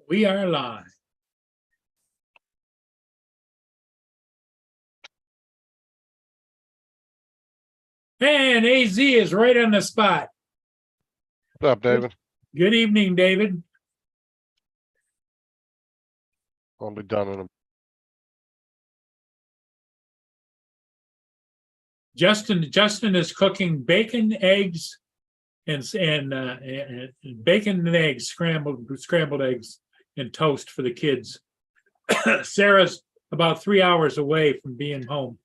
We are live. And AZ is right on the spot. What's up, David? Good evening, David. I'll be done in a Justin is cooking bacon, eggs, and bacon and eggs, scrambled eggs and toast for the kids. Sarah's about 3 hours away from being home.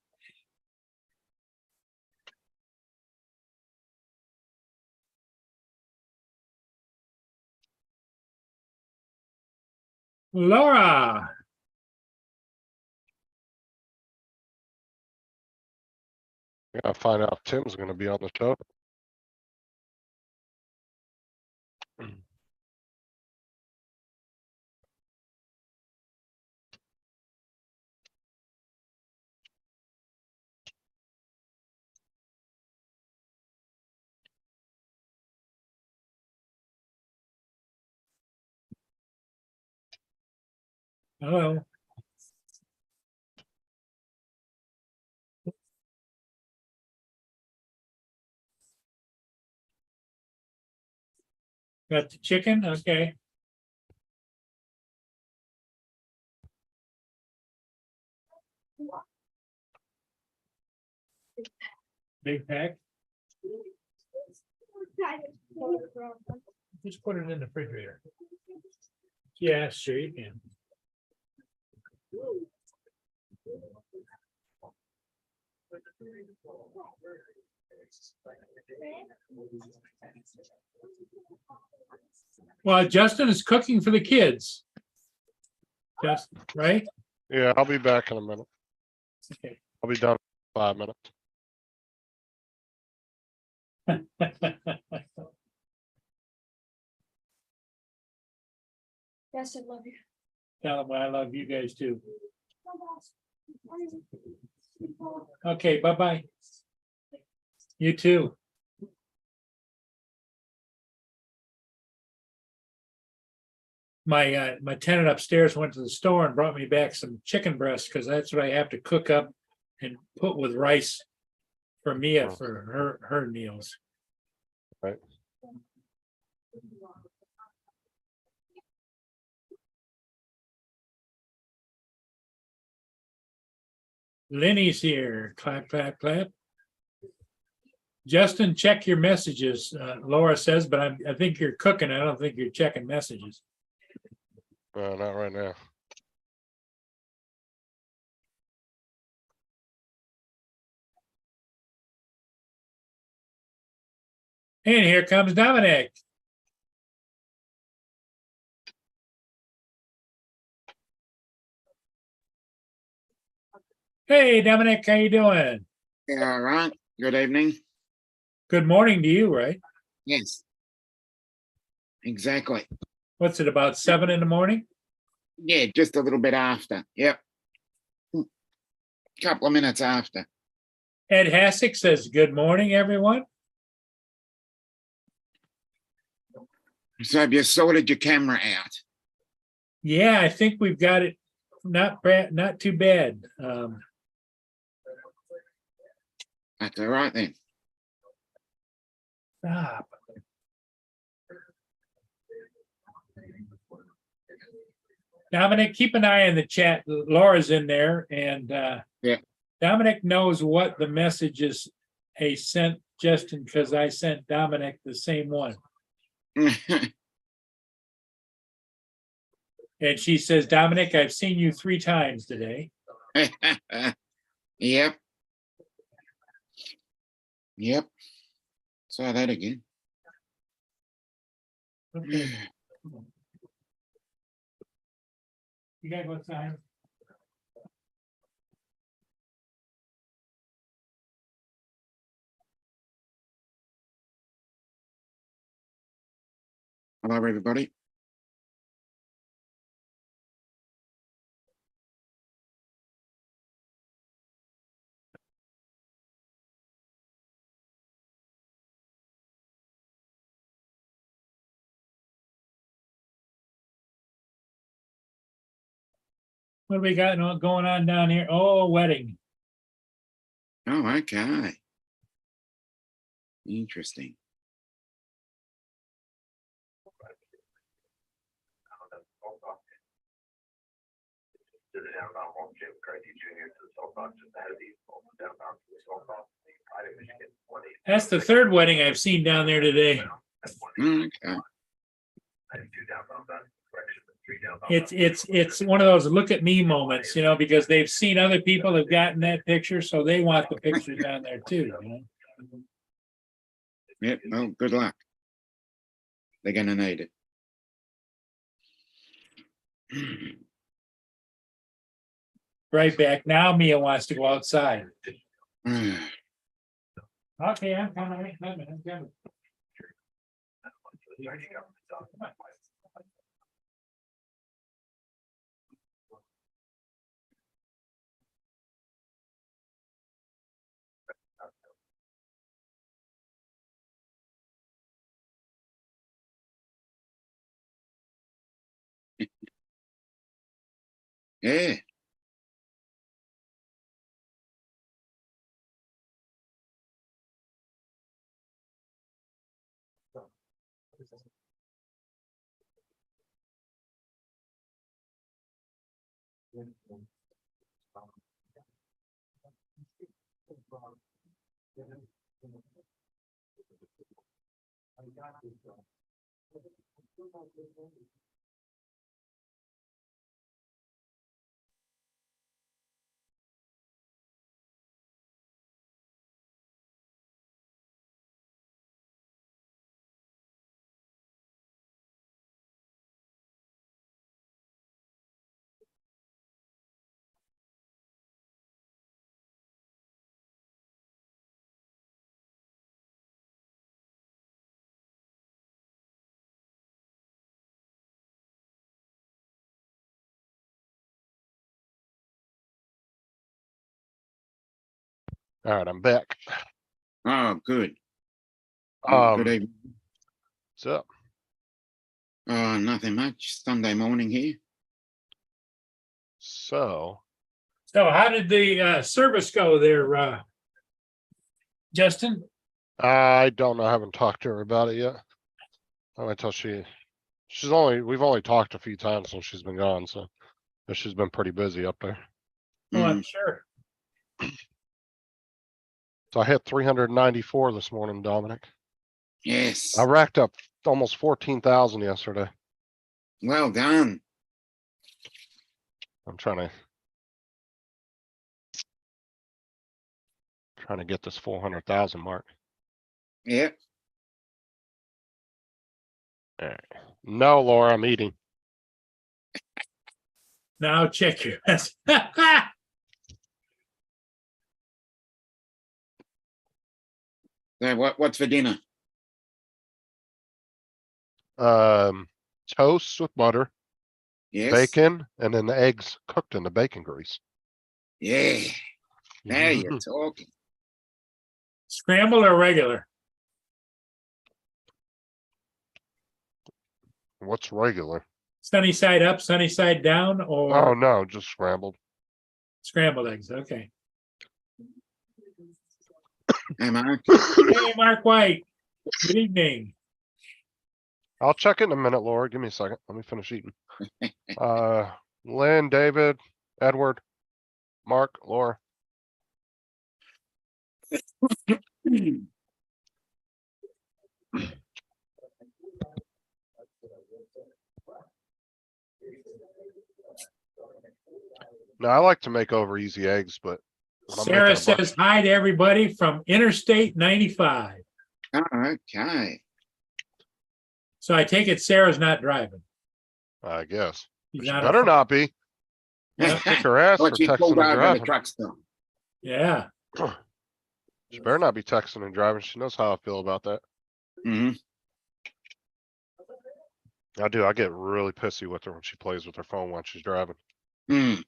Laura. I gotta find out if Tim's gonna be on the show. Hello. Got the chicken? Okay. Big pack. Just put it in the refrigerator. Yeah, sure you can. Well, Justin is cooking for the kids. Just right? Yeah, I'll be back in a minute. Okay. I'll be done in 5 minutes. Yes, I love you. Tell them I love you guys too. Okay, bye-bye. You too. My tenant upstairs went to the store and brought me back some chicken breasts because that's what I have to cook up and put with rice for Mia for her meals. Right. Lenny's here. Clap, clap, clap. Justin, check your messages, Laura says, but I think you're cooking. I don't think you're checking messages. Not right now. And here comes Dominic. Hey, Dominic, how you doing? Yeah, all right. Good evening. Good morning to you, right? Yes. Exactly. What's it, about 7 in the morning? Yeah, just a little bit after. Yep. Couple of minutes after. Ed Hassick says, good morning, everyone. So have you sorted your camera out? Yeah, I think we've got it not bad, not too bad. That's all right then. Stop. Dominic, keep an eye on the chat. Laura's in there, and Yeah. Dominic knows what the message is I sent Justin because I sent Dominic the same one. And she says, Dominic, I've seen you 3 times today. Yep. Yep. Saw that again. Okay. You gotta go outside. Hello, everybody. What do we got going on down here? Oh, wedding. Oh, okay. Interesting. That's the third wedding I've seen down there today. Okay. It's one of those look at me moments, because they've seen other people have gotten that picture, so they want the picture down there too. Yep. Well, good luck. They're gonna need it. Right back. Now Mia wants to go outside. Okay, I'm coming. I'm coming. Yeah. All right, I'm back. Oh, good. Good evening. What's up? Oh, nothing much. Sunday morning here. So, So how did the service go there, Justin? I don't know. I haven't talked to her about it yet. Not until we've only talked a few times since she's been gone, so but she's been pretty busy up there. Oh, I'm Mm, sure. So I hit 394 this morning, Dominic. yes. I racked up almost 14,000 yesterday. Well done. I'm trying to get this 400,000 mark. Yep. All right. No, Laura, I'm eating. Now check your. So what's for dinner? Toast with butter, Yes. bacon, and then the eggs cooked in the bacon grease. Yeah. Now you're talking. Scrambled or regular? What's regular? Sunny side up, sunny side down, Oh or no, just scrambled. scrambled eggs? Okay. Hey, Mark. Hey, Mark White. Good evening. I'll check it in a minute, Laura. Give me a second. Let me finish eating. Lynn, David, Edward, Mark, Laura. Now I like to make over easy eggs, but when I'm Sarah making a bunch, says hi to everybody from Interstate 95. Oh, okay. So I take it Sarah's not driving. I guess. She's But she not better a- not be. Yeah. Kick her ass for What you pulled texting and over the driving. truck stop. Yeah. She better not be texting and driving. She knows how I feel about that. Hmm. I do. I get really pissy with her when she plays with her phone while she's driving. Mm.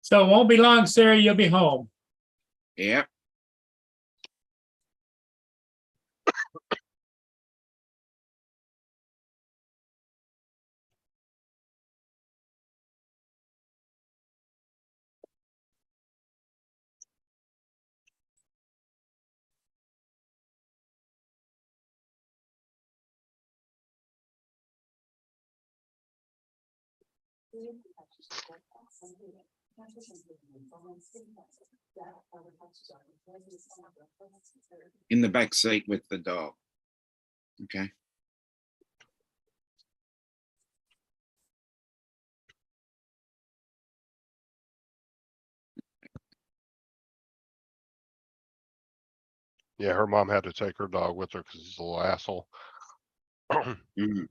So it won't be long, Sarah. You'll be home. Yep. In the back seat with the dog. Okay. Yeah, her mom had to take her dog with her because he's a little asshole. Mm.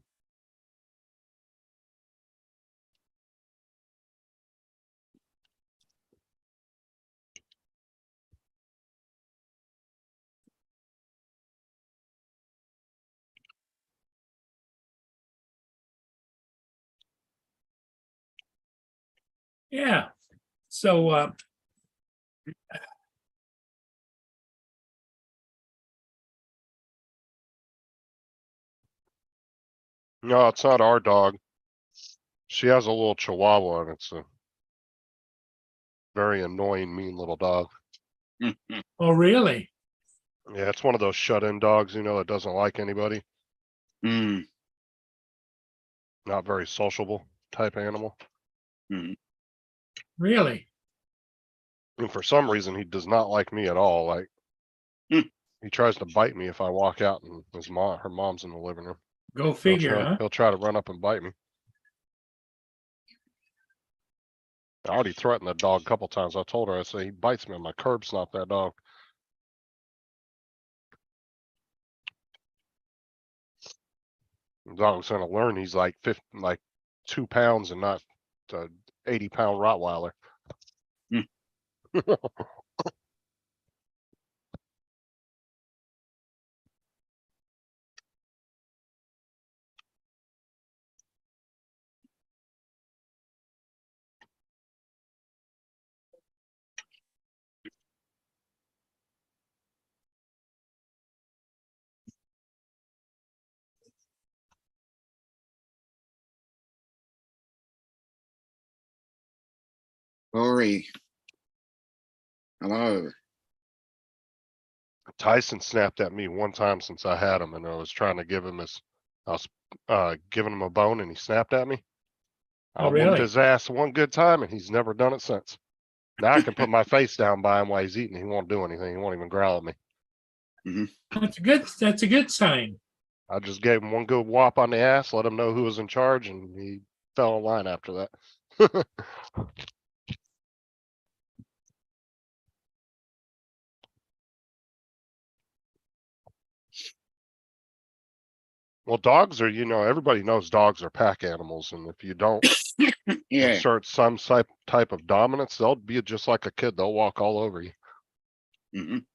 Yeah. So, No, it's not our dog. She has a little chihuahua and it's a very annoying, mean little dog. oh, really? Yeah, it's one of those shut-in dogs, you know, that doesn't like anybody. Mm. Not very sociable type animal. Mm. Really? And for some reason, he does not like me at all. Like, Hmm. he tries to bite me if I walk out and her mom's in the living room. Go figure, huh? He'll try to run up and bite me. I already threatened the dog a couple times. I told her, I said, he bites me on my curb stomp, that dog. The dog's gonna learn he's like 2 pounds and not 80-pound Rottweiler. Lori. Hello. Tyson snapped at me one time since I had him, and I was trying to give him I was giving him a bone, and he snapped at me. I Oh, whooped really? his ass one good time, and he's never done it since. Now I can put my face down by him while he's eating. He won't do anything. He won't even growl at me. That's a good sign. I just gave him one good whop on the ass, let him know who was in charge, and he fell in line after that. Well, dogs are, everybody knows dogs are pack animals, and if you don't Yeah. assert some type of dominance, they'll be just like a kid. They'll walk all over you. Mhm.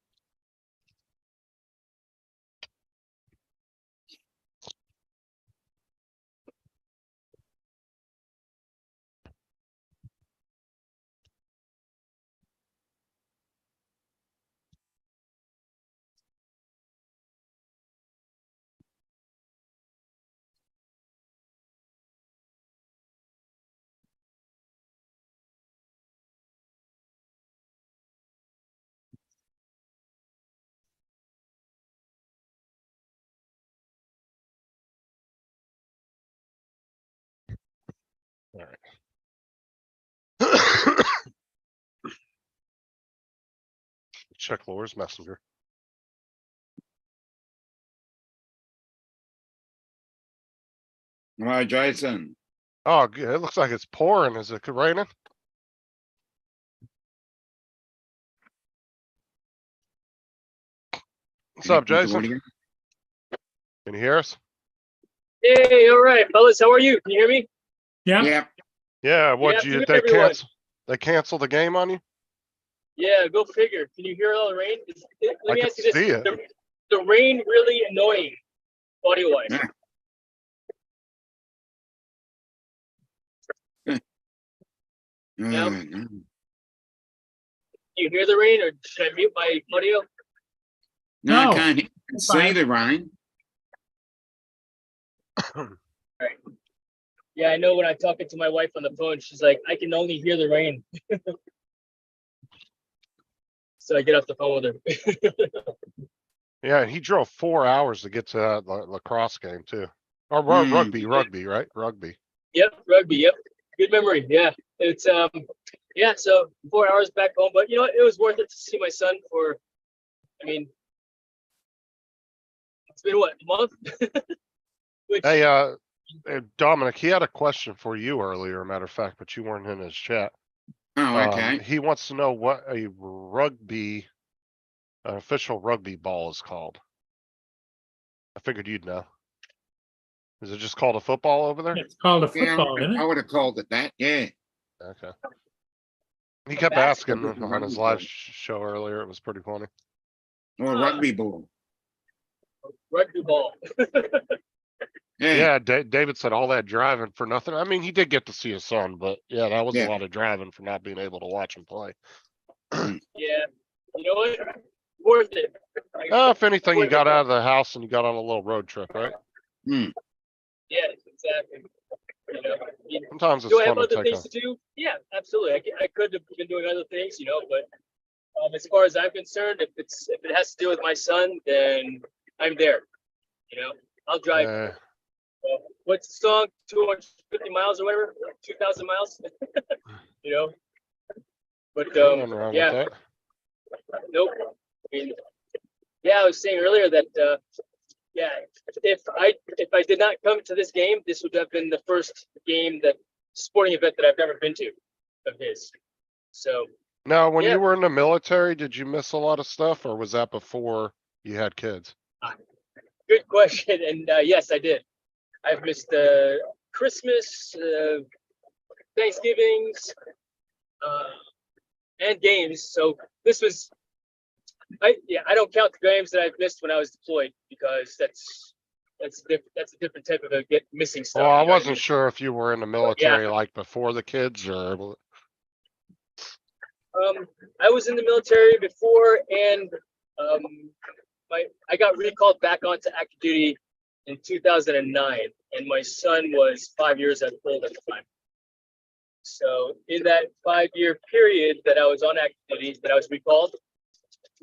All right. Check Laura's messenger. Hello, Jason. Oh, good. It looks like it's pouring. Is it raining? What's up, Connecting to Jason? audio. Can you hear us? Hey, all right, fellas. How are you? Can you hear me? Yeah. Yeah. Yeah. What afternoon, they everyone. cancel? They cancel the game on you? Yeah, go figure. Can you hear all the rain? Let me I ask can you this: see it. the rain really annoying, audio-wise? Yeah. No. No. Can you hear the rain, or should I mute my audio? No, No. I can't see fine. the rain. Yeah, I know. When I'm talking to my wife on the phone, she's like, "I can only hear the rain." So I get off the phone with her. Yeah, he drove 4 hours to get to that lacrosse game too. Or Mm. rugby, right? Rugby. Yep, rugby. Yep. Good memory. Yeah. It's yeah, so 4 hours back home, but you know, it was worth it to see my son for, I mean, it's been what, a month? Which, Hey, Dominic, he had a question for you earlier, matter of fact, but you weren't in his chat. Oh, okay. He wants to know what an official rugby ball is called. I figured you'd know. Is it just called a football over there? It's called a Yeah, football, isn't I it? would have called it that. Yeah. Okay. He kept That's asking a on his rugby live ball. show earlier. It was pretty funny. Or a rugby ball. rugby ball. Yeah. Yeah, David said all that driving for nothing. I mean, he did get to see his son, but yeah, that was Yeah. a lot of driving for not being able to watch him play. Yeah. You know what? Worth it. If anything, you got out of the house and you got on a little road trip, right? Hmm. Yeah, exactly. You know, Sometimes it's do I have fun to other take things a. to do? Yeah, absolutely. I could have been doing other things, you know, but as far as I'm concerned, if it has to do with my son, then I'm there. You know, I'll drive. What's the song? 250 miles or whatever, 2,000 miles. You know, but Nothing wrong with yeah, that. nope. I mean, yeah, I was saying earlier that yeah, if I did not come to this game, this would have been the first game sporting event that I've ever been to of his. So Now, when yeah. you were in the military, did you miss a lot of stuff, or was that before you had kids? Good question, and yes, I did. I've missed Christmas, Thanksgivings, and games. So this was, I don't count the games that I've missed when I was deployed because that's a different type of missing stuff. Well, I you know what wasn't sure if you were in the military like before the kids or. I was in the military before, and I got recalled back onto active duty in 2009, and my son was 5 years old at the time. So in that 5-year period that I was on active duty, that I was recalled,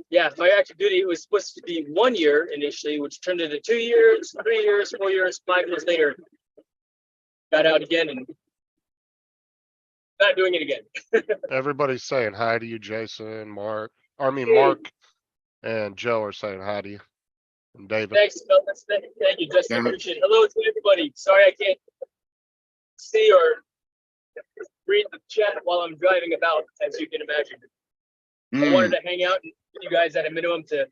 yeah, my active duty was supposed to be 1 year initially, which turned into 2 years, 3 years, 4 years, 5 years later. Got out again and not doing it again. Everybody's saying hi to you, Jason, Mark. I mean, Hey. Mark and Joe are saying hi to you, and David. Thanks, fellas. Thank you, Justin. Yeah. Appreciate it. Hello to everybody. Sorry I can't see or read the chat while I'm driving about, as you can imagine. I wanted to hang out and you guys at a minimum to,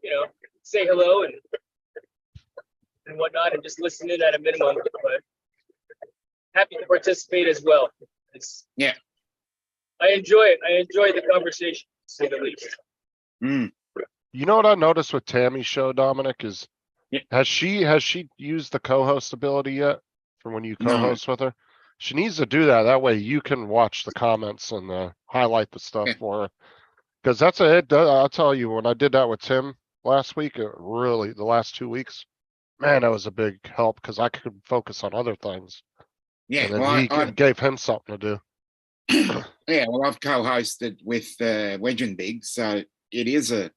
you know, say hello and whatnot, and just listen in at a minimum. But happy to participate as well. Yeah. I enjoy it. I enjoy the conversation, to say the least. You know what I noticed with Tammy's show, Dominic, is Yeah. has she used the co-host ability yet from when you co-host with her? She needs to do that. That way you can watch the comments and highlight the stuff for her. Because I'll tell you, when I did that with Tim last week, the last 2 weeks, man, that was a big help because I could focus on other things. Yeah. And then Well, he gave him something to do. yeah. Well, I've co-hosted with Wedge and Big, so it is a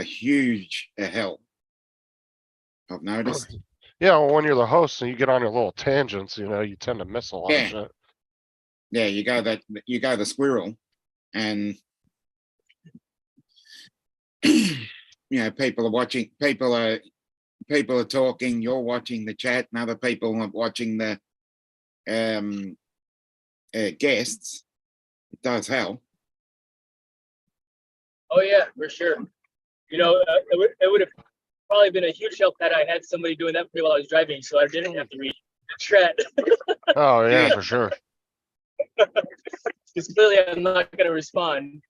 huge help. I've noticed. Yeah, well, when you're the host and you get on your little tangents, you tend to miss a lot of shit. Yeah, you go the squirrel, and people are watching. People are talking. You're watching the chat, and other people are watching the guests. It does help. Oh yeah, for sure. You know, it would have probably been a huge help had I had somebody doing that for me while I was driving, so I didn't have to read the chat. Oh yeah, Yeah. for sure. Because clearly I'm not going to respond,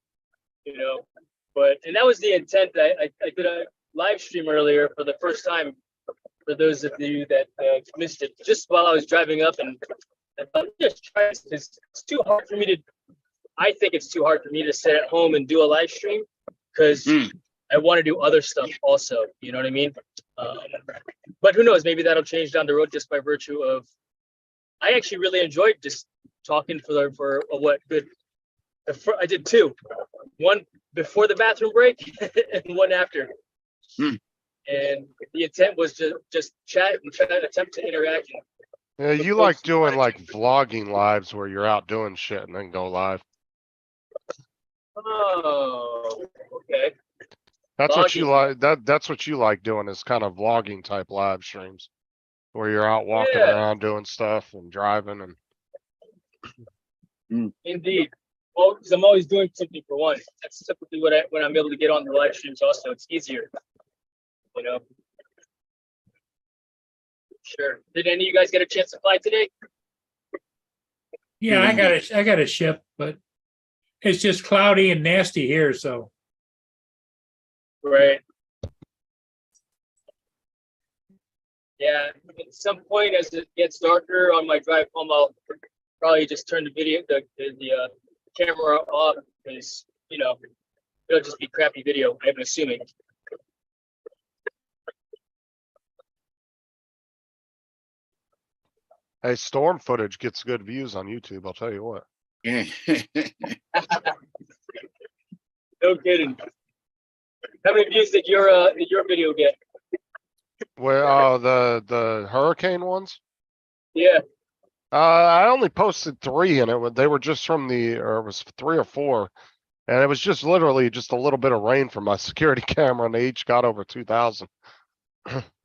and that was the intent. I did a live stream earlier for the first time for those of you that missed it, just while I was driving up, and I thought, just try this. It's too hard for me to, I think it's too hard for me to sit at home and do a live stream because I want to do other stuff also, you know what I mean? But who knows, maybe that'll change down the road just by virtue of, I actually really enjoyed just talking for what good. I did two, one before the bathroom break and one after. And the intent was to just chat and try to attempt to interact and Yeah, you like doing like vlogging lives where you're out doing shit and then go live. Oh, okay. That's what you Vlogging. like. That's what you like doing is kind of vlogging type live streams. Where you're out walking Yeah. around doing stuff and driving and Indeed. Well, because I'm always doing something for one. That's typically when I'm able to get on the live streams. Also, it's easier. You know. Sure. Did any of you guys get a chance to fly today? Yeah, I got a ship, but it's just cloudy and nasty here, so. Right. Yeah. At some point, as it gets darker on my drive home, I'll probably just turn the camera off because it'll just be crappy video. I'm assuming. hey, storm footage gets good views on YouTube, I'll tell you what. Yeah. No kidding. How many views did your video get? Where the hurricane ones? Yeah. I only posted 3 and they were just from or it was 3 or 4. And it was just literally just a little bit of rain from my security camera and they each got over 2,000.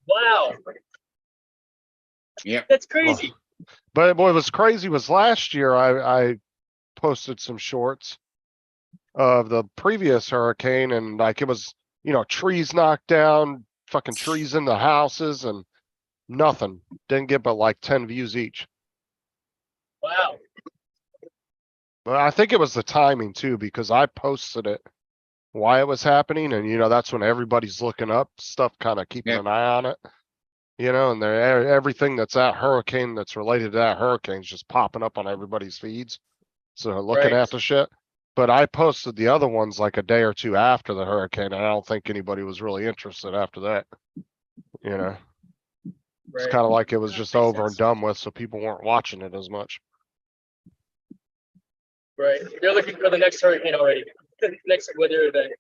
Wow. Yep. That's crazy. But what was crazy was last year I posted some shorts of the previous hurricane and like it was, trees knocked down, fucking trees in the houses and nothing. Didn't get but like 10 views each. Wow. But I think it was the timing too, because I posted it why it was happening and that's when everybody's looking up stuff, kind of keeping Yeah. an eye on it. And everything that's that hurricane that's related to that hurricane is just popping up on everybody's feeds. So looking Right. at the shit. But I posted the other ones like a day or 2 after the hurricane, and I don't think anybody was really interested after that. It's Right. kind of like it was just Makes over and sense. done with, so people weren't watching it as much. Right. You're looking for the next hurricane already. Next weather event.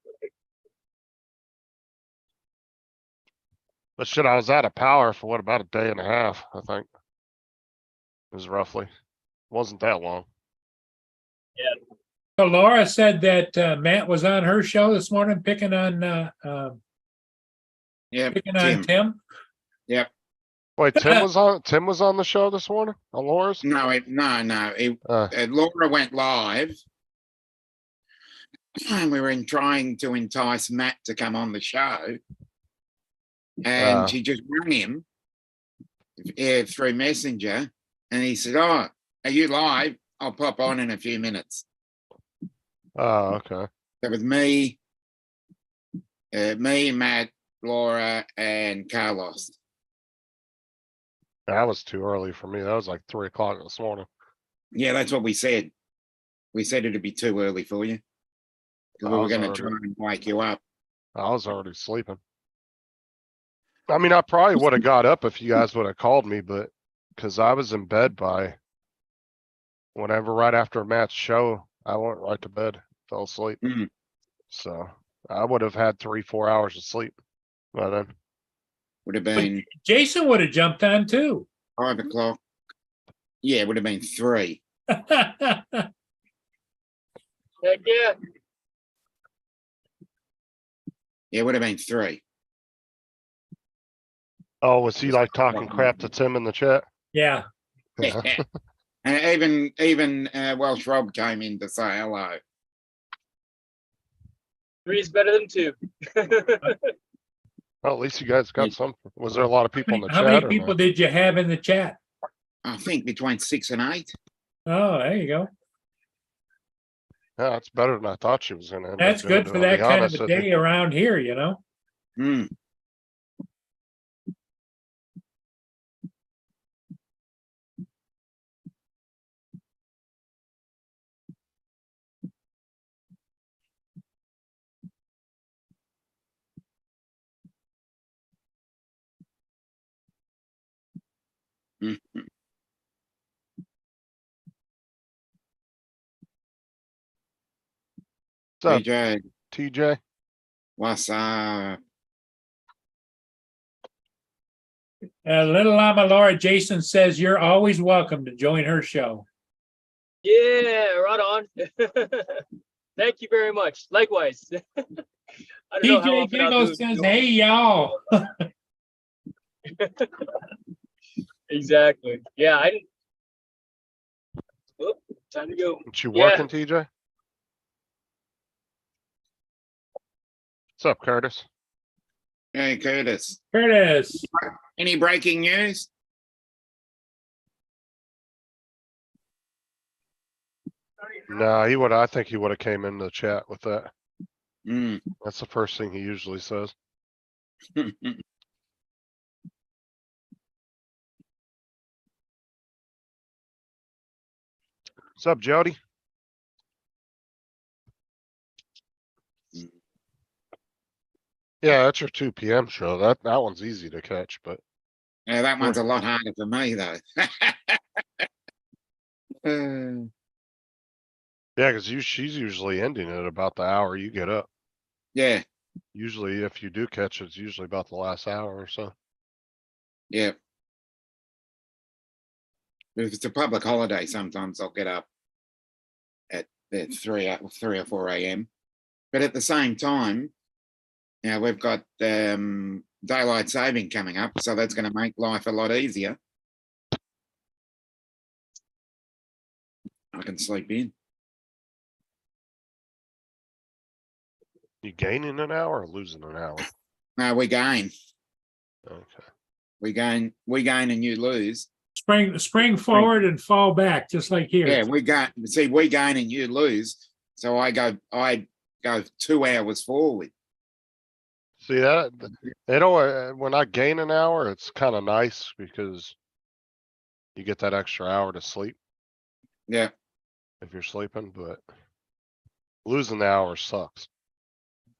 But shit, I was out of power for what, about a day and a half, I think. It was roughly. Wasn't that long. So Laura said that Matt was on her show this morning picking on Yeah. Tim. Wait, Tim was on the show this morning on Laura's? No. Laura went live. And we were trying to entice Matt to come on the show. And she just rang him through Messenger. And he said, "Oh, are you live? I'll pop on in a few minutes." Oh, okay. That was me, Matt, Laura, and Carlos. That was too early for me. That was like 3 o'clock this morning. Yeah, that's what we said. We said it'd be too early for you. Because we were going to try and wake you up. I was already sleeping. I mean, I probably would have got up if you guys would have called me, but because I was in bed by whenever, right after Matt's show, I went right to bed, fell asleep. Mm. So I would have had 3-4 hours of sleep by then. Would have been Jason would have jumped on too. 5 o'clock. Yeah, it would have been 3. Heck yeah. Yeah, it would have been 3. Oh, was he like talking crap to Tim in the chat? Yeah. Yeah. And even Welsh Rob came in to say hello. 3 is better than 2. Well, at least you guys got some. Was there a lot of people in the How chat? many or people no? did you have in the chat? I think between 6 and 8. Oh, there you go. Yeah, that's better than I thought she was gonna end up That's doing, good for to be that kind of honest a with you. day around here, you know? Mm. Mm. What's up, TJ, TJ? what's up? Little Llama Laura, Jason says you're always welcome to join her show. Yeah, right on. Thank you very much. Likewise. I don't know how TJ often I'll Giggle do says, it. hey, y'all. Exactly. Yeah, I didn't. Oop, time to go. Aren't you Yeah. working, TJ? What's up, Curtis? Hey, Curtis. Curtis. Any breaking news? No, I think he would have came in the chat with that. Mm. That's the first thing he usually says. What's up, Jody? Yeah, that's your 2 p.m. show. That one's easy to catch, but Yeah, that one's a lot harder for me though. yeah, because she's usually ending at about the hour you get up. Yeah, Usually, if you do catch it, it's usually about the last hour or so. yeah. If it's a public holiday, sometimes I'll get up at 3 or 4 a.m. But at the same time, now we've got daylight saving coming up, so that's going to make life a lot easier. I can sleep in. You gaining an hour or losing an hour? No, we gain. Okay. We gain and you lose. Spring forward and fall back, just like here. Yeah, we gain and you lose. So I go 2 hours forward. See that? They don't. When I gain an hour, it's kind of nice because you get that extra hour to sleep Yeah. if you're sleeping. But losing the hour sucks.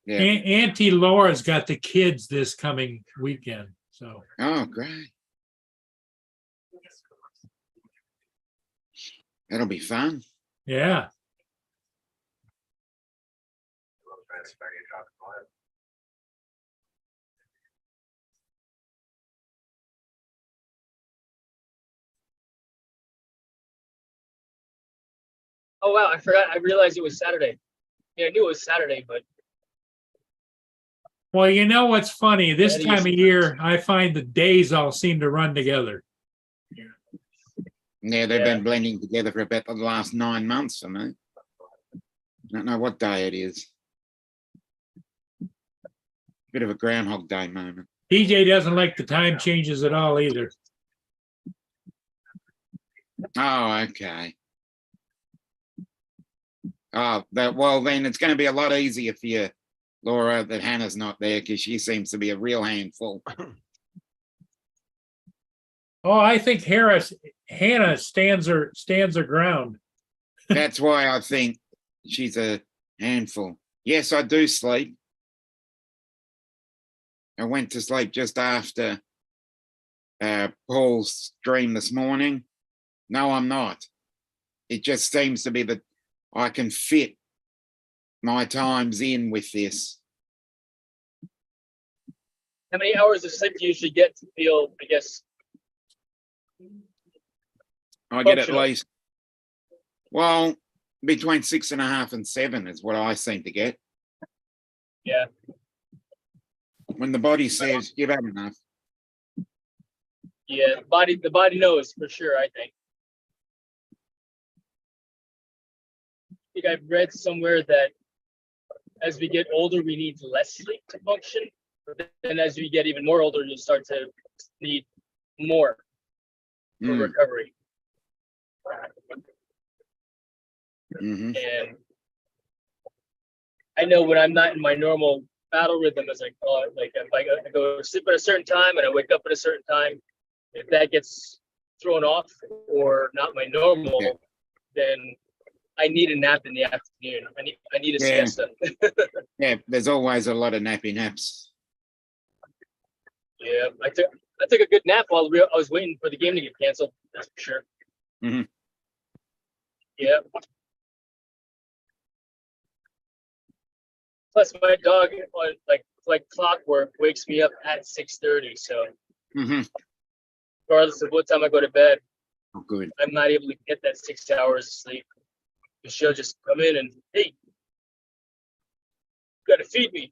Yeah. Auntie Laura's got the kids this coming weekend. So Oh, great. That'll be fun. yeah. Oh wow, I forgot. I realized it was Saturday. Yeah, I knew it was Saturday, but Well, you know what's funny? This That time is- of year, I find the days all seem to run together. Yeah, they've Yeah. been blending together for about the last 9 months for me. I don't know what day it is. Bit of a Groundhog Day moment. DJ doesn't like the time changes at all either. Oh, okay. Oh, well, then it's going to be a lot easier for you, Laura, that Hannah's not there because she seems to be a real handful. Oh, I think Hannah stands her ground. That's why I think she's a handful. Yes, I do sleep. I went to sleep just after Paul's stream this morning. No, I'm not. It just seems to be that I can fit my times in with this. how many hours of sleep do you usually get to feel, I guess? I get at Functional. least, well, between 6.5 and 7 is what I seem to get. Yeah. When the body says you've had enough. Yeah, the body knows for sure, I think. I think I've read somewhere that as we get older, we need less sleep to function. But then as we get even more older, you start to need more for Mm, recovery. mhm. And I know when I'm not in my normal battle rhythm, as I call it, like if I go to sleep at a certain time and I wake up at a certain time, if that gets thrown off or not my normal, Yeah. then I need a nap in the afternoon. I need a Yeah. siesta. Yeah, there's always a lot of nappy naps. Yeah, I took a good nap while I was waiting for the game to get canceled. That's for sure. Mhm. Yeah. Plus, my dog, like clockwork, wakes me up at 6:30. So Mhm. regardless of what time I go to bed, Oh, good. I'm not able to get that 6 hours of sleep. She'll just come in and, hey, you gotta feed me.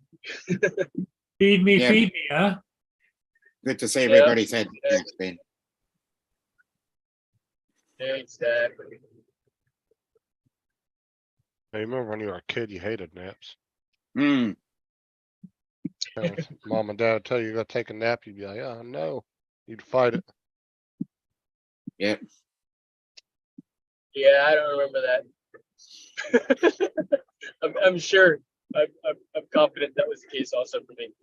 Feed me, Yeah. feed me, huh? Good to see Yeah. everybody's had Yeah. naps, Ben. Exactly. I remember when you were a kid, you hated naps. Hmm. Parents- Mom and dad would tell you to go take a nap, you'd be like, oh, no. You'd fight it. Yep. Yeah, I don't remember that. I'm sure. I'm confident that was the case also for me.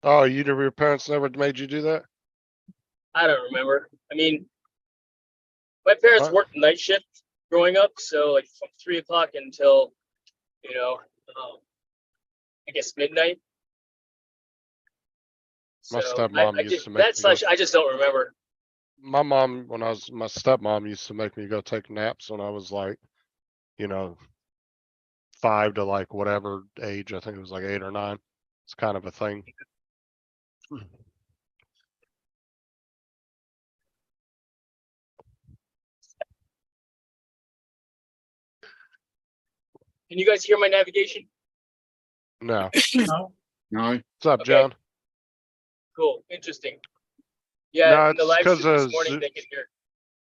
Oh, your parents never made you do that? I don't remember. I mean, my parents Huh? worked night shift growing up, so like from 3 o'clock until, I guess midnight. My So stepmom I used just to make that me go. slash I just don't remember. My mom, when I was, my stepmom used to make me go take naps when I was like, you know, 5 to like whatever age. I think it was like 8 or 9. It's kind of a thing. Can you guys hear my navigation? No. No? No. What's up, Okay. John? Cool. Interesting. Yeah, No, in the it's live 'cause stream this of morning Zo- they can hear.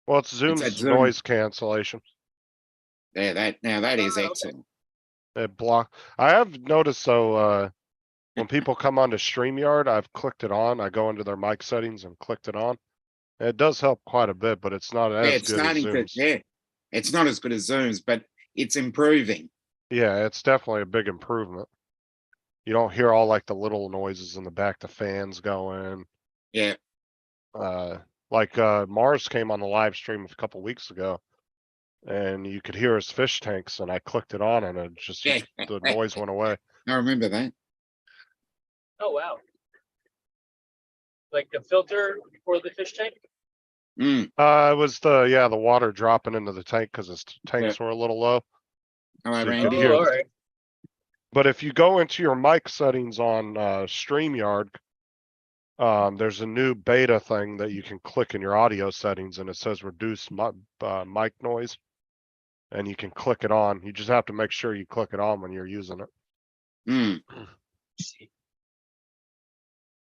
Well, it's at Zoom's Zoom. noise cancellation. There, that is Oh, okay. excellent. It block. I have noticed though, when people come onto StreamYard, I've clicked it on. I go into their mic settings and clicked it on. It does help quite a bit, but it's not Yeah, as it's good as starting to. Zoom's. Yeah, it's not as good as Zoom's, but it's improving. Yeah, it's definitely a big improvement. You don't hear all like the little noises in the back, the fans going. Yeah. Mars came on the live stream a couple weeks ago, and you could hear his fish tanks, and I clicked it on, and it just Yeah. the noise went away. I remember that. Oh wow. Like the filter for the fish tank? Mm. It was the water dropping into the tank because his tanks were a little low. Hello, So you Oh, could Randy. hear all right. But if you go into your mic settings on StreamYard, there's a new beta thing that you can click in your audio settings, and it says reduce mic noise, and you can click it on. You just have to make sure you click it on when you're using it. Mm.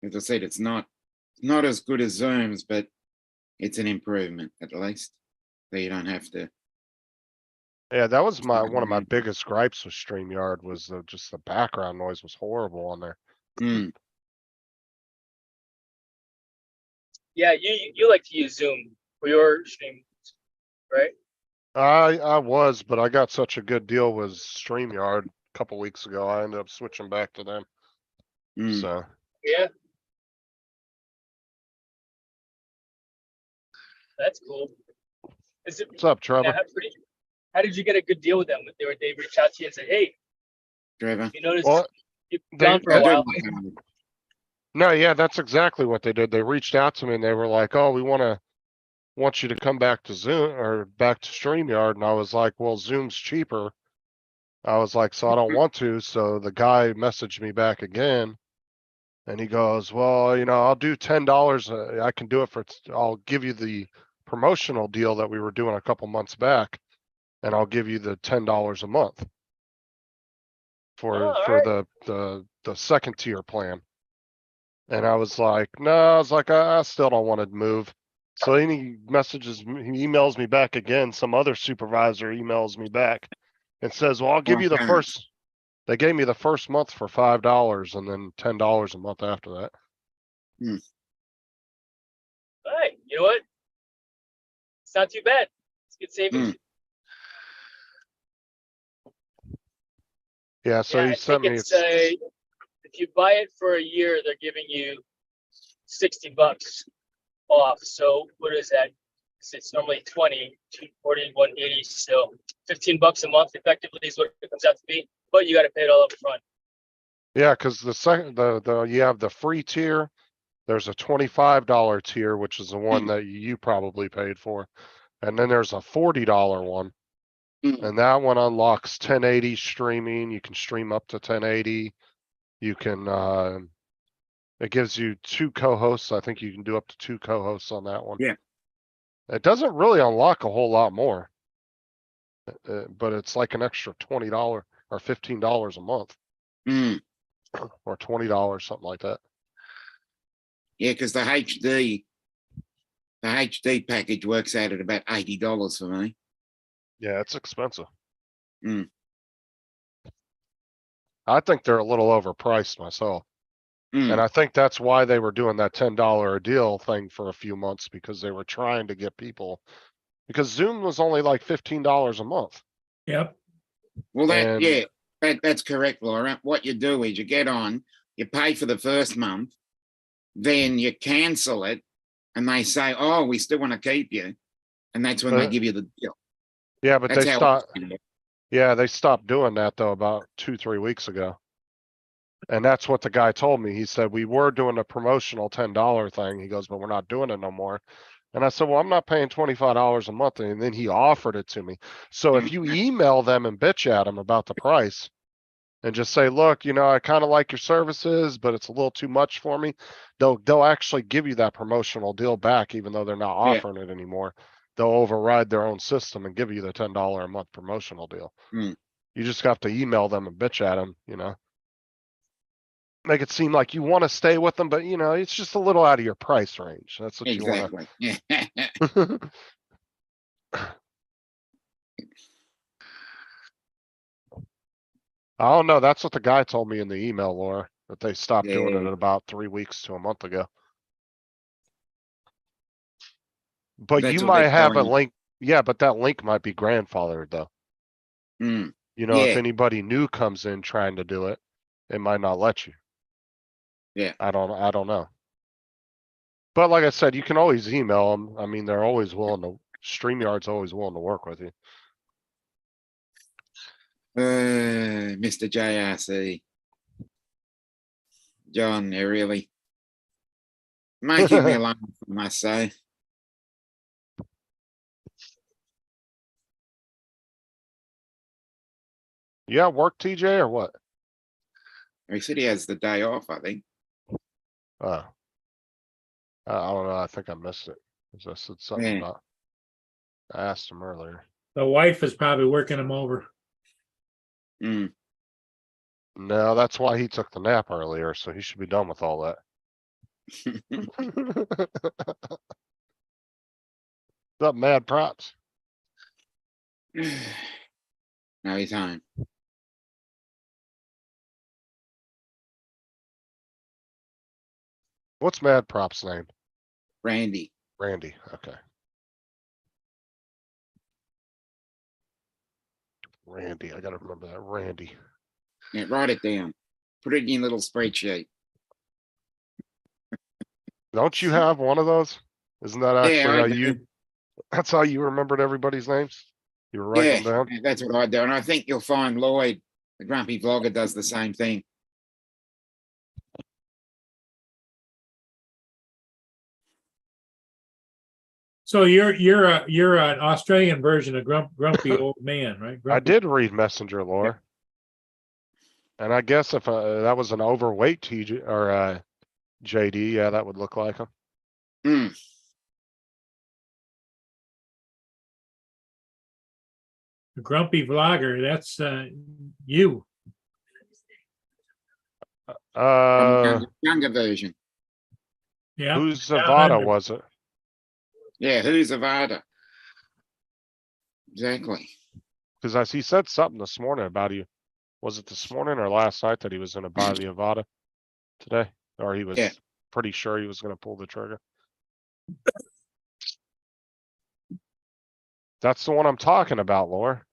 As I said, it's not as good as Zoom's, but it's an improvement at least. So you don't have to. Yeah, that was one of my biggest gripes with StreamYard was just the background noise was horrible on there. Mm. Yeah, you like to use Zoom for your stream, right? I was, but I got such a good deal with StreamYard a couple weeks ago. I ended up switching back to them. Mm. So Yeah. That's cool. Is it what's up, Trevor? how did you get a good deal with them? They reached out to you and said, hey, Trevor. you noticed Well, you've they- gone for I a do while. like Harvard. No, yeah, that's exactly what they did. They reached out to me and they were like, "Oh, we want you to come back to Zoom or back to StreamYard." And I was like, "Well, Zoom's cheaper." I was like, "So I don't want to." So the guy messaged me back again, and he goes, "Well, I'll do $10. I can do it I'll give you the promotional deal that we were doing a couple months back, and I'll give you the $10 a month Oh, all for right. the second tier plan." And I was like, no, I was like, I still don't want to move. So then he emails me back again. Some other supervisor emails me back and says, well, I'll give you the Okay. they gave me the first month for $5 and then $10 a month after that. All right. You know what? It's not too bad. It's good savings. Mm. Yeah. So Yeah, he I sent think me, it's if you buy it for a year, they're giving you $60 off. So what is that? It's normally 20, 240, 180. So $15 a month effectively is what it comes out to be. But you got to pay it all up front. yeah, cause you have the free tier. There's a $25 tier, which is the one that you probably paid for. And then there's a $40 one. Mm. And that one unlocks 1080 streaming. You can stream up to 1080. You can It gives you 2 co-hosts. I think you can do up to 2 co-hosts on that one. Yeah. It doesn't really unlock a whole lot more. But it's like an extra $20 or $15 a month Mm. or $20, something like that. Yeah, because the HD package works out at about $80 for me. Yeah, it's expensive. Mm. I think they're a little overpriced myself. Mm. And I think that's why they were doing that $10 a deal thing for a few months, because they were trying to get people, because Zoom was only like $15 a month. Yep. Well, And- yeah, that's correct, Laura. What you do is you get on, you pay for the first month, then you cancel it, and they say, "Oh, we still want to keep you," and that's when they give you the deal. Yeah, but That's they how stopped. it's done. Yeah, they stopped doing that though about 2-3 weeks ago. And that's what the guy told me. He said, we were doing a promotional $10 thing. He goes, but we're not doing it no more. And I said, well, I'm not paying $25 a month. And then he offered it to me. So if you email them and bitch at them about the price and just say, look, you know, I kind of like your services, but it's a little too much for me. They'll actually give you that promotional deal back, even though they're not Yeah. offering it anymore. They'll override their own system and give you the $10 a month promotional deal. Mm. You just have to email them and bitch at them, you know. Make it seem like you want to stay with them, but you know, it's just a little out of your price range. That's what you want Exactly. Yeah. to. I don't know. That's what the guy told me in the email, Laura, that they stopped doing it Yeah. at about 3 weeks to a month ago. But That's you what might they have a tell you. link. Yeah, but that link might be grandfathered though. Mm. You know, if Yeah. anybody new comes in trying to do it, it might not let you. Yeah. I don't know. But like I said, you can always email them. I mean, they're always willing to, StreamYard's always willing to work with you. Mr. JRC. John, they really might give me a laugh, I must say. Yeah, work TJ or what? He said he has the day off, I think. I don't know. I think I missed it. 'Cause I said something Yeah. about, I asked him earlier. The wife is probably working him over. Mm. No, that's why he took the nap earlier, so he should be done with all that. What's up, Mad Props? No, he's home. What's Mad Props' name? Randy. Randy, okay. Randy, I gotta remember that, Randy. Yeah, write it down. Put it in your little spreadsheet. Don't you have one of those? Isn't that Yeah, actually I how do. you, that's how you remembered everybody's names? You were writing them down? Yeah, that's what I do. And I think you'll find Lloyd, the grumpy vlogger, does the same thing. So you're an Australian version of grumpy old man, right? I Grumpy- did read Messenger lore. And I guess if that was an overweight TJ or JD, yeah, that would look like him. Mm. The grumpy vlogger. That's you. From the younger version. Yeah. Whose Down Zavada under. was it? Yeah, who's Avada? Exactly. Because he said something this morning about you. Was it this morning or last night that he was gonna buy the Avada today? Or he was Yeah. pretty sure he was gonna pull the trigger? That's the one I'm talking about, Laura.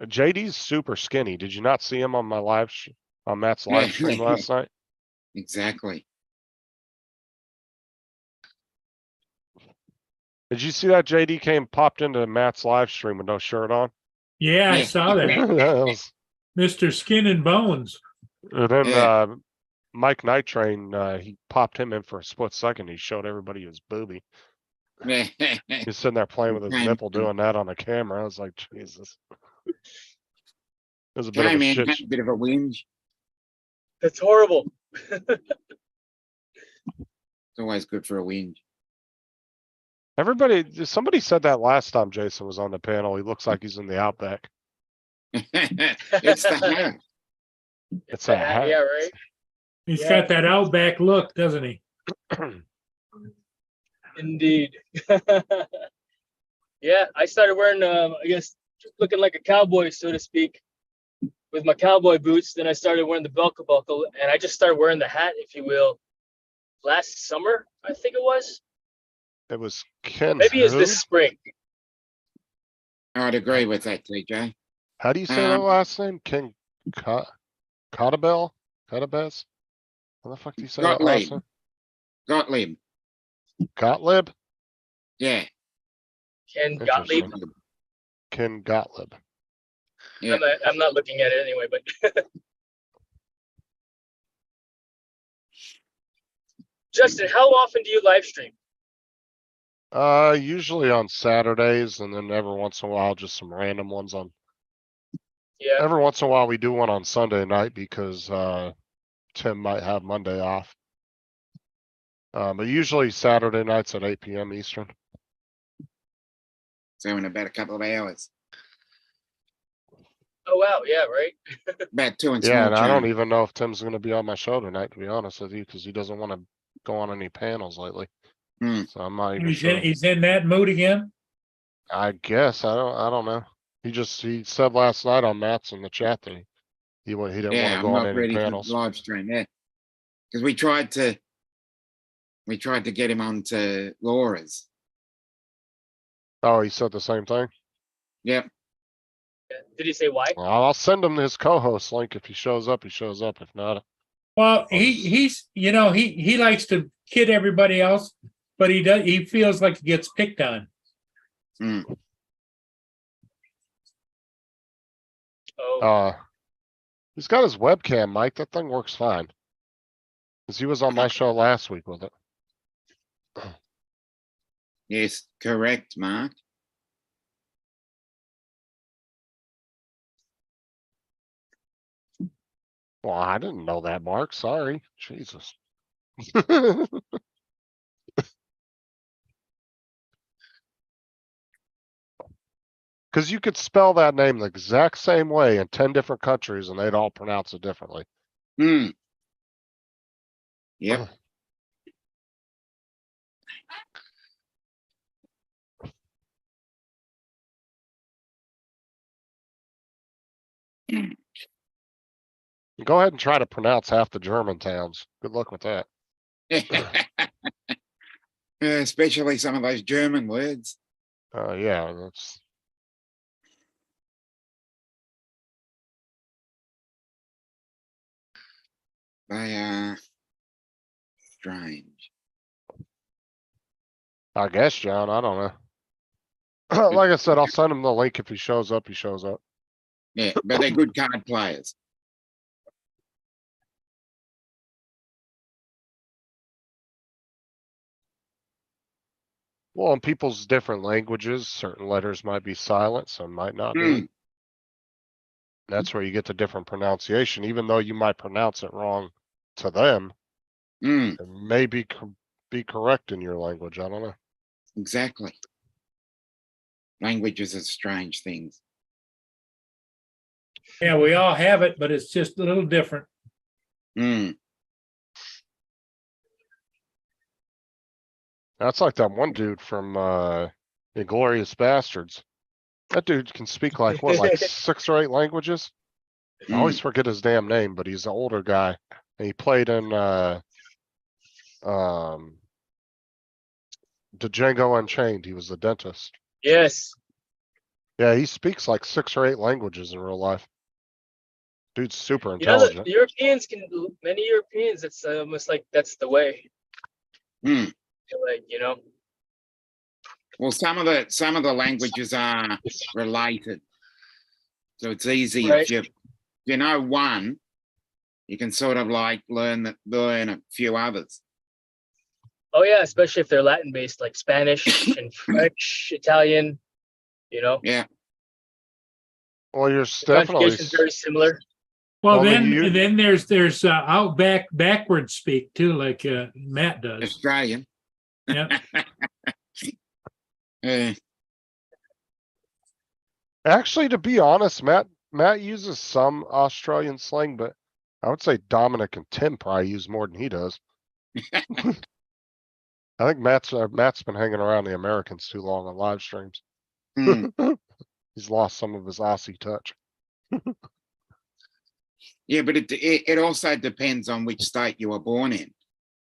JD's super skinny. Did you not see him on my on Matt's live stream last night? Exactly. Did you see that JD popped into Matt's live stream with no shirt on? Yeah, I Yeah. saw that. That was- Mr. Skin and Bones. and then Yeah. Mike Night Train, he popped him in for a split second. He showed everybody his booby. He's sitting there playing with his Okay. nipple doing that on the camera. I was like, Jesus. was a bit of Came a in, shit. had a bit of a whinge. That's horrible. It's always good for a whinge. Somebody said that last time Jason was on the panel. He looks like he's in the Outback. It's the hat. It's a hat. Yeah, right. He's Yeah. got that outback look, doesn't he? Indeed. Yeah, I started wearing, I guess, looking like a cowboy, so to speak, with my cowboy boots. Then I started wearing the belt buckle, and I just started wearing the hat, if you will, last summer, I think it was. It was Ken. Maybe it's who? this spring. I'd agree with that, TJ. How do you say that last name? Ken Cottabell? Cottabez? How the fuck do you say that last name? Gottlieb. Gottlieb? Yeah. Ken Gottlieb. Interesting. Ken Gottlieb. Yeah. I'm not looking at it anyway, but Justin, how often do you live stream? Usually on Saturdays and then every once in a while, just some random ones on, Yeah, every once in a while we do one on Sunday night because, Tim might have Monday off. But usually Saturday nights at 8 PM Eastern. So in about a couple of hours. oh wow, yeah, right. About 2 and Yeah, small and I don't change. even know if Tim's gonna be on my show tonight, to be honest with you, because he doesn't wanna go on any panels lately. Hmm. So I'm not even He's sure. he's in that mood again. I guess, I don't know. He said last night on Matt's in the chat that he didn't Yeah, wanna I'm go on not any ready for panels. live stream. Yeah. Because we tried to get him onto Laura's. Oh, he said the same thing? Yep. Did he say why? Well, I'll send him his co-host link. If he shows up, he shows up. If not, Well, he's he likes to kid everybody else, but he feels like he gets picked on. Hmm. Oh, he's got his webcam mic. That thing works fine. Cause he was on my show last week with it. Yes, correct, Mark. Well, I didn't know that, Mark. Sorry. Jesus. Cause you could spell that name the exact same way in 10 different countries and they'd all pronounce it differently. Hmm. Yep. Go ahead and try to pronounce half the German towns. Good luck with that. Especially some of those German words. Yeah, that's. They are strange. I guess, John, I don't know. Like I said, I'll send him the link. If he shows up, he shows up. Yeah, but they're good card players. Well, in people's different languages, certain letters might be silent, some might not Hmm. be. That's where you get the different pronunciation, even though you might pronounce it wrong to them, Hmm. it may be correct in your language. I don't know. Exactly. Languages are strange things. Yeah, we all have it, but it's just a little different. Hmm. That's like that one dude from Inglorious Bastards. That dude can speak like what, like 6 or 8 languages? I always forget his damn name, but he's an older guy. And he played in Django Unchained. He was the dentist. yes. Yeah, he speaks like 6 or 8 languages in real life. Dude's super You know, the intelligent. many Europeans, it's almost like that's the way. Hmm. Like, you know, Well, some of the languages are related, so it's easy Right. if you know one, you can sort of like learn a few others. oh yeah, especially if they're Latin based, like Spanish and French, Italian, you know. Yeah. Well, you're The definitely, conjugation is very similar. Well, Well, then, you- then there's backward speak too, like Matt does. Australian. Yeah. Uh, actually, to be honest, Matt uses some Australian slang, but I would say Dominic and Tim probably use more than he does. I think Matt's been hanging around the Americans too long on live streams. mm. He's lost some of his Aussie touch. Yeah, but it also depends on which state you were born in,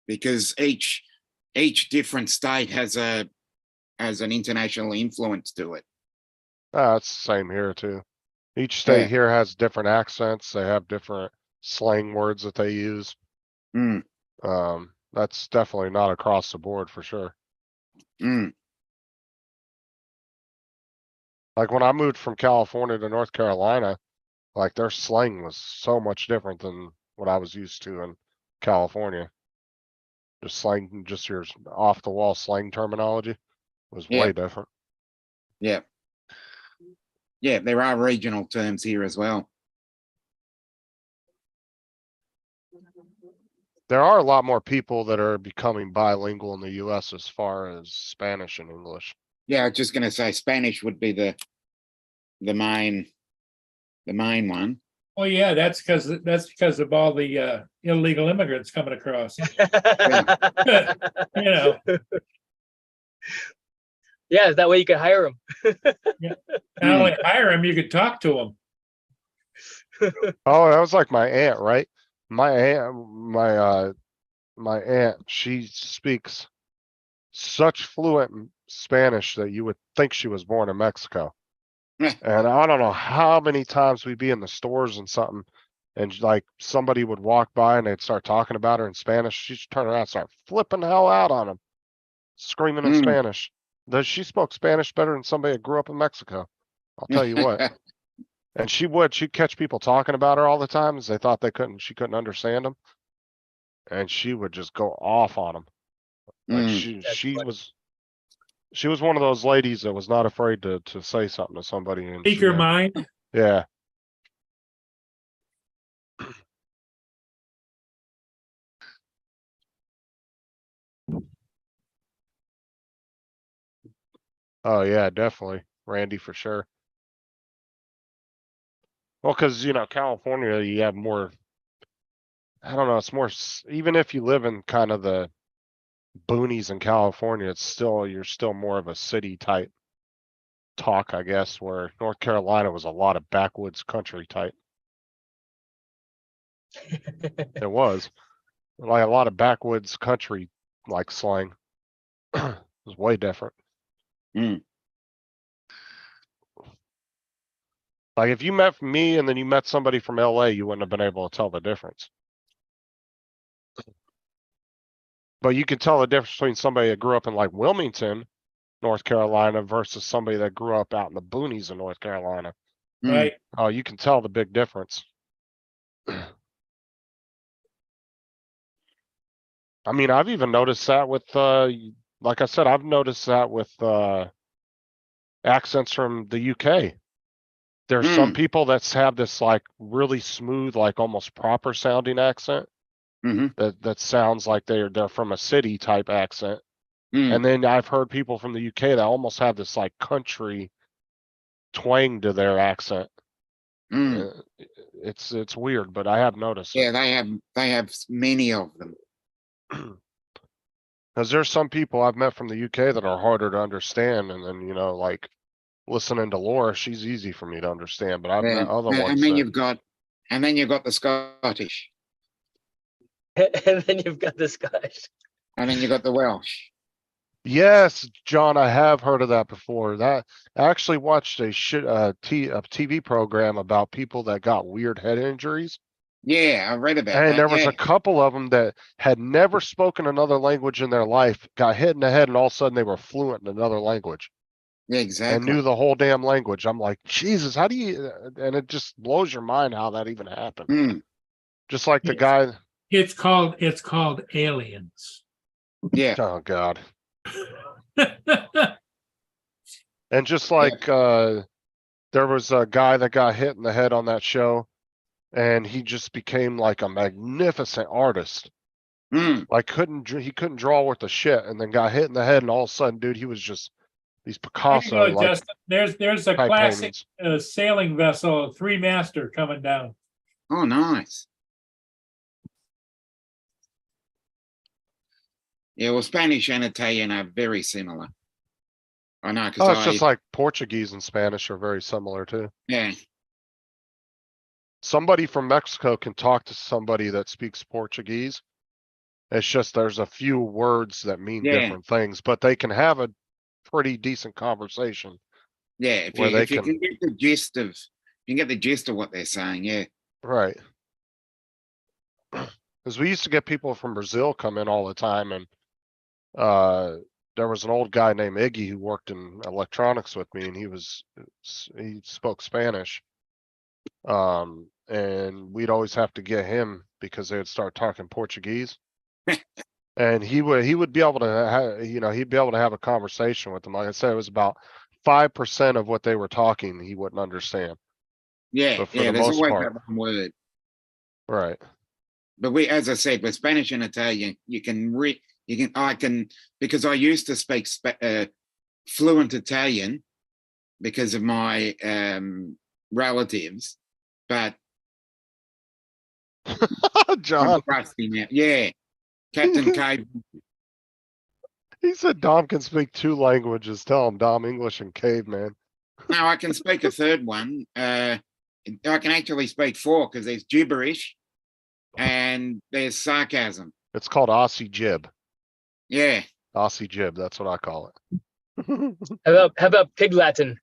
because each different state has an international influence to it. It's the same here too. Each state Yeah. here has different accents. They have different slang words that they use. Mm, That's definitely not across the board for sure. mm, Like when I moved from California to North Carolina, like their slang was so much different than what I was used to in California. Just slang, just your off the wall slang terminology was Yeah. way different. yeah. Yeah, there are regional terms here as well. There are a lot more people that are becoming bilingual in the US as far as Spanish and English. Yeah, I was just going to say Spanish would be the main one. Well, yeah, that's because of all the illegal immigrants coming across. You know, Yeah, that way you can hire them. not only hire them, you could talk to them. Oh, that was like my aunt, right? My aunt, she speaks such fluent Spanish that you would think she was born in Mexico. And I don't know how many times we'd be in the stores and something, and like somebody would walk by and they'd start talking about her in Spanish. She'd turn around and start flipping the hell out on them, screaming in Mm. Spanish. She spoke Spanish better than somebody that grew up in Mexico. I'll tell you what. And she'd catch people talking about her all the time as they thought she couldn't understand them. And she would just go off on them. Like Mm. she was one of those ladies that was not afraid to say something to somebody. And Speak your mind. Yeah. Oh yeah, definitely. Randy for sure. Well, cause California, you have more, I don't know, it's more, even if you live in kind of the boonies in California, you're still more of a city type talk, I guess, where North Carolina was a lot of backwoods country type. It was like a lot of backwoods country like slang. It was way different. Mm. Like if you met me and then you met somebody from LA, you wouldn't have been able to tell the difference. But you could tell the difference between somebody that grew up in like Wilmington, North Carolina versus somebody that grew up out in the boonies of North Carolina. Mm. Right. Oh, you can tell the big difference. I mean, I've even noticed that with, like I said, I've noticed that with accents from the UK. There's some people that have this like really smooth, like almost proper sounding accent Mhm. that sounds like they're from a city type accent. Mm. And then I've heard people from the UK that almost have this like country twang to their accent. Mm. It's weird, but I have noticed Yeah, it. they have many of them. Because there's some people I've met from the UK that are harder to understand, and then like listening to Laura, she's easy for me to understand. But I've Yeah. met other And ones then that you've got the Scottish, And then you've got this guy. and then you've got the Welsh. yes, John, I have heard of that before. That I actually watched a TV program about people that got weird head injuries. Yeah, I read about And that. there was Yeah. a couple of them that had never spoken another language in their life, got hit in the head, and all of a sudden they were fluent in another language Yeah, and exactly. knew the whole damn language. I'm like, Jesus, how do you? And it just blows your mind how that even happened. Mm. Just like the Yes. guy. It's called aliens. Yeah. Oh God. And just like there was a guy that got hit in the head on that show, and he just became like a magnificent artist. Mm, Like he couldn't draw worth a shit, and then got hit in the head, and all of a sudden, dude, he was just these There you Picasso go, like Justin. There's a type classic paintings. sailing vessel, a three-master coming down. oh, nice. Yeah, well, Spanish and Italian are very similar. I know, Oh, because it's just like Portuguese and Spanish are very similar too. yeah, Somebody from Mexico can talk to somebody that speaks Portuguese. It's just there's a few words that mean Yeah. different things, but they can have a pretty decent conversation yeah. where they If you can, can get the gist of, you can get the gist of what they're saying. Yeah. right. Because we used to get people from Brazil come in all the time, and there was an old guy named Iggy who worked in electronics with me, and he spoke Spanish. And we'd always have to get him because they would start talking Portuguese. And he would be able to he'd be able to have a conversation with them. Like I said, it was about 5% of what they were talking he wouldn't understand. Yeah. But for Yeah. the There's most always part, that one word. right. But as I said, with Spanish and Italian, I can, because I used to speak fluent Italian because of my relatives, but I'm John, rusty now. Yeah. Captain Cave. he said Dom can speak 2 languages. Tell him Dom English and caveman. No, I can speak a third one. I can actually speak 4 because there's gibberish and there's sarcasm. It's called Aussie Jib. Yeah. Aussie Jib, that's what I call it. How about Pig Latin?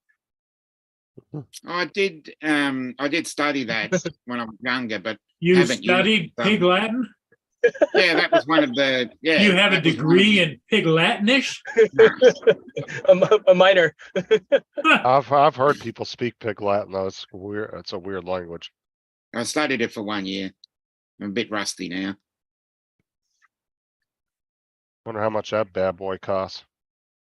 I did study that when I was younger, but You haven't used studied it, Pig Latin? yeah, that was one of the yeah. You have a that was one of degree the- in Pig Latinish? A minor. I've heard people speak Pig Latin though. It's weird. It's a weird language. I studied it for 1 year. I'm a bit rusty now. Wonder how much that bad boy costs.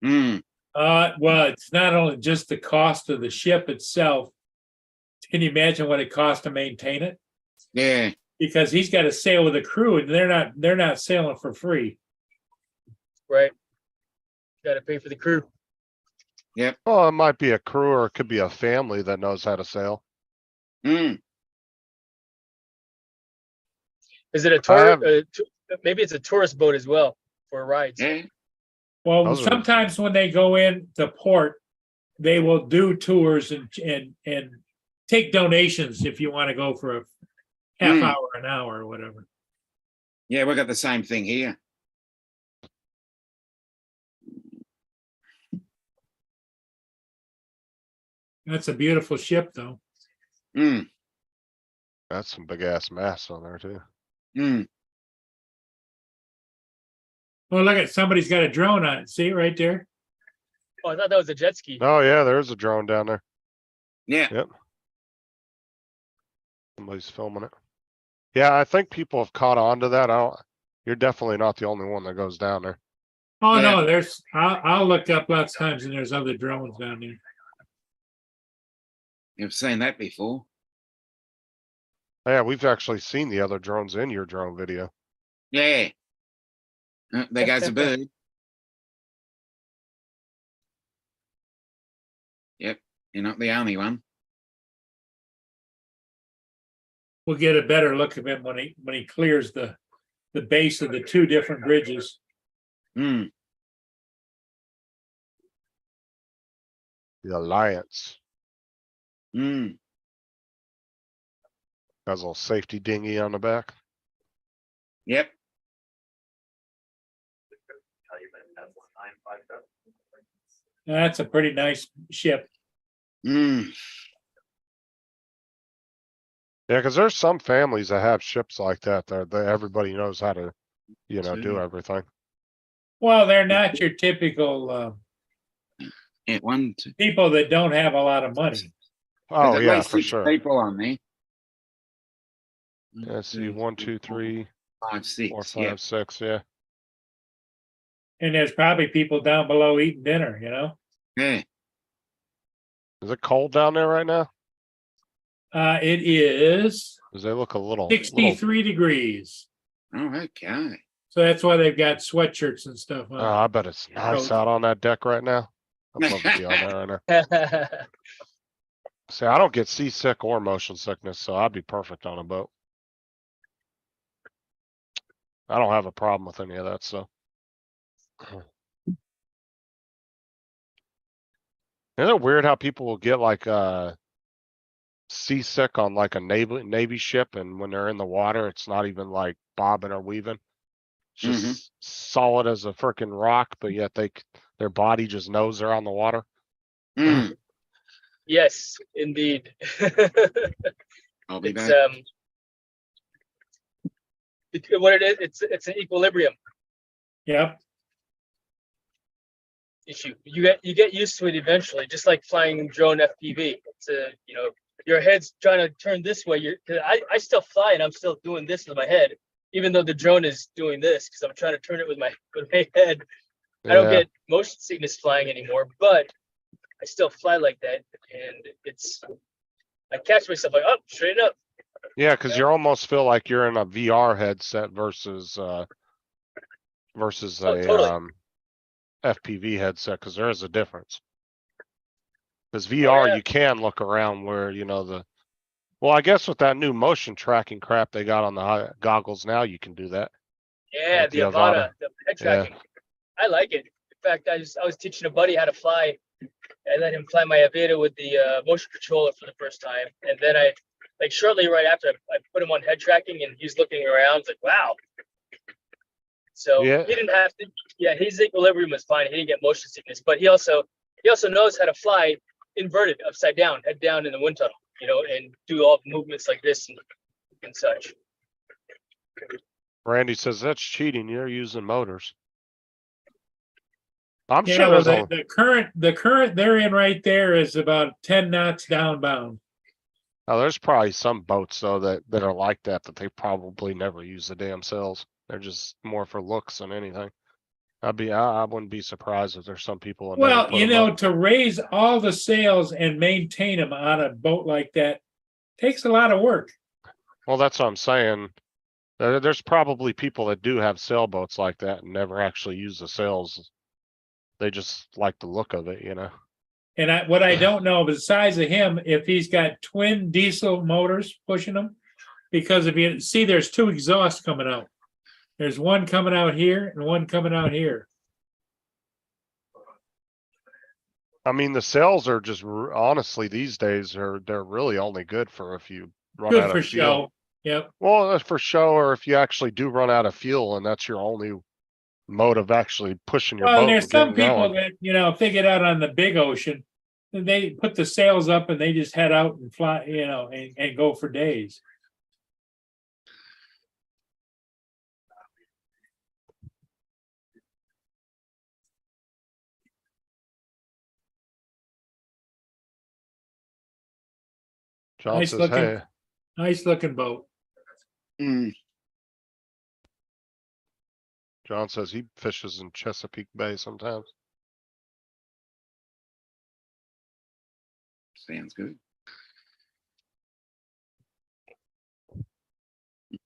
Mm, Well, it's not only just the cost of the ship itself. Can you imagine what it costs to maintain it? yeah. Because he's got to sail with a crew, and they're not sailing for free. Right. Got to pay for the crew. Well, it might be a crew or it could be a family that knows how to sail. Mm, Is it a I tour? have- Maybe it's a tourist boat as well for rides. yeah. Well, Those are- sometimes when they go in to port, they will do tours and take donations if you want to go for a half Hmm. hour, an hour, or whatever. Yeah, we got the same thing here. That's a beautiful ship, though. Mm, That's some big ass mass on there too. mm. Oh, look at somebody's got a drone on it. See it right there? Oh, I thought that was a jet ski. Oh yeah, there's a drone down there. Yeah. Somebody's filming it. Yeah, I think people have caught on to that. You're definitely not the only one that goes down there. Oh Yeah. no, I'll look up lots of times and there's other drones down there. You've seen that before. Yeah, we've actually seen the other drones in your drone video. Yeah. There goes a bird. Yep. You're not the only one. We'll get a better look of him when he clears the base of the 2 different bridges. Mm, The Alliance mm. has a little safety dinghy on the back. Yep. That's a pretty nice ship. Mm. Yeah, because there's some families that have ships like that that everybody knows how to, do Sure. everything. Well, they're not your typical Yeah, 1, 2. people that don't have a lot of money. Oh There's at yeah, least for 6 sure. people on there. Let's see, 1, 2, 3, 5, 6. 4, 5, Yeah. 6. Yeah. And there's probably people down below eating dinner, Yeah. Is it cold down there right now? It is Cause they look a little, 63 degrees. Oh, okay. So that's why they've got sweatshirts and stuff on. I bet it's nice out on that deck right now. I'd love to be on there right now. See, I don't get seasick or motion sickness, so I'd be perfect on a boat. I don't have a problem with any of that stuff. Isn't it weird how people will get like seasick on like a Navy ship, and when they're in the water, it's not even like bobbing or weaving. It's just solid as a freaking rock, but yet their body just knows they're on the water. Mm, Yes, indeed. I'll be It's back. what it is. It's an equilibrium Yep. issue. You get used to it eventually, just like flying drone FPV. It's your head's trying to turn this way. I still fly and I'm still doing this with my head, even though the drone is doing this because I'm trying to turn it with my head. I don't Yeah. get motion sickness flying anymore, but I still fly like that, and I catch myself like, oh, straight up. Yeah, because you almost feel like you're in a VR headset versus Oh, a totally. FPV headset, because there is a difference. Because VR, yeah. you can look around where well, I guess with that new motion tracking crap they got on the goggles now, you can do that. Yeah, With the the Avata, Avata. the head Yeah. tracking. I like it. In fact, I was teaching a buddy how to fly. I let him fly my Avata with the motion controller for the first time, and then shortly right after, I put him on head tracking, and he's looking around, like, wow. So Yeah. he didn't have to. Yeah, his equilibrium was fine. He didn't get motion sickness, but he also knows how to fly inverted, upside down, head down in the wind tunnel, and do all the movements like this and such. Randy says that's cheating. You're using motors. I'm Yeah, sure well, there's the current they're in right there is about 10 knots downbound. there's probably some boats though that are like that they probably never use the damn sails. They're just more for looks than anything. I wouldn't be surprised if there's some people that never Well, put 'em up. to raise all the sails and maintain them on a boat like that takes a lot of work. Well, that's what I'm saying. There's probably people that do have sailboats like that and never actually use the sails. They just like the look of it, And what I don't know, besides of him, if he's got twin diesel motors pushing them, because if you see, there's two exhausts coming out. There's one coming out here and one coming out here. I mean, the sails are just honestly these days they're really only good for if you run Good out for of fuel. show. Yep. Well, that's for show, or if you actually do run out of fuel and that's your only mode of actually pushing your Well, boat. there's and some getting people going. that, if they get out on the big ocean, they put the sails up and they just head out and fly, and go for days. John Nice says, looking. hey, Nice looking boat. Mm, John says he fishes in Chesapeake Bay sometimes. sounds good.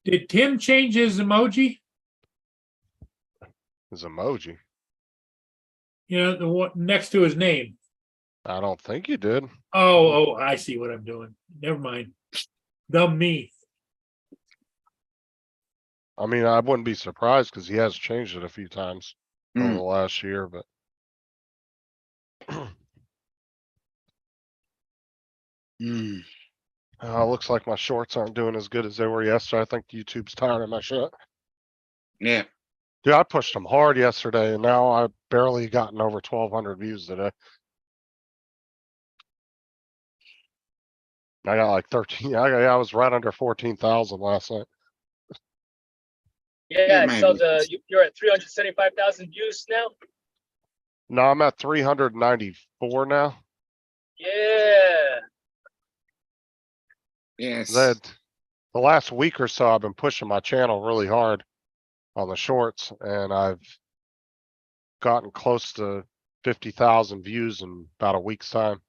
Did Tim change his emoji? His emoji. The one next to his name. I don't think he did. Oh, I see what I'm doing. Never mind. Dumb me. I mean, I wouldn't be surprised because he has changed it a few times over the Mm, last year, but mm. looks like my shorts aren't doing as good as they were yesterday. I think YouTube's tired of my shit. Yeah. Dude, I pushed them hard yesterday and now I've barely gotten over 1,200 views today. I got like 13. I was right under 14,000 last night. Yeah, Yeah, so maybe. you're at 375,000 views now. No, I'm at 394 now. Yeah. Yes. That the last week or so, I've been pushing my channel really hard on the shorts, and I've gotten close to 50,000 views in about a week's time.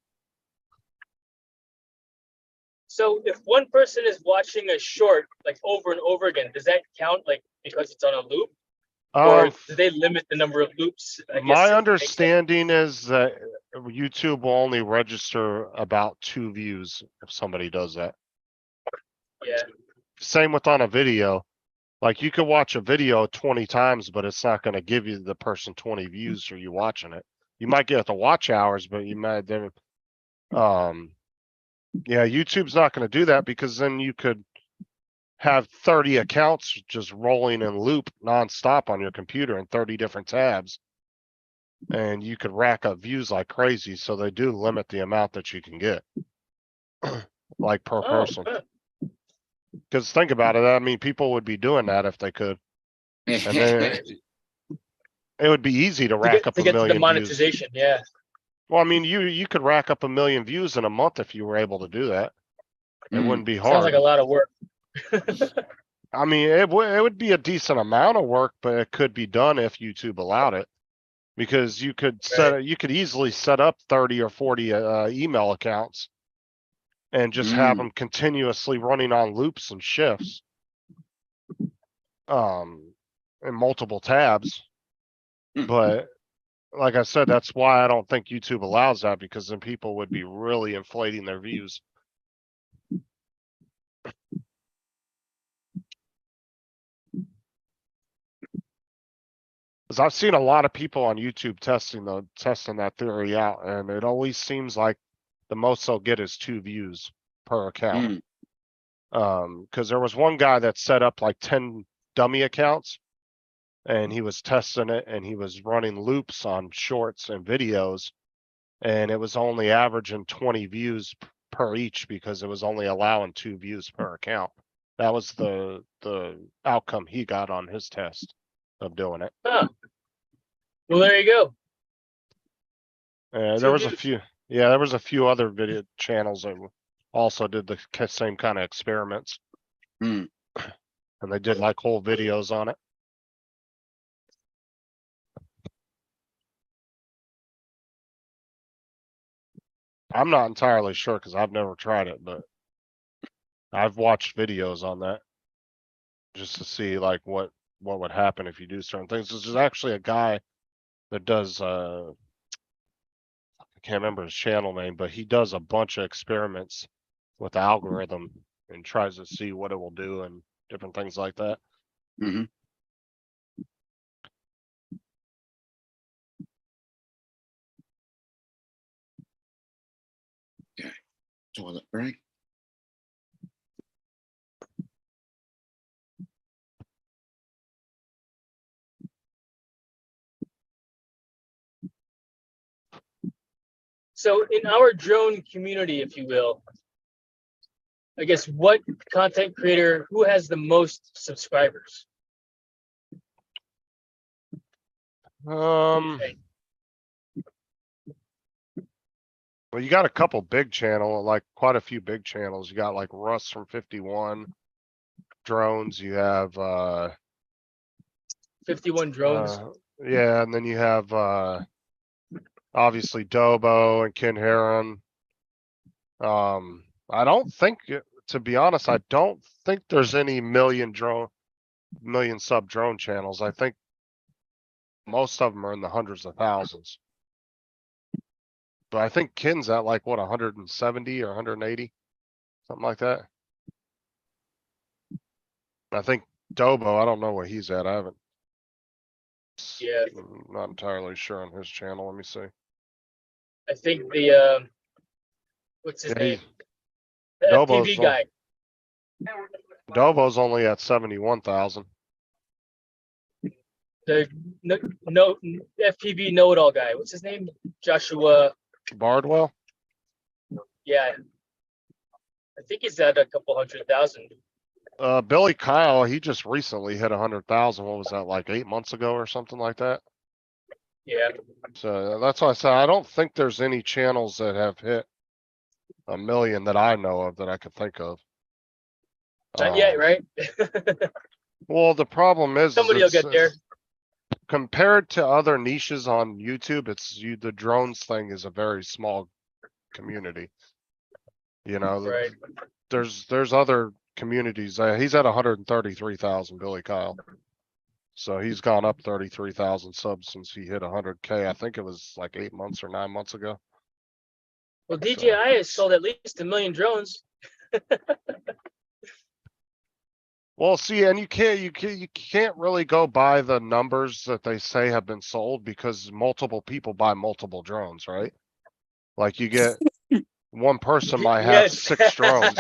So if one person is watching a short like over and over again, does that count like because it's on a loop? Or do they limit the number of loops? I guess, My to make that- understanding is that YouTube will only register about 2 views if somebody does that. Yeah, Same with on a video. Like you could watch a video 20 times, but it's not gonna give you the person 20 views for you watching it. You might get the watch hours, but you might then, yeah, YouTube's not gonna do that because then you could have 30 accounts just rolling in loop nonstop on your computer in 30 different tabs. And you could rack up views like crazy, so they do limit the amount that you can get. Like per oh, person. huh. Cause think about it, I mean, people would be doing that if they could. And then it would be easy to rack up to a get to the million views. monetization. Yeah, Well, I mean, you could rack up a million views in a month if you were able to do that. It Mm. wouldn't be sounds hard. like a lot of work. I mean, it would be a decent amount of work, but it could be done if YouTube allowed it. Because you could you could easily set up 30 or 40 email accounts and just have Mm. them continuously running on loops and shifts. In multiple tabs. Mm. But like I said, that's why I don't think YouTube allows that, because then people would be really inflating their views. Cause I've seen a lot of people on YouTube testing that theory out, and it always seems like the most they'll get is 2 views per account. Cause there was one guy that set up like 10 dummy accounts and he was testing it and he was running loops on shorts and videos, and it was only averaging 20 views per each because it was only allowing 2 views per account. That was the outcome he got on his test of doing it. Huh. Well, there you go. And 2 there was a views. few, yeah, there was a few other video channels that also did the same kind of experiments. Mm. And they did like whole videos on it. I'm not entirely sure because I've never tried it, but I've watched videos on that just to see like what would happen if you do certain things. There's actually a guy that does I can't remember his channel name, but he does a bunch of experiments with the algorithm and tries to see what it will do and different things like that. Mhm. Okay, toilet break. So in our drone community, if you will, I guess what content creator who has the most subscribers? Well, you got a couple big like quite a few big channels. You got like Russ from 51 drones. You have 51 drones. yeah, and then you have obviously Dobo and Ken Heron. I don't think, to be honest, I don't think there's any million sub drone channels. I think most of them are in the hundreds of thousands. But I think Ken's at like what, 170 or 180, something like that. I think Dobo, I don't know what he's at. I haven't. Yeah. I'm not entirely sure on his channel. Let me see. I think the what's his Yeah, name? he's- The Dobo's FPV guy. Dobo's only at 71,000. The no FPV know-it-all guy. What's his name? Joshua. Bardwell? Yeah. I think he's at a couple 100,000. Billy Kyle, he just recently hit 100,000. What was that, like 8 months ago or something like that? Yeah. So that's why I said I don't think there's any channels that have hit 1 million that I know of that I could think of. Not yet, right? Well, the problem is Somebody will get there. Compared to other niches on YouTube, the drones thing is a very small community. You know, Right. there's other communities. He's at 133,000, Billy Kyle. So he's gone up 33,000 subs since he hit 100K. I think it was like 8 months or 9 months ago. Well, DJI has sold at least 1 million drones. Well, see, and you can't really go by the numbers that they say have been sold because multiple people buy multiple drones, right? Like you get one person might have 6 drones,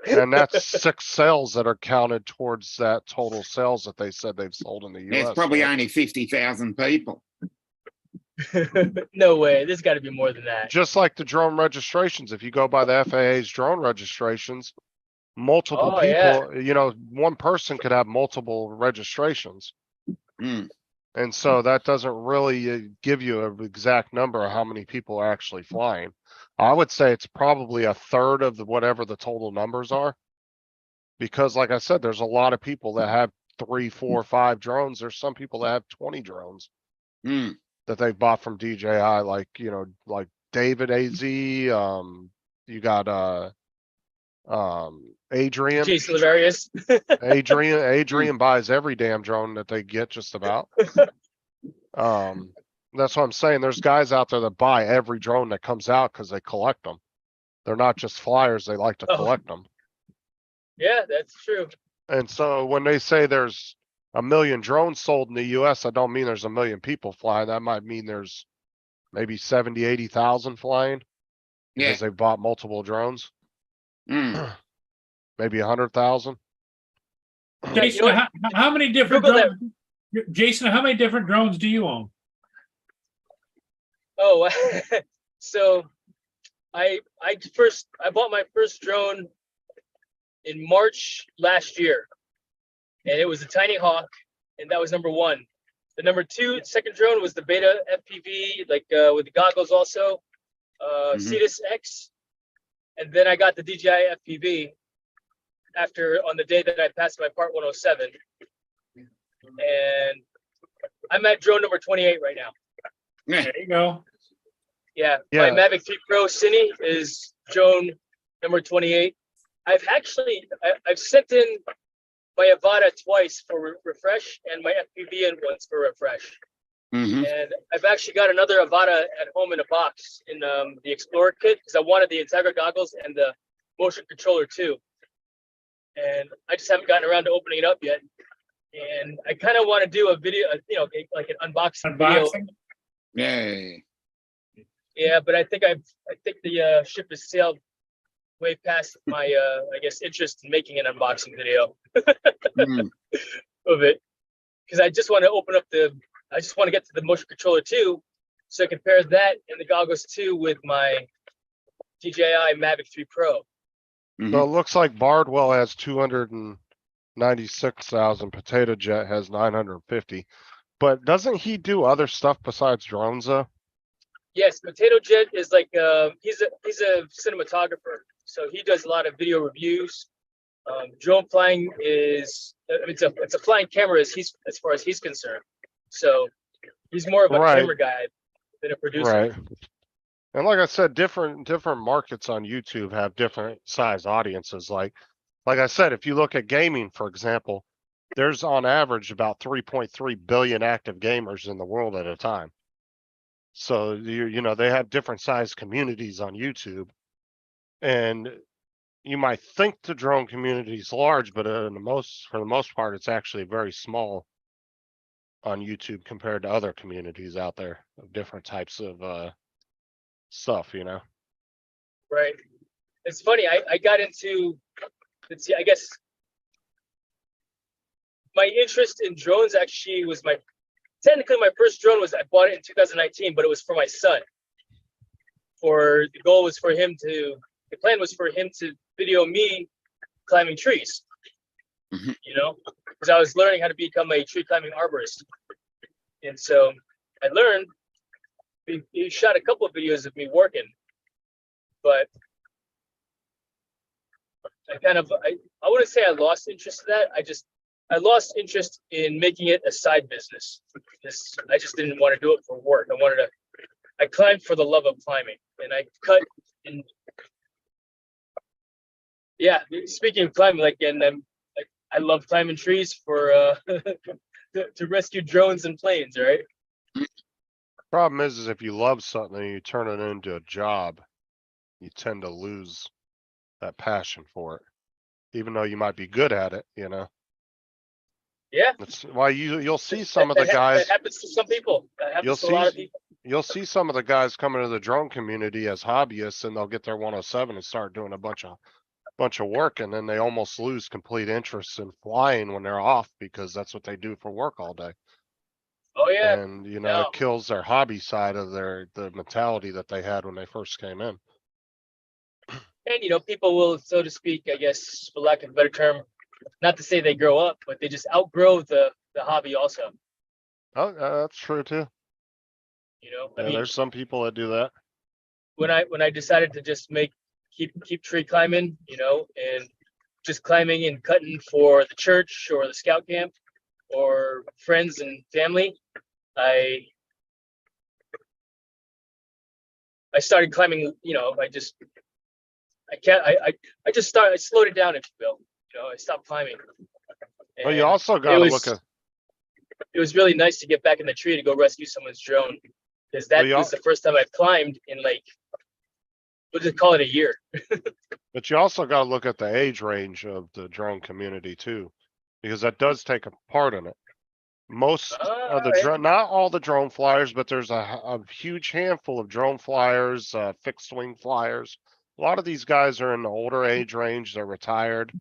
and that's 6 sales that are counted towards that total sales that they said they've sold in the US. There's probably right? only 50,000 people. No way. There's got to be more than that. Just like the drone registrations, if you go by the FAA's drone registrations, multiple Oh, people, yeah. you know, one person could have multiple registrations. Mm. And so that doesn't really give you an exact number of how many people are actually flying. I would say it's probably a third of whatever the total numbers are. Because like I said, there's a lot of people that have 3, 4, 5 drones. There's some people that have 20 drones Mm. that they've bought from DJI, like, you know, like David AZ, you got Adrian. Jason Lavarius. Adrian buys every damn drone that they get just about. That's what I'm saying. There's guys out there that buy every drone that comes out because they collect them. They're not just flyers, they like to collect them. Yeah, that's true. And so when they say there's 1 million drones sold in the US, I don't mean there's 1 million people flying. That might mean there's maybe 70, 80,000 flying Yeah. because they bought multiple drones. Mm. Maybe 100,000. Jason, You know what? how many different Google that. drones? Jason, how many different drones do you own? Oh, so I bought my first drone in March last year, and it was a Tiny Hawk, and that was number 1. The second drone was the Beta FPV, like with the goggles also, Cetus X, and then I got the DJI FPV on the day that I passed my Part 107, and I'm at drone number 28 right now. Yeah. There you go. Yeah, Yeah. my Mavic 3 Pro Cine is drone number 28. I've sent in my Avata twice for refresh and my FPV in once for refresh. Mhm. And I've actually got another Avata at home in a box in the Explorer kit because I wanted the Integra goggles and the motion controller too. And I just haven't gotten around to opening it up yet. And I kind of want to do a video, like an unboxing video. Unboxing? Yeah. Yeah, but I think the ship has sailed way past my I guess interest in making an unboxing video Mm. of it, because I just want to get to the motion controller too, so I can pair that and the goggles too with my DJI Mavic 3 Pro. Mhm. So it looks like Bardwell has 296,000. Potato Jet has 950. But doesn't he do other stuff besides drones though? Yes, Potato Jet is like he's a cinematographer, so he does a lot of video reviews. Drone flying is it's a flying camera as far as he's concerned. So he's more of a Right. camera guy than a producer. Right. And like I said, different markets on YouTube have different size audiences. Like I said, if you look at gaming, for example, there's on average about 3.3 billion active gamers in the world at a time. So you know they have different size communities on YouTube, and you might think the drone community is large, but for the most part, it's actually very small on YouTube compared to other communities out there of different types of stuff. You know. Right. It's funny. I got into, let's see, I guess my interest in drones actually was technically my first drone I bought it in 2019, but it was for my son. The plan was for him to video me climbing trees, Mhm. because I was learning how to become a tree climbing arborist. And so I learned, he shot a couple of videos of me working, but I wouldn't say I lost interest in that. I lost interest in making it a side business. I just didn't want to do it for work. I climbed for the love of climbing, and I cut in Yeah, speaking of climbing, like, and like, I love climbing trees for to rescue drones and planes, right? Problem is if you love something and you turn it into a job, you tend to lose that passion for it, even though you might be good at it, you know? Yeah, That's why you'll see some of the that guys, happens to some people. That you'll happens to a lot of see, people. you'll see some of the guys coming to the drone community as hobbyists and they'll get their 107 and start doing a bunch of work, and then they almost lose complete interest in flying when they're off because that's what they do for work all day. Oh yeah, And you know, no, it kills their hobby side of the mentality that they had when they first came in. and people will, so to speak, I guess, for lack of a better term, not to say they grow up, but they just outgrow the hobby also. Oh, that's true too. I Yeah, mean, there's some people that do that. when I decided to just keep tree climbing, and just climbing and cutting for the church or the scout camp or friends and family, I started climbing. I slowed it down, if you will. I stopped climbing. Well, you And also it got to look was at. it was really nice to get back in the tree to go rescue someone's drone, because Well, that was the first time I've climbed in, like, we'll just call it a year. But you also got to look at the age range of the drone community too, because that does take a part in it. Most of the Alright. drone, not all the drone flyers, but there's a huge handful of drone flyers, fixed wing flyers. A lot of these guys are in the older age range. They're retired.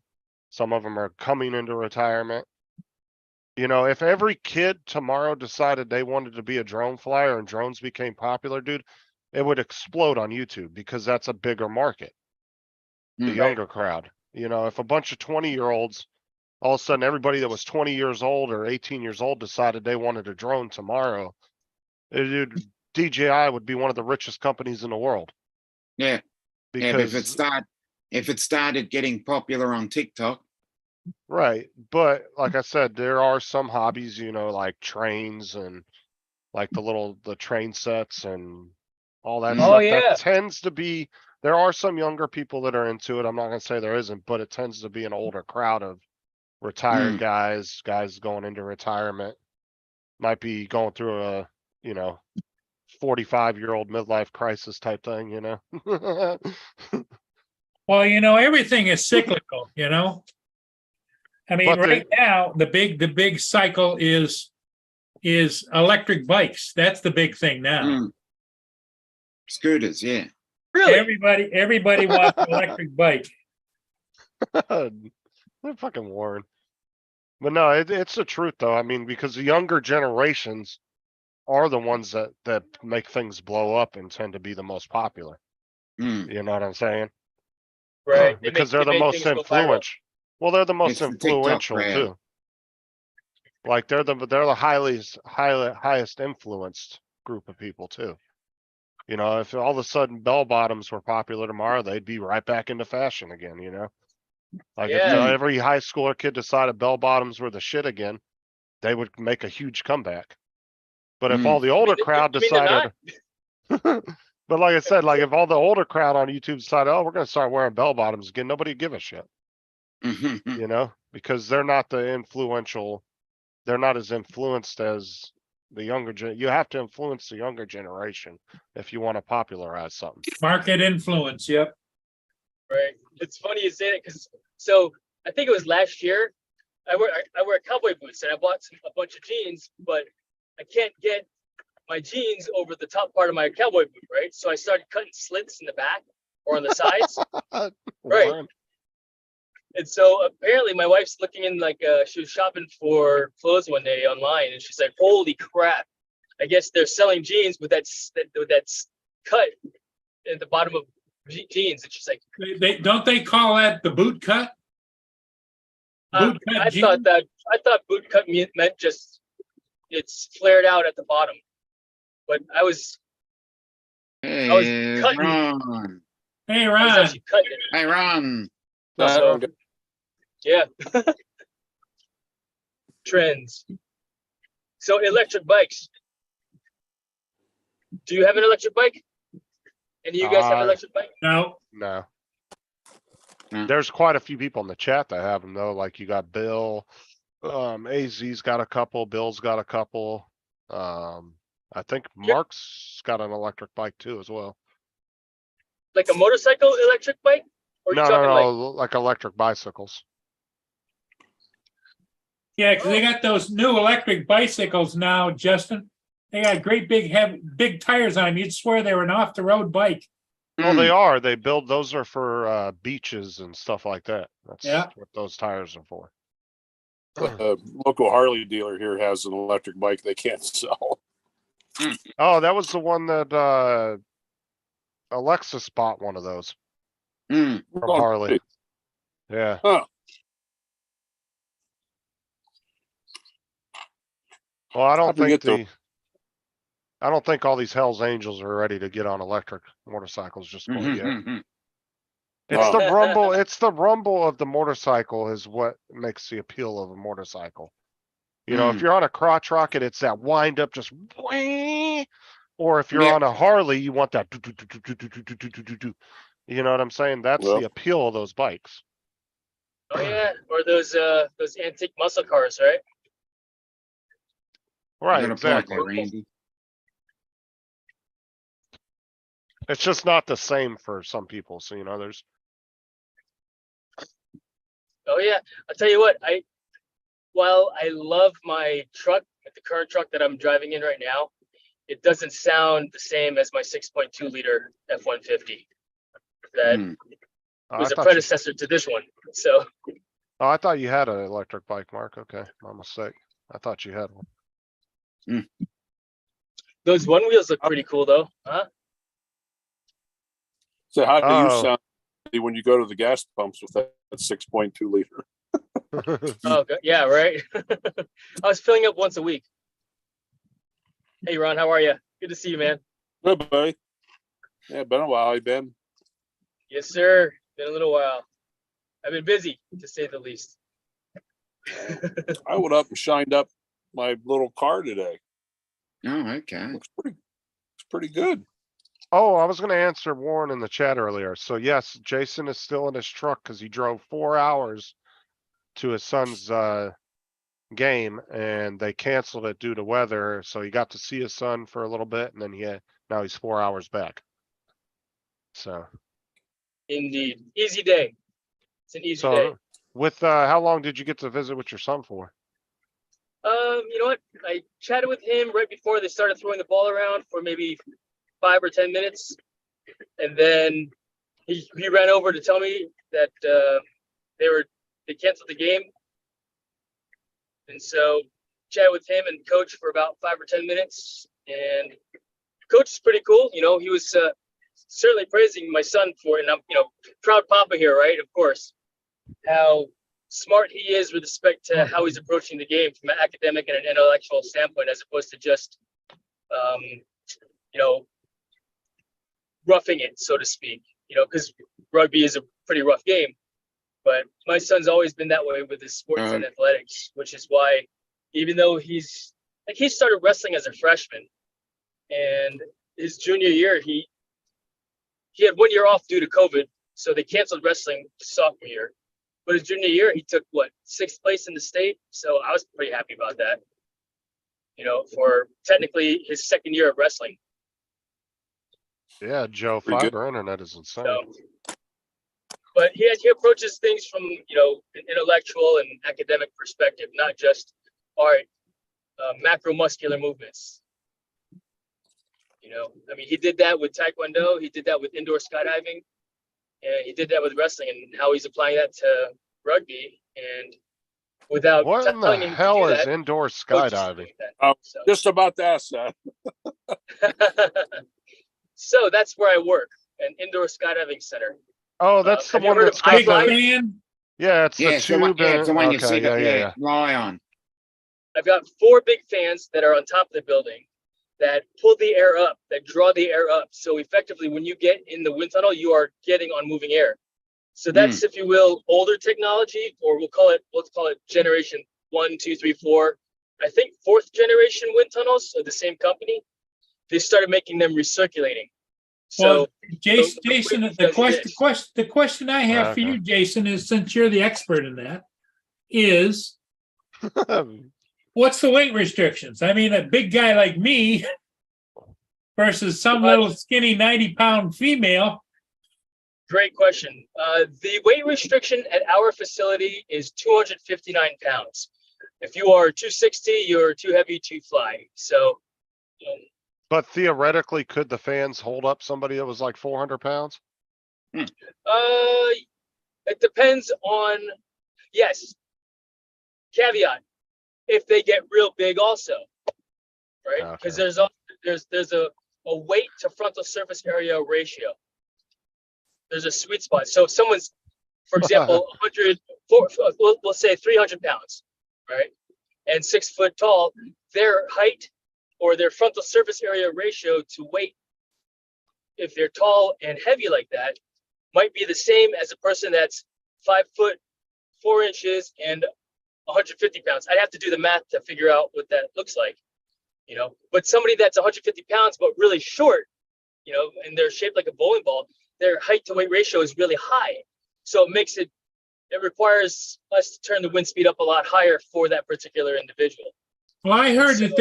Some of them are coming into retirement. You know, if every kid tomorrow decided they wanted to be a drone flyer and drones became popular, dude, it would explode on YouTube because that's a bigger market, the Hmm. younger crowd. You know, if a bunch of 20-year-olds, all of a sudden everybody that was 20 years old or 18 years old decided they wanted a drone tomorrow, dude, DJI would be one of the richest companies in the world. Yeah. Yeah, but Because, if it started getting popular on TikTok, right. But like I said, there are some hobbies, you know, like trains and like the train sets and all that Oh, stuff. yeah. That tends to be, there are some younger people that are into it. I'm not gonna say there isn't, but it tends to be an older crowd of retired guys going into retirement. Might be going through a, you know, 45-year-old midlife crisis type thing, you know? Well, everything is cyclical, I mean, But the, right now, the big cycle is electric bikes. That's the big thing now. scooters, yeah. Really? Everybody wants an electric bike. they're fucking Warren. But no, it's the truth though. I mean, because the younger generations are the ones that make things blow up and tend to be the most popular. Mm. You know what I'm saying? Right. Because they're the make most things go viral. influential. Well, they're the most It's the TikTok influential crowd. too. Like they're the highest influenced group of people too. You know, if all of a sudden bell bottoms were popular tomorrow, they'd be right back into fashion again, you know? Like if Yeah. every high schooler kid decided bell bottoms were the shit again, they would make a huge comeback. But if all the older crowd You mean they're decided, but like I said, like if all the older crowd on YouTube decided, oh, we're gonna start wearing bell bottoms again, nobody would give a shit, Mhm. you know, because they're not the influential, they're not as influenced as the younger you have to influence the younger generation if you want to popularize something. Market influence, yep. Right. It's funny you say it, because I think it was last year. I wear cowboy boots, and I bought a bunch of jeans, but I can't get my jeans over the top part of my cowboy boot, right? So I started cutting slits in the back or on the sides. Right. Warren. And so apparently my wife's looking in, like, she was shopping for clothes one day online, and she's like, "Holy crap! I guess they're selling jeans with that cut at the bottom of jeans." And she's like, Don't they call that the boot cut? Boot cut I jeans? thought boot cut meant just it's flared out at the bottom, but I was Hey, cutting. Ron. Hey, I was Ron. actually cutting it. Hey, Ron. So, yeah. Trends. So electric bikes. Do you have an electric bike? Any of you guys have an electric bike? No, No. There's quite a few people in the chat that have them though, like you got Bill, AZ's got a couple, Bill's got a couple. I think Mark's got an electric bike too as well. Like a motorcycle electric bike? Or you No, talking like like electric bicycles. Yeah, because they got those new electric bicycles now, Justin. They got great big tires on them. You'd swear they were an off the road bike. Well, they are. They build, those are for beaches and stuff like that. That's Yeah. what those tires are for. A local Harley dealer here has an electric bike they can't sell. Oh, that was the one that Alexis bought one of those Mm. from Oh, Harley. great. Yeah. Huh. Well, I don't forget think I don't think all these Hell's Angels are ready to get on electric motorcycles just quite yet. Mhm. It's the Wow. rumble. It's the rumble of the motorcycle is what makes the appeal of a motorcycle. You know, if Mm. you're on a crotch rocket, it's that wind up just whee, or if you're Yeah. on a Harley, you want that. Do, do, do, do, do, do, do, do, do, do, do. You know what I'm saying? That's Well. the appeal of those bikes. oh yeah, or those antique muscle cars, right? Right, Got a point exactly. there, Randy. It's just not the same for some people. So, you know, there's Oh yeah, I'll tell you what, while I love my truck, the current truck that I'm driving in right now, it doesn't sound the same as my 6.2 liter F-150 that Mm. Oh, was I a thought you- predecessor to this one. So Oh, I thought you had an electric bike, Mark. Okay, my mistake. I thought you had one. those one wheels look pretty cool though, huh? So how do you Oh. sound when you go to the gas pumps with that 6.2 liter? Oh yeah, right. I was filling up once a week. Hey Ron, how are you? Good to see you, man. Good, buddy. Yeah, been a while. You been? Yes, sir. Been a little while. I've been busy, to say the least. I went up and shined up my little car today. Oh, okay. Looks pretty good. Oh, I was going to answer Warren in the chat earlier. So yes, Jason is still in his truck because he drove 4 hours to his son's game and they canceled it due to weather. So he got to see his son for a little bit and then now he's 4 hours back. So, Indeed. Easy day. It's an easy so day. with how long did you get to visit with your son for? You know what? I chatted with him right before they started throwing the ball around for maybe 5 or 10 minutes. And then he ran over to tell me that they canceled the game. And so chatted with him and coach for about 5 or 10 minutes. And coach is pretty cool. You know, he was certainly praising my son for it. And I'm, proud papa here, right? Of course. How smart he is with respect to how he's approaching the game from an academic and an intellectual standpoint, as opposed to just, roughing it, so to speak, because rugby is a pretty rough game. But my son's always been that way with his sports and athletics, which is why, even though he started wrestling as a freshman, and his junior year, he had 1 year off due to COVID, so they canceled wrestling sophomore year. But his junior year, he took 6th place in the state. So I was pretty happy about that. For technically his second year of wrestling. Yeah, Joe, Pretty good. fiber internet is insane. So, but he approaches things from an intellectual and academic perspective, not just macromuscular movements. He did that with Taekwondo. He did that with indoor skydiving. And he did that with wrestling, and how he's applying that to rugby. And without What in the telling him to hell do is that, indoor coach is skydiving? doing that. Oh, So- Just about to ask that. So that's where I work, an indoor skydiving center. Oh, that's the have you one heard that's of got Big iFly? the, fan. yeah, it's Yeah, the it's the one, tube. yeah, it's the one you Okay, see yeah, yeah. lie on. I've got 4 big fans that are on top of the building that pull the air up, that draw the air up. So effectively, when you get in the wind tunnel, you are getting on moving air. So that's, if you will, older technology, or let's call it generation 1, 2, 3, 4. I think 4th generation wind tunnels of the same company. They started making them recirculating. So Jason, the question I have for you, Jason, is since you're the expert in that, is what's the weight restrictions? I mean, a big guy like me versus some little skinny 90-pound female. great question. The weight restriction at our facility is 259 pounds. If you are 260, you're too heavy to fly. So, But theoretically, could the fans hold up somebody that was like 400 pounds? it depends on, yes, caveat, if they get real big also, right? Because Okay. there's a weight to frontal surface area ratio. There's a sweet spot. So if someone's, for example, 100, we'll say 300 pounds, right? And 6 foot tall, their height or their frontal surface area ratio to weight, if they're tall and heavy like that, might be the same as a person that's 5 foot 4 inches and 150 pounds. I'd have to do the math to figure out what that looks like, But somebody that's 150 pounds but really short, and they're shaped like a bowling ball, their height to weight ratio is really high. So it requires us to turn the wind speed up a lot higher for that particular individual. Well, I heard that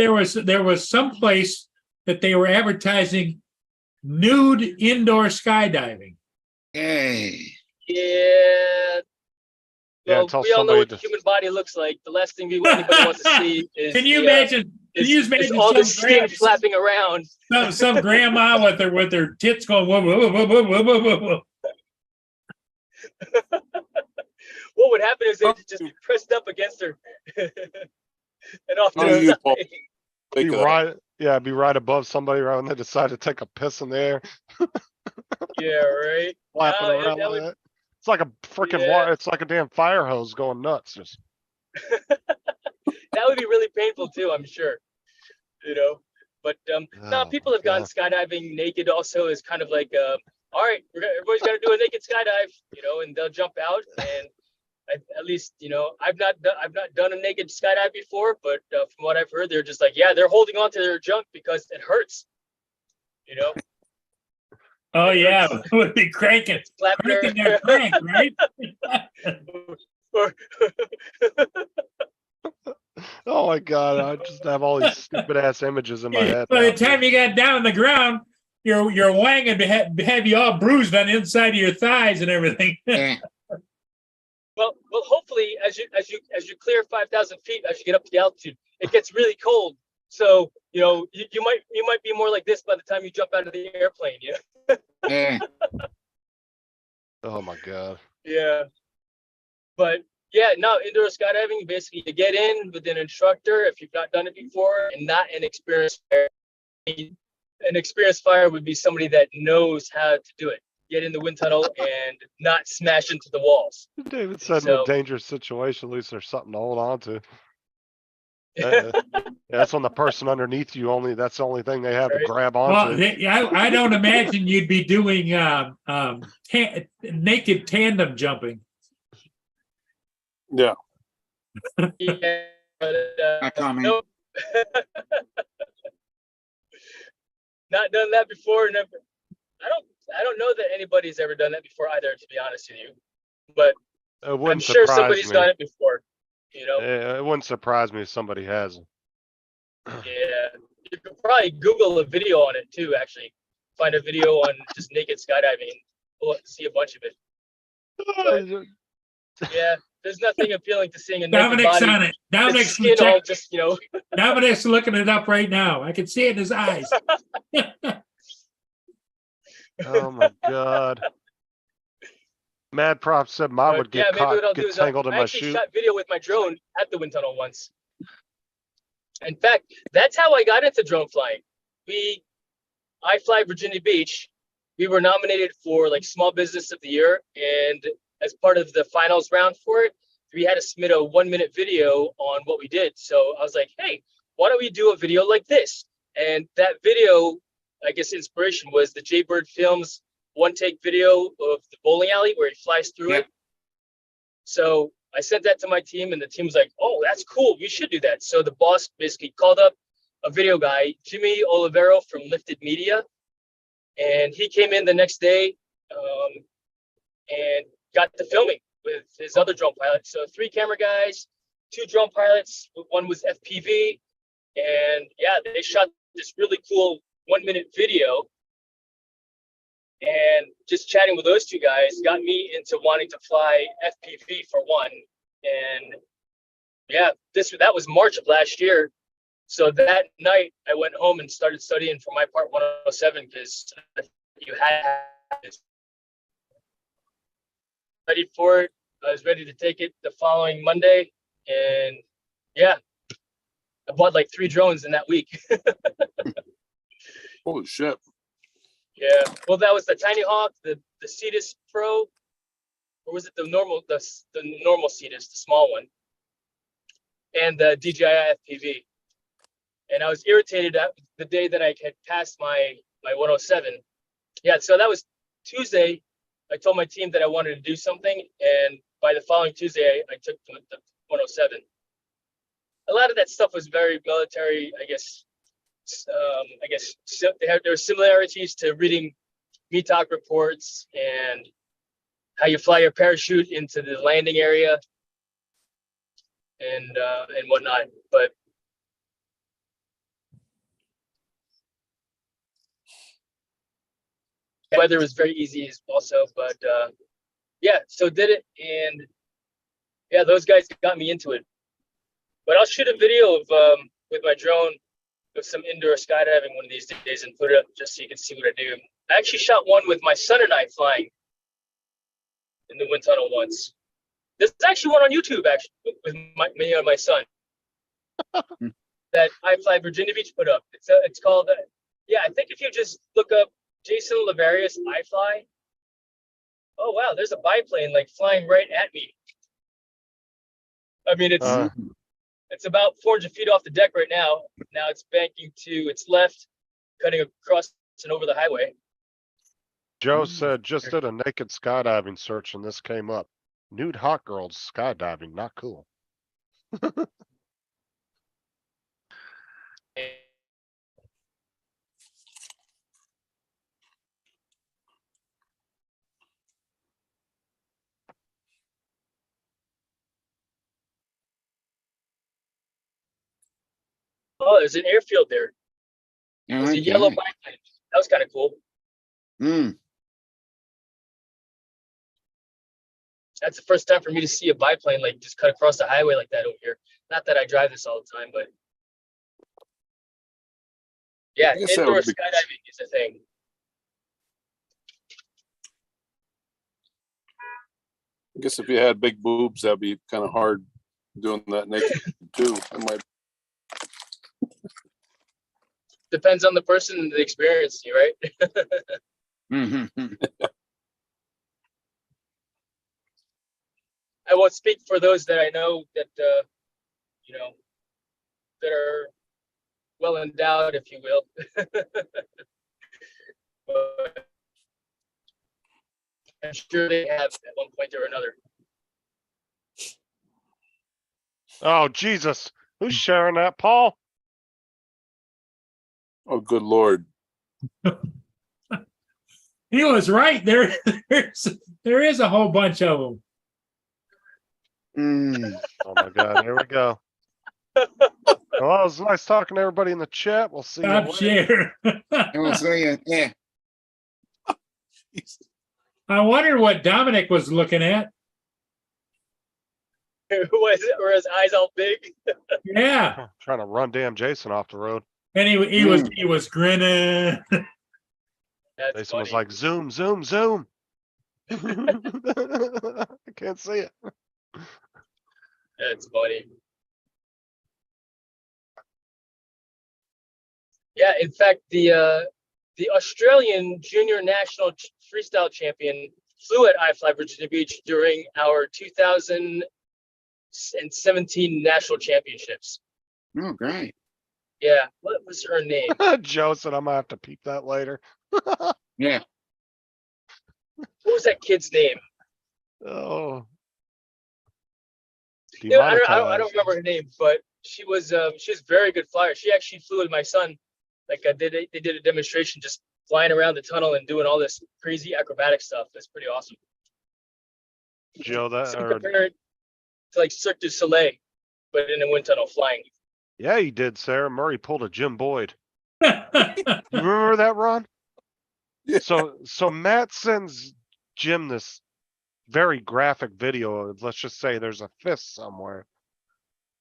there was some place that they were advertising nude indoor skydiving. Hey, Yeah. Yeah, Well, until we all know somebody what the human body looks like. The last thing anybody wants to see is Can you imagine? Can you is imagine all the some skin flapping around. some grandma with her tits going whoa, whoa, whoa, whoa, whoa, whoa, whoa, whoa. What would happen is they'd just be pressed up against her and off to How do the you, Paul, side. think of that? Be right above somebody right when they decide to take a piss in the air, Yeah, right. flapping No, around that like would- that. It's like a freaking Yeah. it's like a damn fire hose going nuts. Just That would be really painful too, I'm sure. But no, Oh, people my have gone skydiving naked also is kind of like, all right, everybody's got to do a naked skydive, and they'll jump out. And at least, I've not done a naked skydive before, but from what I've heard, they're just like, yeah, they're holding on to their junk because it hurts. Oh yeah, it would be cranking their crank, right? Or- Oh my god, I just have all these stupid ass images in my head. By the now. time you got down on the ground, your wang would have you all bruised on the inside of your thighs and everything. yeah. Well, hopefully, as you clear 5,000 feet, as you get up to the altitude, it gets really cold. So you might be more like this by the time you jump out of the airplane. Yeah. Oh my god. Yeah. But yeah, no, indoor skydiving, basically you get in with an instructor if you've not done it before and not an experienced flyer. An experienced flyer would be somebody that knows how to do it. Get in the wind tunnel and not smash into the walls. David said in So- a dangerous situation, at least there's something to hold on to. That's when the person underneath you that's the only thing they have to Right. grab Well, onto. I don't imagine you'd be doing naked tandem jumping. Yeah. Yeah, but, I comment. nope. Not done that before. Never. I don't know that anybody's ever done that before either, to be honest with you. But It I'm wouldn't sure surprise somebody's me. done it before. Yeah, it wouldn't surprise me if somebody hasn't. Yeah, you could probably Google a video on it too. Actually, find a video on just naked skydiving and see a bunch of it. Yeah, there's nothing appealing to seeing a naked Dominic's body. on it. The Dominic's skin all just Dominic's looking it up right now. I can see it in his eyes. Oh my god. Mad Prop said mine would get maybe what I'll caught, do get is tangled in I my actually shoe. shot video with my drone at the wind tunnel once. In fact, that's how I got into drone flying. I fly Virginia Beach. We were nominated for like Small Business of the Year, and as part of the finals round for it, we had to submit a 1-minute video on what we did. So I was like, hey, why don't we do a video like this? And that video, I guess inspiration was the Jay Bird Films one-take video of the bowling alley where he flies through Yeah. it. So I sent that to my team, and the team was like, oh, that's cool. We should do that. So the boss basically called up a video guy, Jimmy Olivero from Lifted Media. and he came in the next day and got to filming with his other drone pilot. So 3 camera guys, 2 drone pilots, one was FPV, and yeah, they shot this really cool 1-minute video. And just chatting with those 2 guys got me into wanting to fly FPV for one. And yeah, that was March of last year. So that night I went home and started studying for my Part 107 because you had to study for it. I was ready to take it the following Monday, and yeah, I bought like 3 drones in that week. Holy shit. Yeah, well, that was the Tiny Hawk, the Cetus Pro, or was it the normal Cetus, the small one, and the DJI FPV. And I was irritated at the day that I had passed my 107. Yeah, so that was Tuesday. I told my team that I wanted to do something, and by the following Tuesday, I took the 107. A lot of that stuff was very military, I guess. There were similarities to reading METOC reports and how you fly your parachute into the landing area and whatnot. But weather was very easy also. But yeah, so did it, and yeah, those guys got me into it. But I'll shoot a video of with my drone with some indoor skydiving one of these days and put it up just so you can see what I do. I actually shot one with my son and I flying in the wind tunnel once. There's actually one on YouTube actually with me and my son that iFly Virginia Beach put up. It's called yeah, I think if you just look up Jason Lavarius iFly. Oh wow, there's a biplane like flying right at me. I mean, it's about 400 feet off the deck right now. Now it's banking to its left, cutting across and over the highway. Joe said, just did a naked skydiving search and this came up. Nude hot girls skydiving, not cool. Oh, there's an airfield there. There's a yellow Okay. biplane. That was kind of cool. Mm. That's the first time for me to see a biplane like just cut across the highway like that over here. Not that I drive this all the time, but yeah, I guess that indoor would be- skydiving is a thing. I guess if you had big boobs, that'd be kind of hard doing that naked too. I might. Depends on the person and the experience, right? Mhm. I won't speak for those that I know that that are well endowed, if you will. But I'm sure they have at one point or another. Oh, Jesus. Who's sharing that, Paul? Oh, good Lord. He was right. There is a whole bunch of them. Mm. Oh my God, here we go. Well, it was nice talking to everybody in the chat. We'll see you Stop later. share. I'll see you. Yeah. I wonder what Dominic was looking at. Was it? Were his eyes all big? Yeah, Trying to run damn Jason off the road. and he was grinning. That's Jason was funny. like, zoom, zoom, zoom. I can't see it. That's funny. Yeah, in fact, the Australian Junior National Freestyle Champion flew at iFly Virginia Beach during our 2017 National Championships. Oh, great. Yeah, what was her name? Joe said I'm gonna have to peep that later. Yeah. What was that kid's name? Oh. Yeah, I don't Demonetized. remember her name, but she was a very good flyer. She actually flew with my son. Like they did a demonstration just flying around the tunnel and doing all this crazy acrobatic stuff. That's pretty awesome. Joe, that, So or, compare it to like Cirque du Soleil, but in a wind tunnel flying. yeah, he did, Sarah. Murray pulled a Jim Boyd. You remember that, Ron? Yeah. So Matt sends Jim this very graphic video of, let's just say there's a fist somewhere.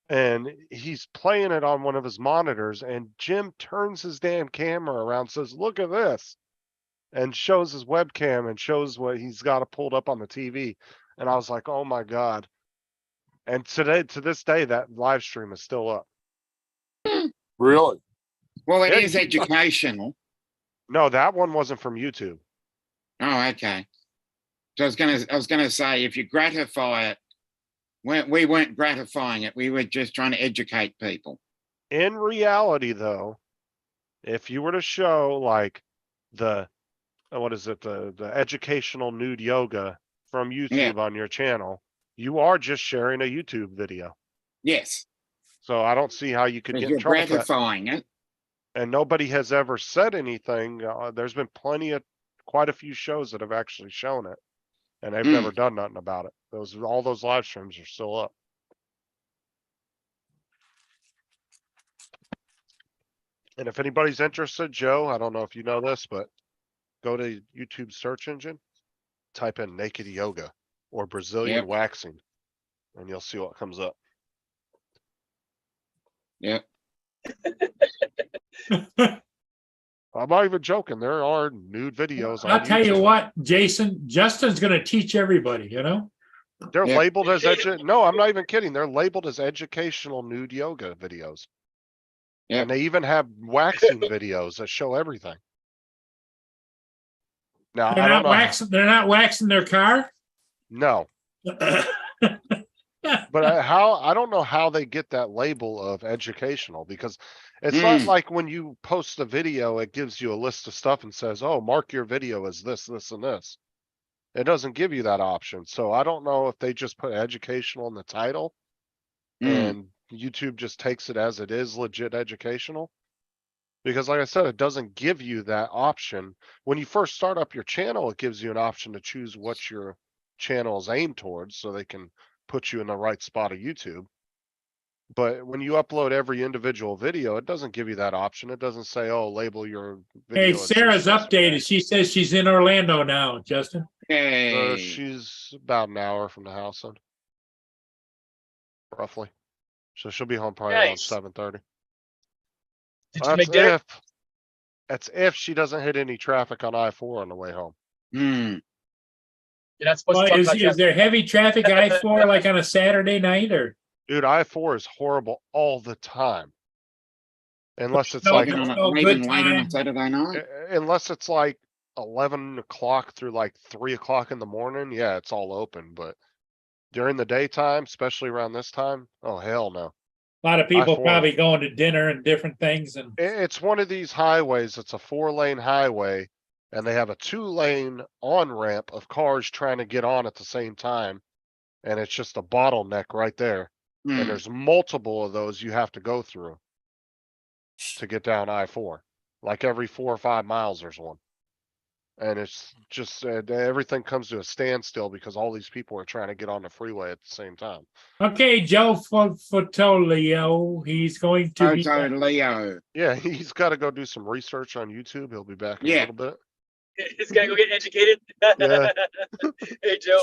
And he's playing it on one of his monitors, and Jim turns his damn camera around, says, "Look at this," and shows his webcam and shows what he's got pulled up on the TV. And I was like, "Oh my God." And today, to this day, that live stream is still up. Really? Well, it Yeah, is you- educational. No, that one wasn't from YouTube. Oh, okay. So I was gonna say, if you gratify it, we weren't gratifying it. We were just trying to educate people. In reality, though, if you were to show like the what is it, the educational nude yoga from YouTube on your channel, you are just sharing a YouTube video. Yes, So I don't see how you could because get in you're trouble for that. gratifying it. And nobody has ever said anything. There's been quite a few shows that have actually shown it, and they've never done nothing about it. All those live streams are still up. And if anybody's interested, Joe, I don't know if you know this, but go to YouTube search engine, type in naked yoga or Brazilian Yep. waxing, and you'll see what comes up. Yep. I'm not even joking. There are nude videos on I'll tell you YouTube. what, Jason, Justin's gonna teach everybody, you know? They're Yeah. labeled as no, I'm not even kidding. They're labeled as educational nude yoga videos. Yep. And they even have waxing videos that show everything. Now, They're I don't not know. waxing, they're not waxing their car? No, but I don't know how they get that label of educational, because it's not like when you post a video, it gives you a list of stuff and says, "Oh, mark your video as this, this, and this." It doesn't give you that option. So I don't know if they just put educational in the title and YouTube just takes it as it is legit educational. Because like I said, it doesn't give you that option. When you first start up your channel, it gives you an option to choose what your channel is aimed towards so they can put you in the right spot of YouTube. But when you upload every individual video, it doesn't give you that option. It doesn't say, "Oh, label your video." Hey, as Sarah's this, this, or that." updated. She says she's in Orlando now, Justin. Hey. She's about an hour from the house, then, roughly. So she'll be home probably around Nice. 7:30. Did you make dinner? That's if she doesn't hit any traffic on I-4 on the way home. You're not supposed Well, to talk is, about is traffic. there heavy traffic I-4 like on a Saturday night or? Dude, I-4 is horrible all the time. Unless it's No, like, no. Even good late on time. a Saturday night. unless it's like 11 o'clock through like 3 o'clock in the morning, yeah, it's all open. But during the daytime, especially around this time, oh, hell no. A lot of people I-4. probably going to dinner and different things and It's one of these highways. It's a 4-lane highway, and they have a 2-lane on-ramp of cars trying to get on at the same time. And it's just a bottleneck right there. And there's multiple of those you have to go through to get down I-4. Like every 4 or 5 miles, there's one. And it's just everything comes to a standstill because all these people are trying to get on the freeway at the same time. okay, Joe Fotolio, he's going to be. Photo Leo. Yeah, he's got to go do some research on YouTube. He'll be back in a Yeah. little bit. He's gonna go get educated. Yeah. Hey, Joe.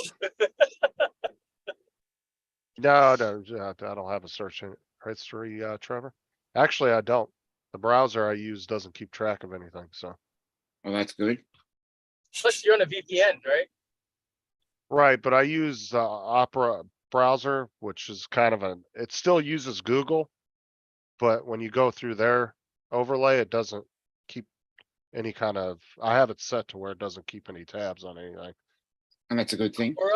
No, I don't have a search history, Trevor. Actually, I don't. The browser I use doesn't keep track of anything, so. Well, that's good. Plus, you're on a VPN, right? Right, but I use Opera browser, which is kind of it still uses Google, but when you go through their overlay, it doesn't keep any kind of, I have it set to where it doesn't keep any tabs on anything. And that's a good thing. Or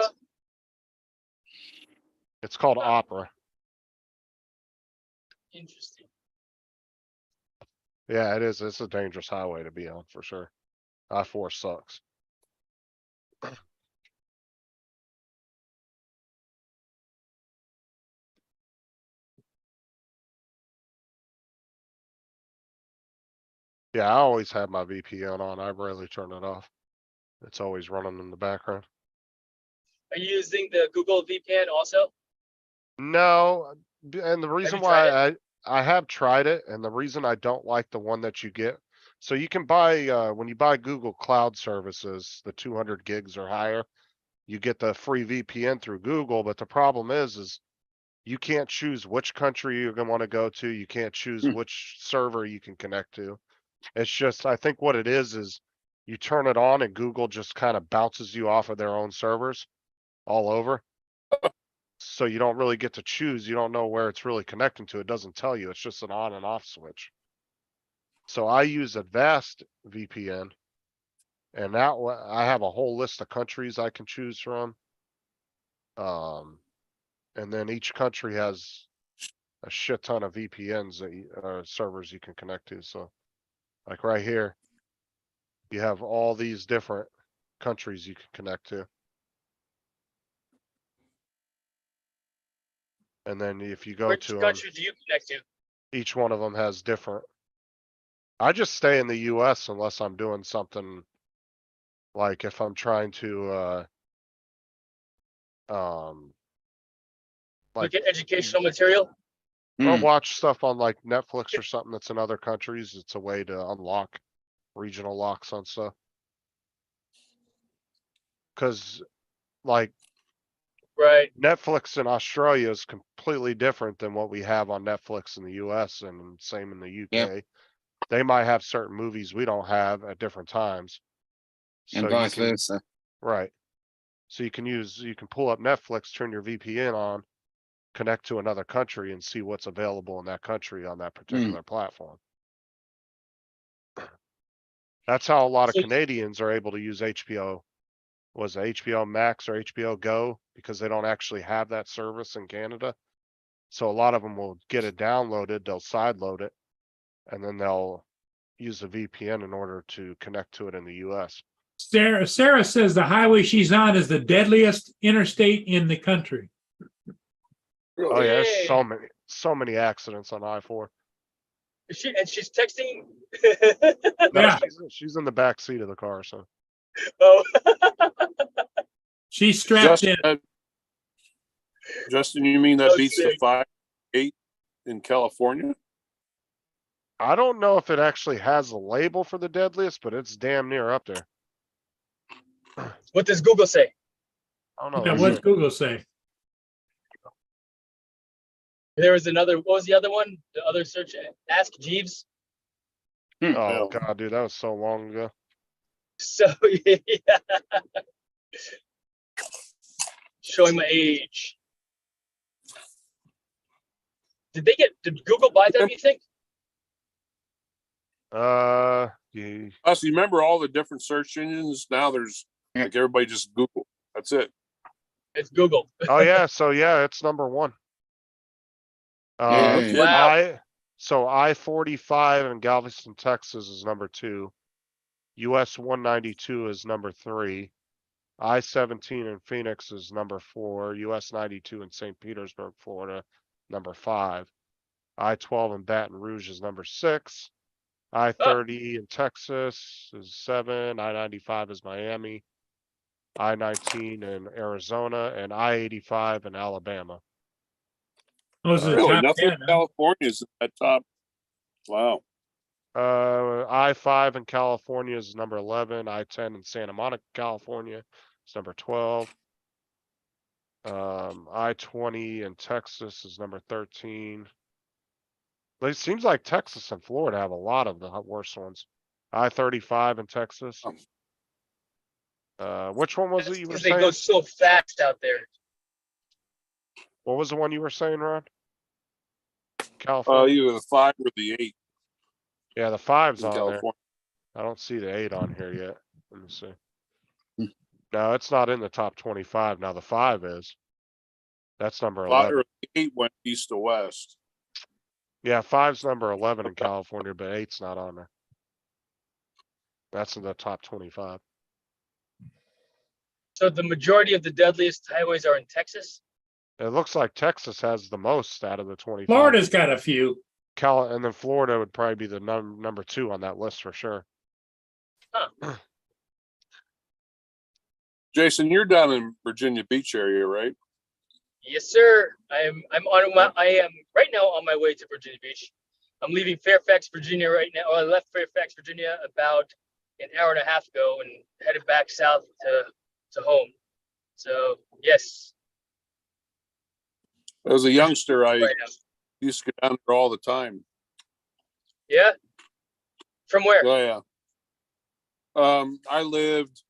It's called Opera. interesting. Yeah, it is. It's a dangerous highway to be on for sure. I-4 sucks. Yeah, I always have my VPN on. I rarely turn it off. It's always running in the background. Are you using the Google VPN also? No, and the reason you tried why I have tried it, and the reason I don't like the one that you get. So you can buy, when you buy Google Cloud Services, the 200 gigs or higher, you get the free VPN through Google, but the problem is you can't choose which country you're gonna wanna go to. You can't choose Hmm. which server you can connect to. It's just, I think what it is you turn it on and Google just kind of bounces you off of their own servers all over. So you don't really get to choose. You don't know where it's really connecting to. It doesn't tell you. It's just an on and off switch. So I use Avast VPN. And that I have a whole list of countries I can choose from. And then each country has a shit ton of VPNs that servers you can connect to. So like right here, you have all these different countries you can connect to. And then if you go Which to them, country do you connect to? each one of them has different. I just stay in the US unless I'm doing something like if I'm trying to, like, Look at educational material. or Hmm. watch stuff on like Netflix or something that's in other countries. It's a way to unlock regional locks on stuff. Cause like Right. Netflix in Australia is completely different than what we have on Netflix in the US and same in the Yep. UK. They might have certain movies we don't have at different times. And So you vice can, versa. right. So you can pull up Netflix, turn your VPN on, connect to another country and see what's available in that country on that particular platform. That's how a lot of So- Canadians are able to use HBO. Was it HBO Max or HBO Go? Because they don't actually have that service in Canada. So a lot of them will get it downloaded, they'll sideload it, and then they'll use a VPN in order to connect to it in the US. Sarah says the highway she's on is the deadliest interstate in the country. Oh yeah, there's Yay. so many accidents on I-4. And she's texting. No, Yeah. she's in the back seat of the car, so. Oh, She's strapped in. Justin, you mean that Oh, beats the sick. 5.8 in California? I don't know if it actually has a label for the deadliest, but it's damn near up there. what does Google say? I don't know. Yeah, Let's what's see. Google say? There was another. What was the other one? The other search. Ask Jeeves. Oh Yeah. god, dude, that was so long ago. So yeah. Showing my age. Did Google buy them, you think? Yeah. Plus, you remember all the different search engines? Now there's Yeah. like everybody just Google. That's it. It's Google. Oh yeah, so yeah, it's number one. Yeah. kidding. Wow. So I-45 in Galveston, Texas is number 2. US 192 is number 3. I-17 in Phoenix is number 4. US 92 in St. Petersburg, Florida, number 5. I-12 in Baton Rouge is number 6. I-30 in Texas is 7. I-95 is Miami. I-19 in Arizona and I-85 in Alabama. Those are the Really, top nothing 10. in California is at top. Wow. I-5 in California is number 11. I-10 in Santa Monica, California is number 12. I-20 in Texas is number 13. But it seems like Texas and Florida have a lot of the worst ones. I-35 in Texas. Which one was it you were Because they go saying? so fast out there. What was the one you were saying, Ron? California? Either the 5 or the 8 Yeah, the 5's in on there. California. I don't see the 8 on here yet. Let me see. Hmm. No, it's not in the top 25. Now the 5 is. That's number 5 11. or 8 went east to west. Yeah, 5's number 11 in California, but 8's not on there. That's in the top 25. So the majority of the deadliest highways are in Texas. It looks like Texas has the most out of the 25. Florida's got a few. And then Florida would probably be the number 2 on that list for sure. Jason, you're down in Virginia Beach area, right? Yes, sir. I'm I am right now on my way to Virginia Beach. I'm leaving Fairfax, Virginia right now. I left Fairfax, Virginia about an hour and a half ago and headed back south to home. So yes, As a youngster, I right now. used to go down there all the time. Yeah. From where? Oh, yeah. I lived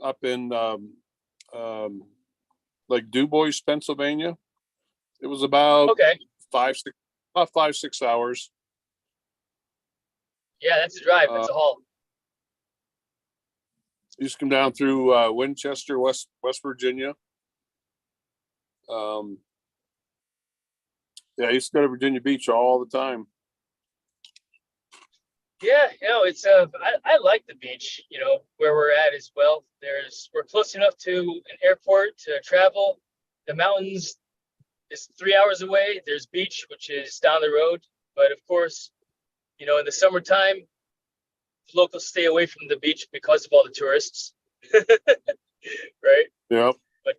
up in like DuBois, Pennsylvania. It was about Okay. 5-6 hours. Yeah, that's a drive. That's a haul. Used to come down through Winchester, West Virginia. Yeah, I used to go to Virginia Beach all the time. Yeah, it's I like the beach, where we're at as well. We're close enough to an airport to travel. The mountains is 3 hours away. There's beach, which is down the road. But of course, in the summertime, locals stay away from the beach because of all the tourists. Right? Yeah. But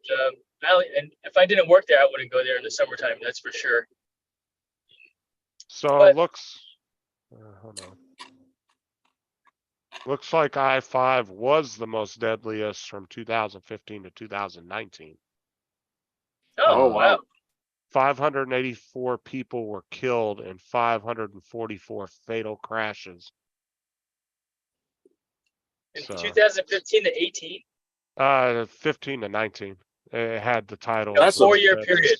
and if I didn't work there, I wouldn't go there in the summertime, that's for sure. So But- it looks, hold on. Looks like I-5 was the most deadliest from 2015 to 2019. Oh, Oh, wow. wow. 584 people were killed and 544 fatal crashes. In So- 2015 to 18, 15 to 19. It had the title. a That's a- 4-year period.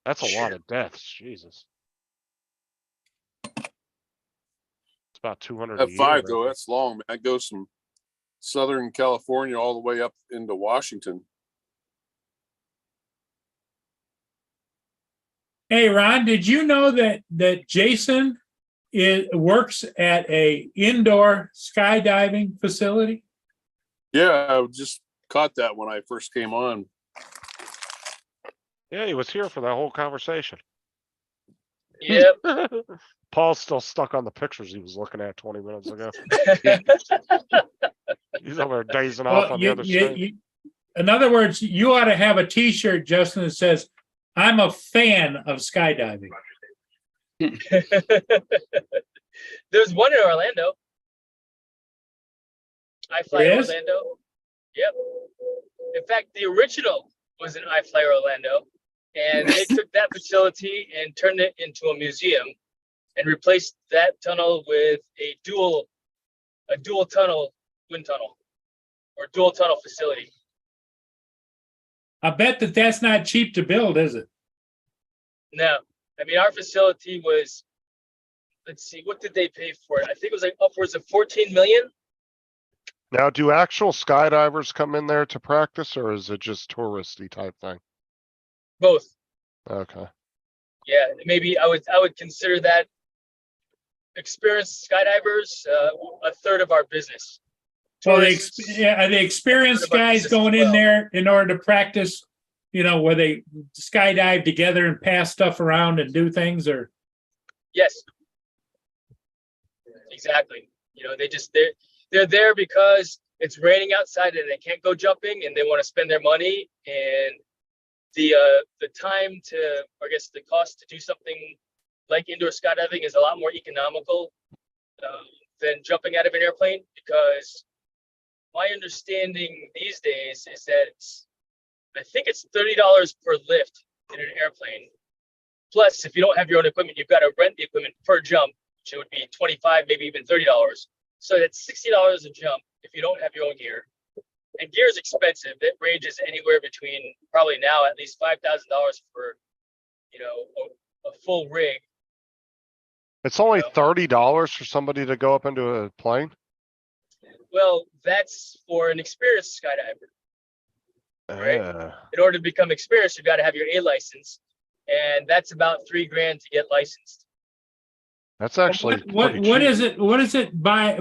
That's a lot of deaths. Jesus. It's about 200 a At year, 5 right? though, that's long, man. That goes from Southern California all the way up into Washington. Hey, Ron, did you know that Jason works at a indoor skydiving facility? Yeah, I just caught that when I first came on. Yeah, he was here for that whole conversation. Yep. Paul's still stuck on the pictures he was looking at 20 minutes ago. He's over there dazing off Well, on the other screen. in other words, you ought to have a T-shirt, Justin, that says, "I'm a fan of skydiving." There's one in Orlando. I Fly There is? Orlando. Yep. In fact, the original was in I Fly Orlando, and they took that facility and turned it into a museum, and replaced that tunnel with a dual tunnel wind tunnel, or dual tunnel facility. I bet that's not cheap to build, is it? No, I mean our facility was. Let's see, what did they pay for it? I think it was like upwards of 14 million. Now, do actual skydivers come in there to practice, or is it just touristy type thing? Both. Okay. Yeah, maybe I would consider that experienced skydivers a third of our business. Well, Tourists, are the experienced guys going in there in order to practice, where they skydive together and pass stuff around and do things, or? yes, exactly. They're there because it's raining outside and they can't go jumping and they want to spend their money, and the time to, or I guess the cost to do something like indoor skydiving is a lot more economical than jumping out of an airplane, because my understanding these days is that I think it's $30 per lift in an airplane. Plus, if you don't have your own equipment, you've got to rent the equipment per jump, which would be $25, maybe even $30. So that's $60 a jump if you don't have your own gear. And gear is expensive. It ranges anywhere between probably now at least $5,000 for, a full rig. It's only $30 for somebody to go up into a plane? Well, that's for an experienced skydiver. Right. Uh, In order to become experienced, you've got to have your A license, and that's about $3,000 to get licensed. That's actually What pretty cheap. is it? What is it by?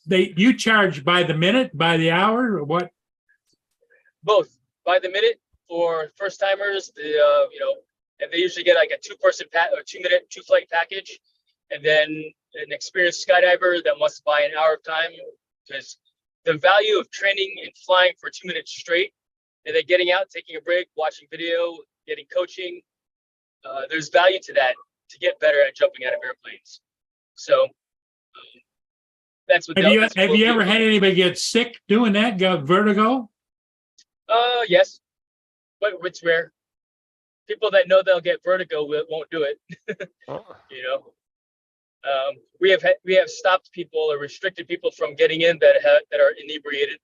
You charge by the minute, by the hour, or what? Both by the minute for first timers, and they usually get like a 2-person or 2-minute 2-flight package, and then an experienced skydiver that wants to buy an hour of time, because the value of training and flying for 2 minutes straight, and then getting out, taking a break, watching video, getting coaching, there's value to that to get better at jumping out of airplanes. So that's what. Have you ever had anybody get sick doing that? Got vertigo? Yes, but it's rare. People that know they'll get vertigo won't do it. Oh. We have stopped people or restricted people from getting in that are inebriated.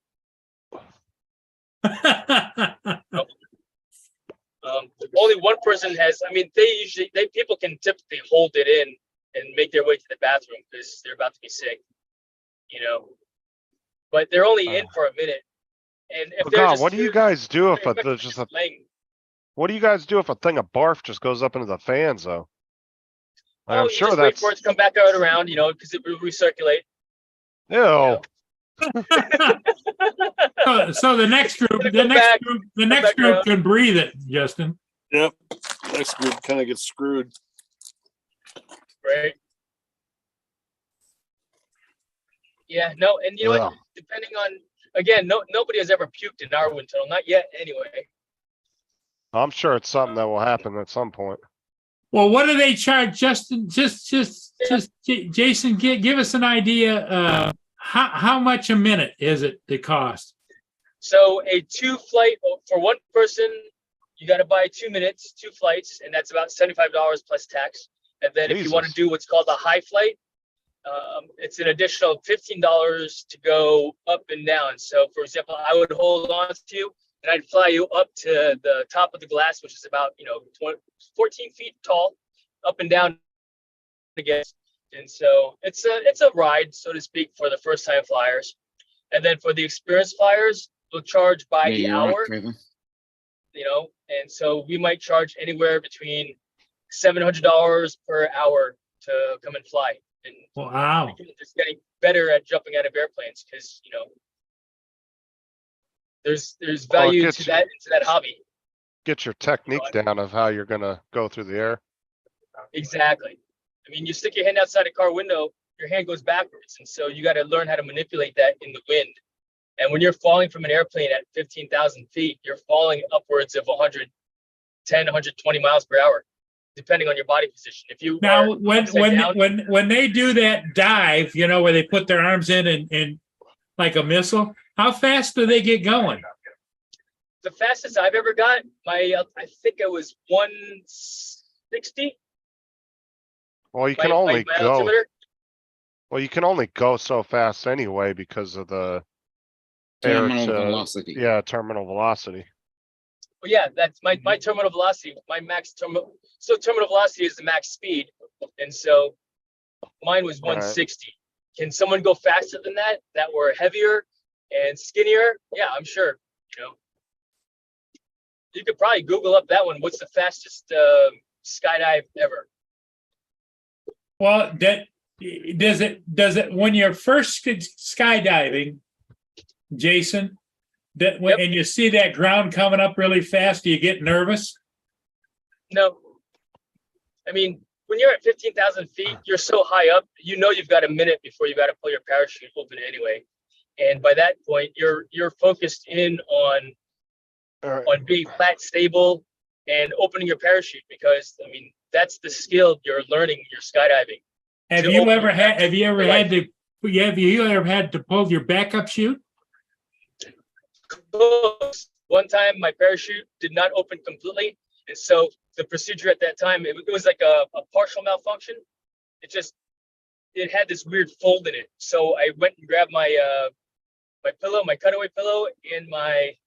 Only one person has. I mean, people can typically hold it in and make their way to the bathroom because they're about to be sick. But they're only in for a minute. And if God, what do you guys do if what do you guys do if a thing of barf just goes up into the fans though? I'm you sure just wait that's for it to come back out around, because it will recirculate. ew. So the next group can breathe it, Justin. Yep. Next group kind of gets screwed. Right. Yeah, no, and you know Yeah. what? Depending on, again, nobody has ever puked in our wind tunnel, not yet anyway. I'm sure it's something that will happen at some point. Well, what do they charge, Justin? Just Jason, give us an idea. How much a minute is it the cost? So a 2-flight for one person, you got to buy 2 minutes, 2 flights, and that's about $75 plus tax. And then if you want to Jesus. do what's called a high flight, it's an additional $15 to go up and down. So, for example, I would hold on to you, and I'd fly you up to the top of the glass, which is about 14 feet tall, up and down again. And so it's a ride, so to speak, for the first time flyers. And then for the experienced flyers, we'll charge by the hour. Trevor. And so we might charge anywhere between $700 per hour to come and fly. And Wow. just getting better at jumping out of airplanes because there's value to that hobby. Get your technique down of how you're gonna go through the air. Exactly. I mean, you stick your hand outside a car window, your hand goes backwards, and so you got to learn how to manipulate that in the wind. And when you're falling from an airplane at 15,000 feet, you're falling upwards of 110, 120 miles per hour, depending on your body position. If you Now, when they do that dive, where they put their arms in and like a missile, how fast do they get going? The fastest I've ever got, I think it was 160. Well, you can only my go. altimeter. Well, you can only go so fast anyway because of the Terminal velocity. Yeah, terminal velocity. Well, yeah, that's my terminal velocity. My max terminal. So terminal velocity is the max speed, and so mine was 160. Can someone go faster than that? That were heavier and skinnier? Yeah, I'm sure. You could probably Google up that one. What's the fastest skydive ever? Well, does it when you're first skydiving, Jason, and you see that ground coming up really fast, do you get nervous? No. I mean, when you're at 15,000 feet, you're so high up, you've got a minute before you got to pull your parachute open anyway. And by that point, you're focused in on being flat, stable, and opening your parachute because, I mean, that's the skill you're learning when you're skydiving. Have you ever had to pull your backup chute? One time my parachute did not open completely. And so the procedure at that time, it was like a partial malfunction. It had this weird fold in it. So I went and grabbed my pillow, my cutaway pillow, and my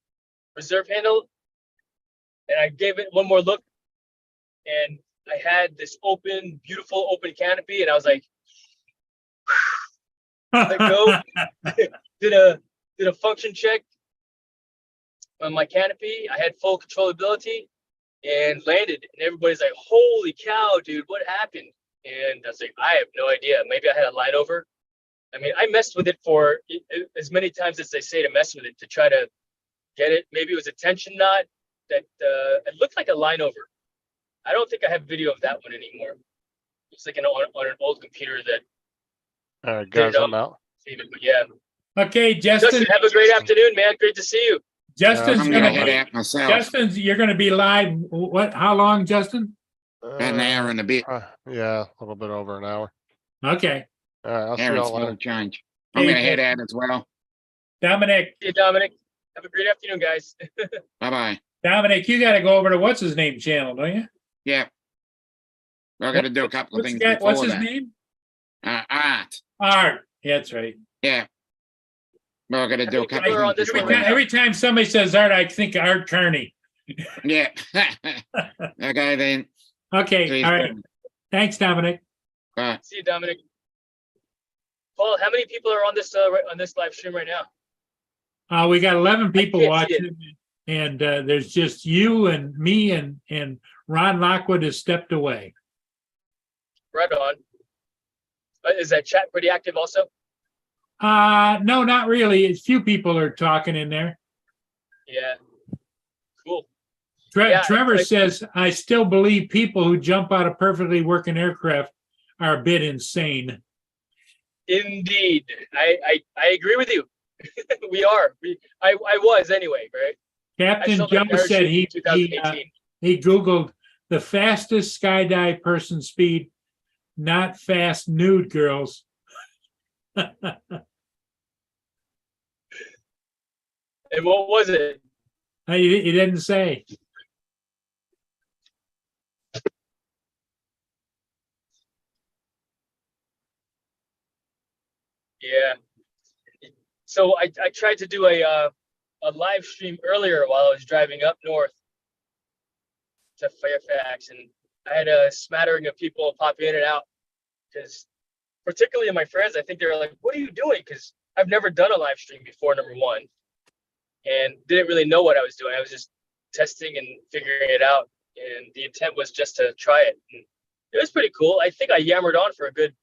reserve handle. And I gave it one more look. And I had this beautiful open canopy. And I was like, let go. did a function check on my canopy. I had full controllability and landed. And everybody's like, holy cow, dude, what happened? And I was like, I have no idea. Maybe I had a line over. I mean, I messed with it for as many times as they say to mess with it to try to get it. Maybe it was a tension knot that it looked like a line over. I don't think I have video of that one anymore. It's like on an old computer that All right, guys, I'm out. saved it. But yeah, Okay, Justin, Justin, have a great afternoon, man. Great to see you. Justin's I'm Yeah, gonna gonna, head out myself. Justin's, you're gonna be live, what, how long, Justin? An hour and a bit. Yeah, a little bit over an hour. Okay, All right, I'll see Hour and y'all small later. change. I'm Hey, gonna head out as well. Dominic, See you, Dominic. Have a great afternoon, guys. Bye bye. Dominic, you gotta go over to what's his name channel, don't you? Yeah. I gotta do a couple of What's, things the guy- before what's his that. name? Art. Art, yeah, that's right. Yeah. Well, I gotta do a couple people are on of this things one before right that. Every time somebody says Art, I think Art Kearney. Yeah. Okay, then. Okay, See you all right, soon. thanks, Dominic. Bye. See you, Dominic. Paul, how many people are on this live stream right now? We got 11 people can't see it. watching, and there's just you and me and Ron Lockwood has stepped away. Right on. Is that chat pretty active also? No, not really. A few people are talking in there. Yeah. Cool. Yeah, Trevor I- says, I still believe people who jump out of perfectly working aircraft are a bit insane. Indeed. I agree with you. We are. I was anyway, right? I Captain sold my Joe parachute said in he 2018. Googled the fastest skydive person speed, not fast nude girls. And what was it? He didn't say. Yeah. So I tried to do a live stream earlier while I was driving up north to Fairfax, and I had a smattering of people pop in and out because, particularly my friends, I think they were like, "What are you doing?" Because I've never done a live stream before, number one, and didn't really know what I was doing. I was just testing and figuring it out, and the intent was just to try it. And it was pretty cool. I think I yammered on for a good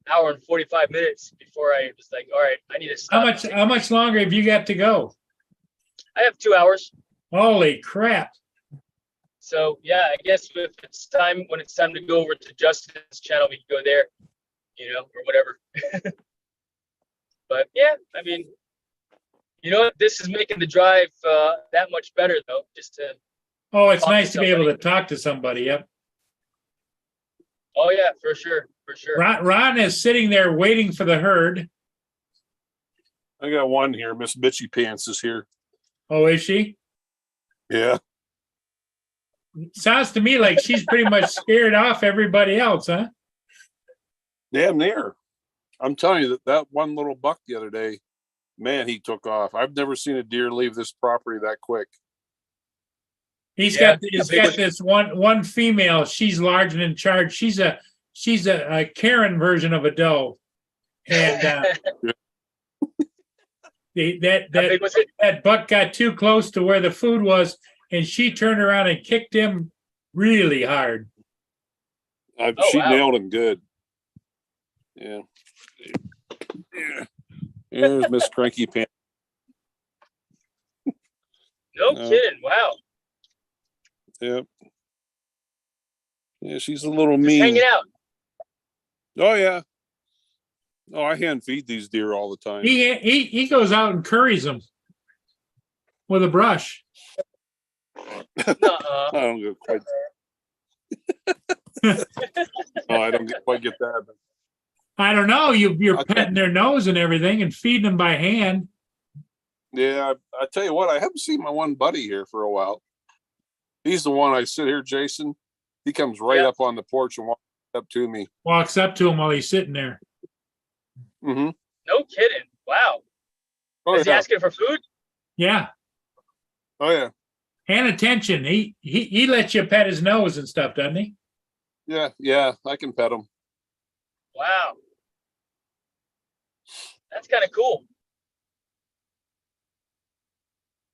hour and 45 minutes before I was like, all right, I need to stop. How much longer have you got to go? I have 2 hours. Holy crap. So yeah, I guess if it's time, when it's time to go over to Justin's channel, we can go there, or whatever. But yeah, I mean, you know what? This is making the drive that much better though, just to, Oh, it's Talk to nice to be able to somebody. talk to somebody. Yep. oh yeah, for sure. Ron is sitting there waiting for the herd. I got one here. Miss Bitchy Pants is here. Oh, is she? Yeah. Sounds to me like she's pretty much scared off everybody else, huh? Damn near. I'm telling you that one little buck the other day, man, he took off. I've never seen a deer leave this property that quick. He's Yeah, got this one female. She's large and in charge. She's a Karen version of a doe, and How big was it? that buck got too close to where the food was, and she turned around and kicked him really hard. Oh, She wow. nailed him good. Yeah. Yeah. There's Miss Cranky Pants. No No. kidding. Wow. Yep. Yeah, she's a little Just mean. hanging out. Oh yeah. Oh, I hand feed these deer all the time. He goes out and curries them with a brush. Nuh-uh. I don't get quite. No, I don't quite get that. But I don't know. You're Okay. petting their nose and everything and feeding them by hand. yeah, I tell you what, I haven't seen my one buddy here for a while. He's the one I sit here, Jason. He comes right Yeah. up on the porch and walks up to me. Walks up to him while he's sitting there. Mm-hmm. No kidding. Wow. Oh Is he yeah. asking for food? Yeah, Oh yeah. and attention. He lets you pet his nose and stuff, doesn't he? Yeah. Yeah. I can pet him. Wow. That's kind of cool.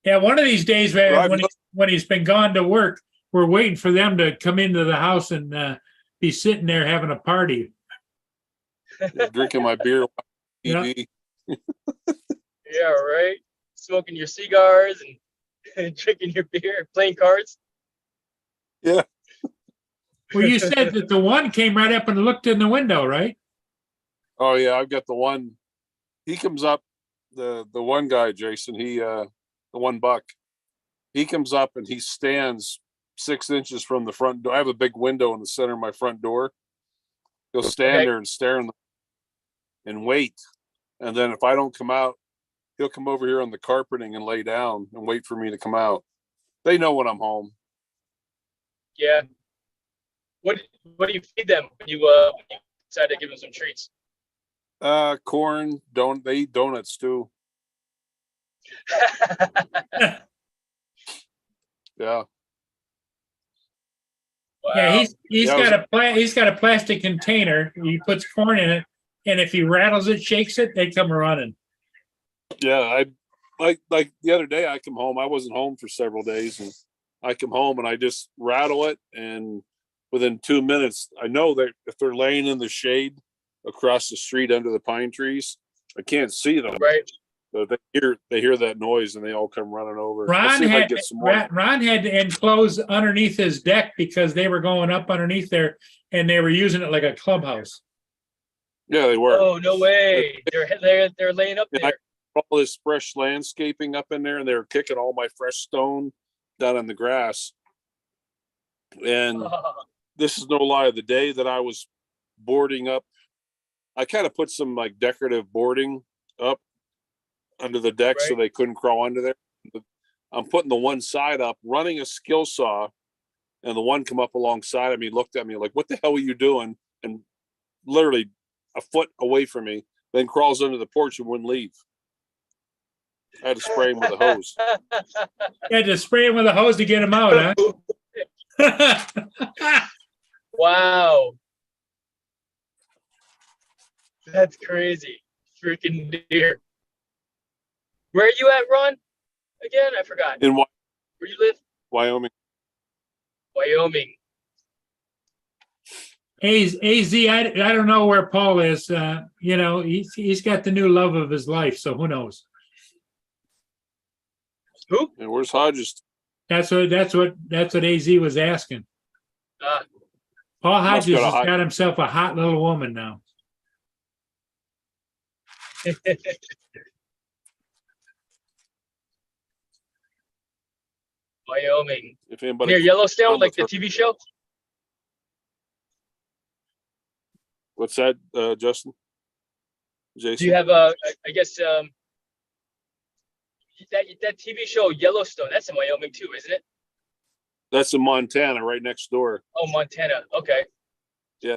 Yeah, one of these days, man, Right. when he's been gone to work, we're waiting for them to come into the house and be sitting there having a party. Drinking my beer. Yeah. TV. Yeah, right. Smoking your cigars and drinking your beer, playing cards. Yeah. Well, you said that the one came right up and looked in the window, right? Oh yeah, I've got the one. He comes up, the one guy, Jason. The one buck. He comes up and he stands 6 inches from the front door. I have a big window in the center of my front door. He'll stand Okay. there and stare and wait. And then if I don't come out, he'll come over here on the carpeting and lay down and wait for me to come out. They know when I'm home. Yeah. What do you feed them when you decide to give them some treats? Corn, they eat donuts too. Yeah. Yeah, Wow. he's got a plastic container. He puts corn in it, and if he rattles it, shakes it, they come running. Yeah, I like the other day I come home. I wasn't home for several days, and I come home and I just rattle it, and within 2 minutes, I know that if they're laying in the shade across the street under the pine trees, I can't see them. Right. But they hear that noise and they all come running over. I'll Ron see if I had can get some more. Ron had to enclose underneath his deck because they were going up underneath there, and they were using it like a clubhouse. Yeah, they were. Oh, no way. They're laying up Yeah, there. all this fresh landscaping up in there, and they were kicking all my fresh stone down in the grass. And this is no lie. The day that I was boarding up, I kind of put some like decorative boarding up under the deck so Right. they couldn't crawl under there. I'm putting the one side up, running a skill saw, and the one come up alongside of me, looked at me like, "What the hell are you doing?" And literally a foot away from me, then crawls under the porch and wouldn't leave. I had to spray him with a hose. You had to spray him with a hose to get him out, huh? Wow. That's crazy. Freaking deer. Where are you at, Ron? Again, I forgot. In Where you live? Wyoming. Wyoming. AZ, I don't know where Paul is. He's got the new love of his life, so who knows? Who? And where's Hodges? That's what AZ was asking. Paul Must Hodges got a has hot- got himself a hot little woman now. Wyoming. If anybody Near Yellowstone, I'm like with the her. TV show? What's that, Justin? Jason? Do you have I guess that TV show Yellowstone, that's in Wyoming too, isn't it? That's in Montana, right next door. Oh, Montana. Okay. Yeah.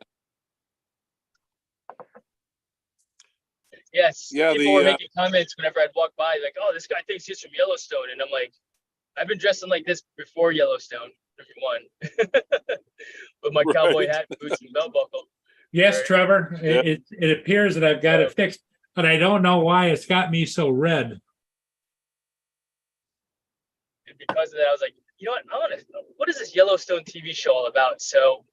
Yes. Yeah, People were making comments whenever I'd walk by, like, "Oh, this guy thinks he's from Yellowstone," and I'm like, "I've been dressing like this before Yellowstone, if you want, with my cowboy Right. hat, boots, and belt buckle." Yes, Right. Trevor, Yeah. it appears that I've got it fixed, but I don't know why it's got me so red. And because of that, I was like, you know what? I want to. What is this Yellowstone TV show all about? So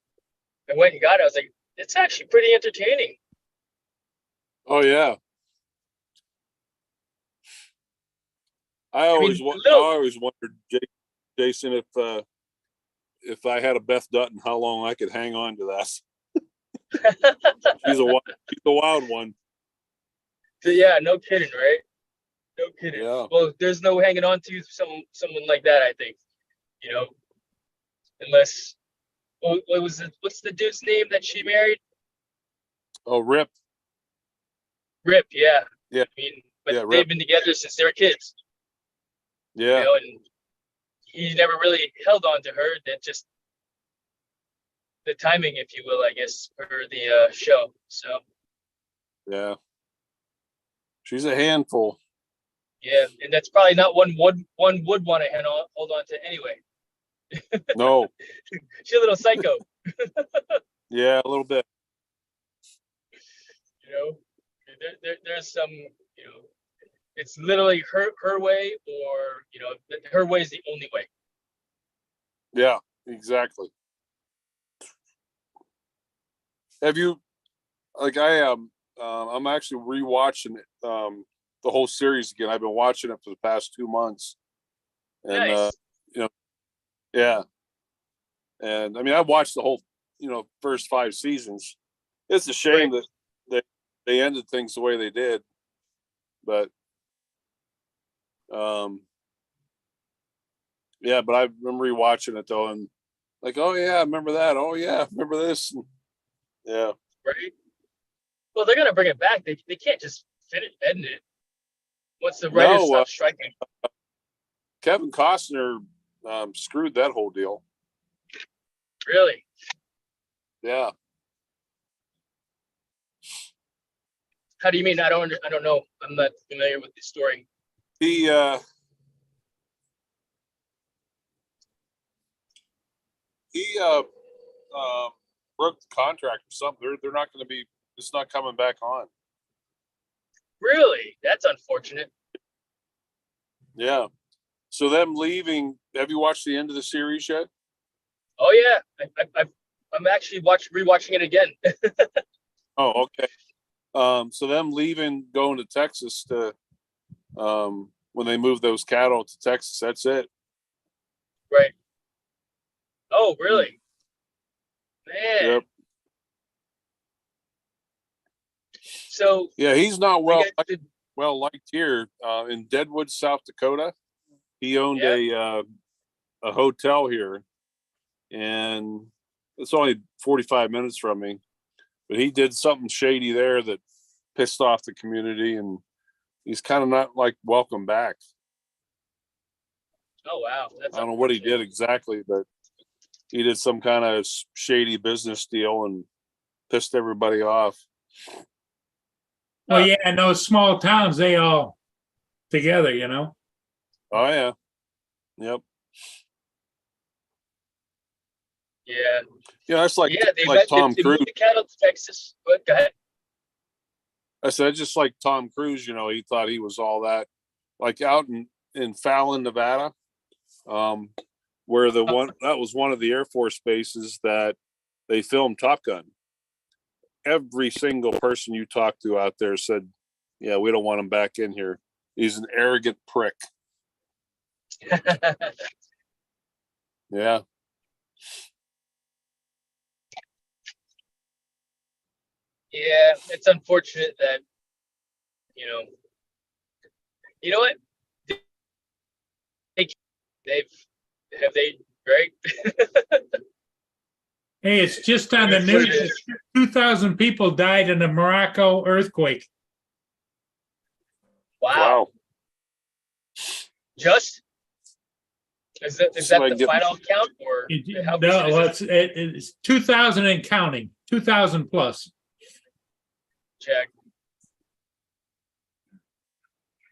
I went and got it. I was like, it's actually pretty entertaining. Oh yeah. I always wondered, Jason, if I had a Beth Dutton, how long I could hang on to that. She's a wild one. Yeah, no kidding, right? No kidding. Yeah. Well, there's no hanging on to someone like that, I think. Unless what was it? What's the dude's name that she married? Oh, Rip. Rip, yeah. Yeah. I mean, but Yeah, they've Rip. been together since they were kids. Yeah. And he never really held on to her. That just the timing, if you will, I guess, for the show. So Yeah. She's a handful. yeah, and that's probably not one would want to hold on to anyway. No. She's a little psycho, Yeah, a little bit. There's some, it's literally her way, or her way is the only way. Yeah, exactly. Have you, like I am, I'm actually rewatching it, the whole series again. I've been watching it for the past 2 months. And, Nice. yeah. And I mean, I watched the whole, first 5 seasons. It's a shame that they ended things the way they did, but, yeah, but I remember rewatching it though, and like, oh yeah, I remember that. Oh yeah, I remember this. Yeah. Right. Well, they're gonna bring it back. They can't just end it once the writers No, stop striking. Kevin Costner screwed that whole deal. Really? Yeah. How do you mean? I don't know. I'm not familiar with the story. He broke the contract or something. They're not going to be. It's not coming back on. Really? That's unfortunate. Yeah. So them leaving. Have you watched the end of the series yet? Oh yeah, I'm actually rewatching it again. Oh, okay. So them leaving, going to Texas to, when they move those cattle to Texas, that's it. Right. Oh really? Man. Yep. So Yeah, he's not we well got well liked here in Deadwood, South Dakota. He owned a hotel here, and it's only 45 minutes from me. But he did something shady there that pissed off the community, and he's kind of not like welcome back. Oh wow. That's I don't know what he unfortunate. did exactly, but he did some kind of shady business deal and pissed everybody off. Well, yeah, in those small towns, they all together, Oh yeah. Yep. Yeah. Yeah, that's like Yeah, like Tom they Cruise. moved the cattle to Texas. But go ahead. I said just like Tom Cruise, he thought he was all that. Like out in Fallon, Nevada, where that was one of the Air Force bases that they filmed Top Gun. Every single person you talked to out there said, "Yeah, we don't want him back in here. He's an arrogant prick." Yeah. Yeah, it's unfortunate that you know what they right. Hey, it's just on the That's what it news. is. 2,000 people died in the Morocco earthquake. Wow. Wow. Is that So I the get- final count or how No, recent is it? it's 2,000 and counting, 2,000 plus. Check.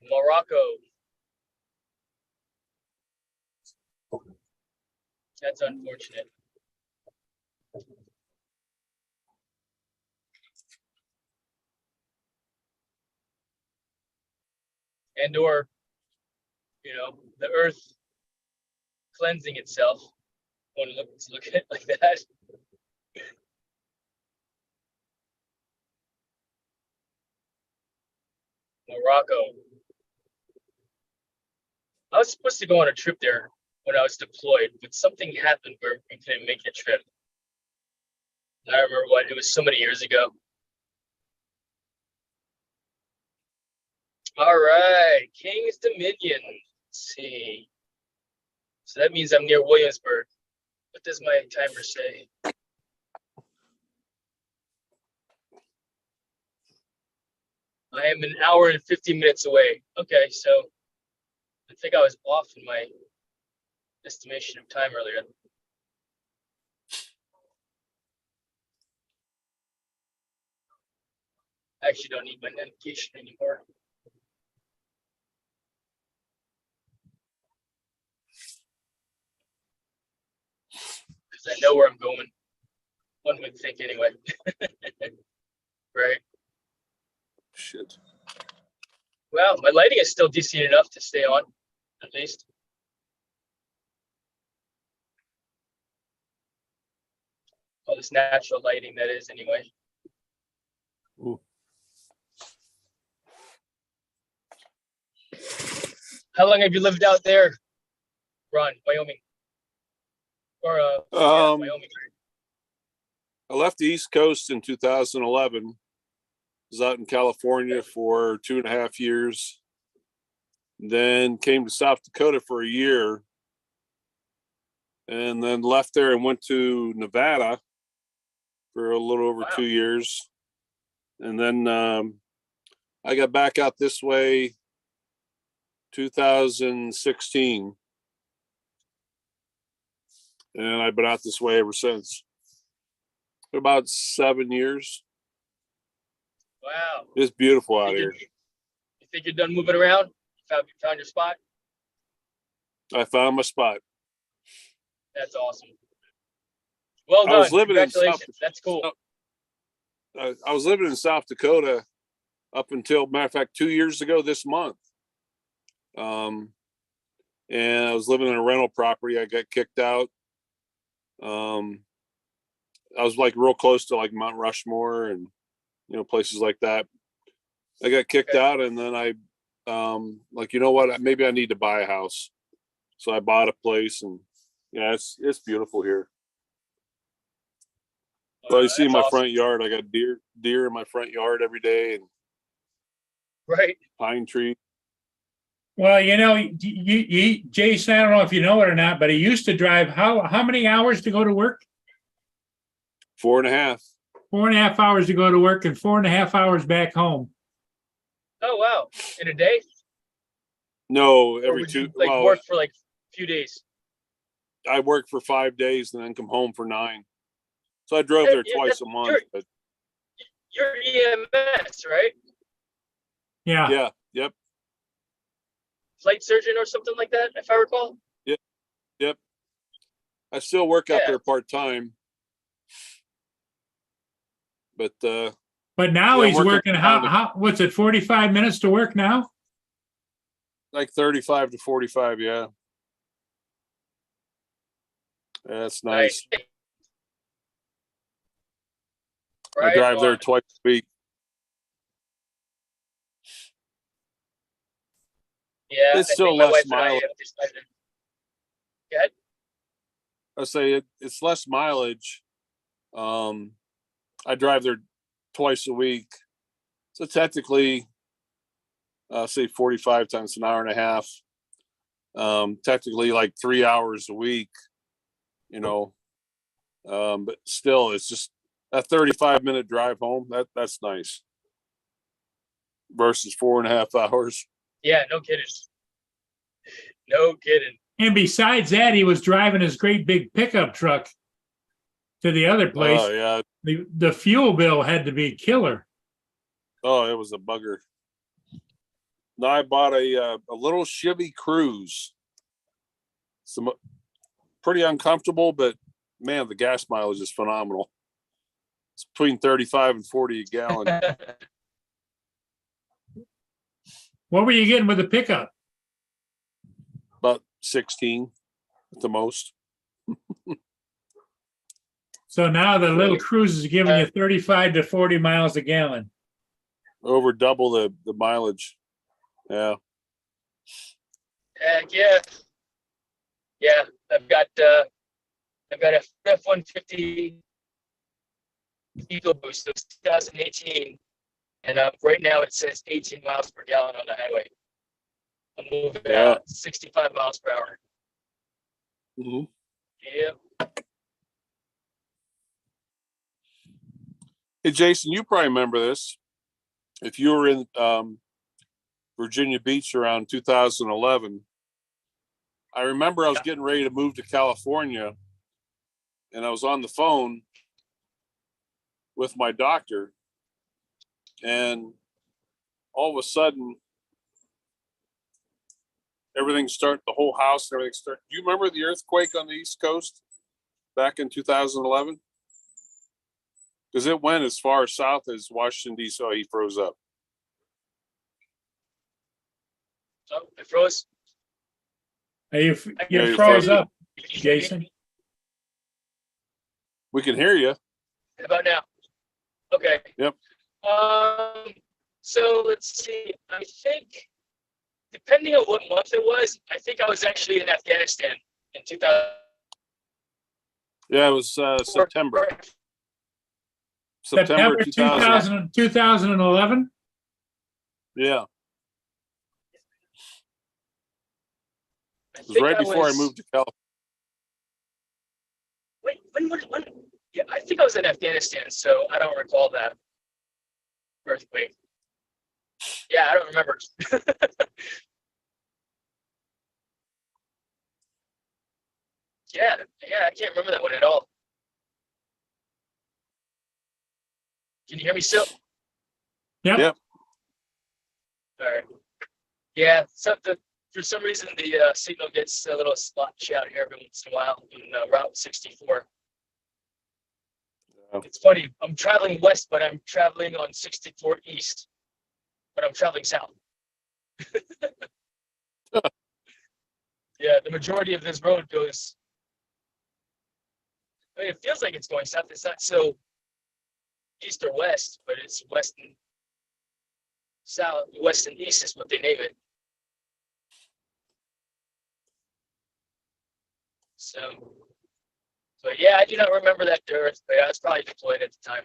Morocco. That's unfortunate. And or the earth cleansing itself. Want to look at it like that. Morocco. I was supposed to go on a trip there when I was deployed, but something happened where we couldn't make the trip. I remember it was so many years ago. All right, King's Dominion. Let's see. So that means I'm near Williamsburg. What does my timer say? I am an hour and 50 minutes away. Okay, so I think I was off in my estimation of time earlier. I actually don't need my navigation anymore. Because I know where I'm going. One would think anyway. Right. Shit. Well, my lighting is still decent enough to stay on, at least. All this natural lighting that is anyway. Ooh. How long have you lived out there, Ron, Wyoming. Or Um, Wyoming. I left the East Coast in 2011. Was out in California for 2.5 years. Then came to South Dakota for a year. And then left there and went to Nevada for a little over Wow. 2 years. And then I got back out this way 2016. And I've been out this way ever since. For about 7 years. Wow. It's beautiful out Think here. You think you're done moving around? You found your spot? I found my spot. That's awesome. Well I done. was living in Congratulations. That's cool. I was living in South Dakota up until, matter of fact, 2 years ago this month. And I was living in a rental property. I got kicked out. I was like real close to like Mount Rushmore and, you know, places like that. I got kicked Okay. out, and then I, like, you know what, maybe I need to buy a house. So I bought a place, and yeah, it's beautiful here. But you see That's my awesome. front yard, I got deer in my front yard every day, and Right. pine tree. Well, you know, Jason, I don't know if you know it or not, but he used to drive how many hours to go to work? 4.5. 4.5 hours to go to work and 4.5 hours back home. Oh wow. In a day? No, Or every would you, two. like Well, work for like a few days? I work for 5 days and then come home for 9. So I drove there Yeah, twice a month. you're- But You're EMS, right? Yeah. yeah, yep. Flight surgeon or something like that, if I recall. I still work out Yeah. there part time. But But now Yeah, he's working, how, what's it, 45 minutes to work now? like 35 to 45, yeah. That's nice. I Right drive there on. twice a week. Yeah, It's I still think my less wife and I mileage. have decided. Go ahead. I say it's less mileage. I drive there twice a week. So technically, say 45 times an hour and a half. Technically like 3 hours a week, you know. But still, it's just a 35-minute drive home. That's nice. Versus 4.5 hours. Yeah, no kidding. No kidding. And besides that, he was driving his great big pickup truck to the other place. Oh yeah. The fuel bill had to be killer. Oh, it was a bugger. Now I bought a little Chevy Cruze. Some pretty uncomfortable, but man, the gas mileage is phenomenal. It's between 35 and 40 a gallon. What were you getting with the pickup? About 16 at the most. So now the little Cruise is giving you 35 to 40 miles a gallon. Over double the mileage. Yeah. Heck yeah. Yeah, I've got a F-150 diesel boost of 2018, and right now it says 18 miles per gallon on the highway. I'm moving Yeah. 65 miles per hour. Mm-hmm. Yeah. Hey, Jason, you probably remember this. If you were in Virginia Beach around 2011, I remember I was getting ready to move to California, and I was on the phone with my doctor, and all of a sudden, the whole house and everything started. Do you remember the earthquake on the East Coast back in 2011? Because it went as far south as Washington, D.C. He froze up. So it froze. You you're froze frozen. up, Jason. We can hear you. How about now? Okay. Yep. So let's see. I think depending on what month it was, I think I was actually in Afghanistan in 2000. Yeah, it was September. September 2000. 2011? Yeah, I it was think right before I moved to California. Wait, when? Yeah, I think I was in Afghanistan, so I don't recall that earthquake. Yeah, I don't remember. Yeah, I can't remember that one at all. Can you hear me still? Yep. Yep. All right. Yeah, for some reason the signal gets a little spotty out here every once in a while in Route 64. Yeah. It's funny. I'm traveling west, but I'm traveling on 64 east, but I'm traveling south. Yeah, the majority of this road goes. I mean, it feels like it's going south. It's not so east or west, but it's west and south. West and east is what they name it. So, but yeah, I do not remember that earth, but I was probably deployed at the time.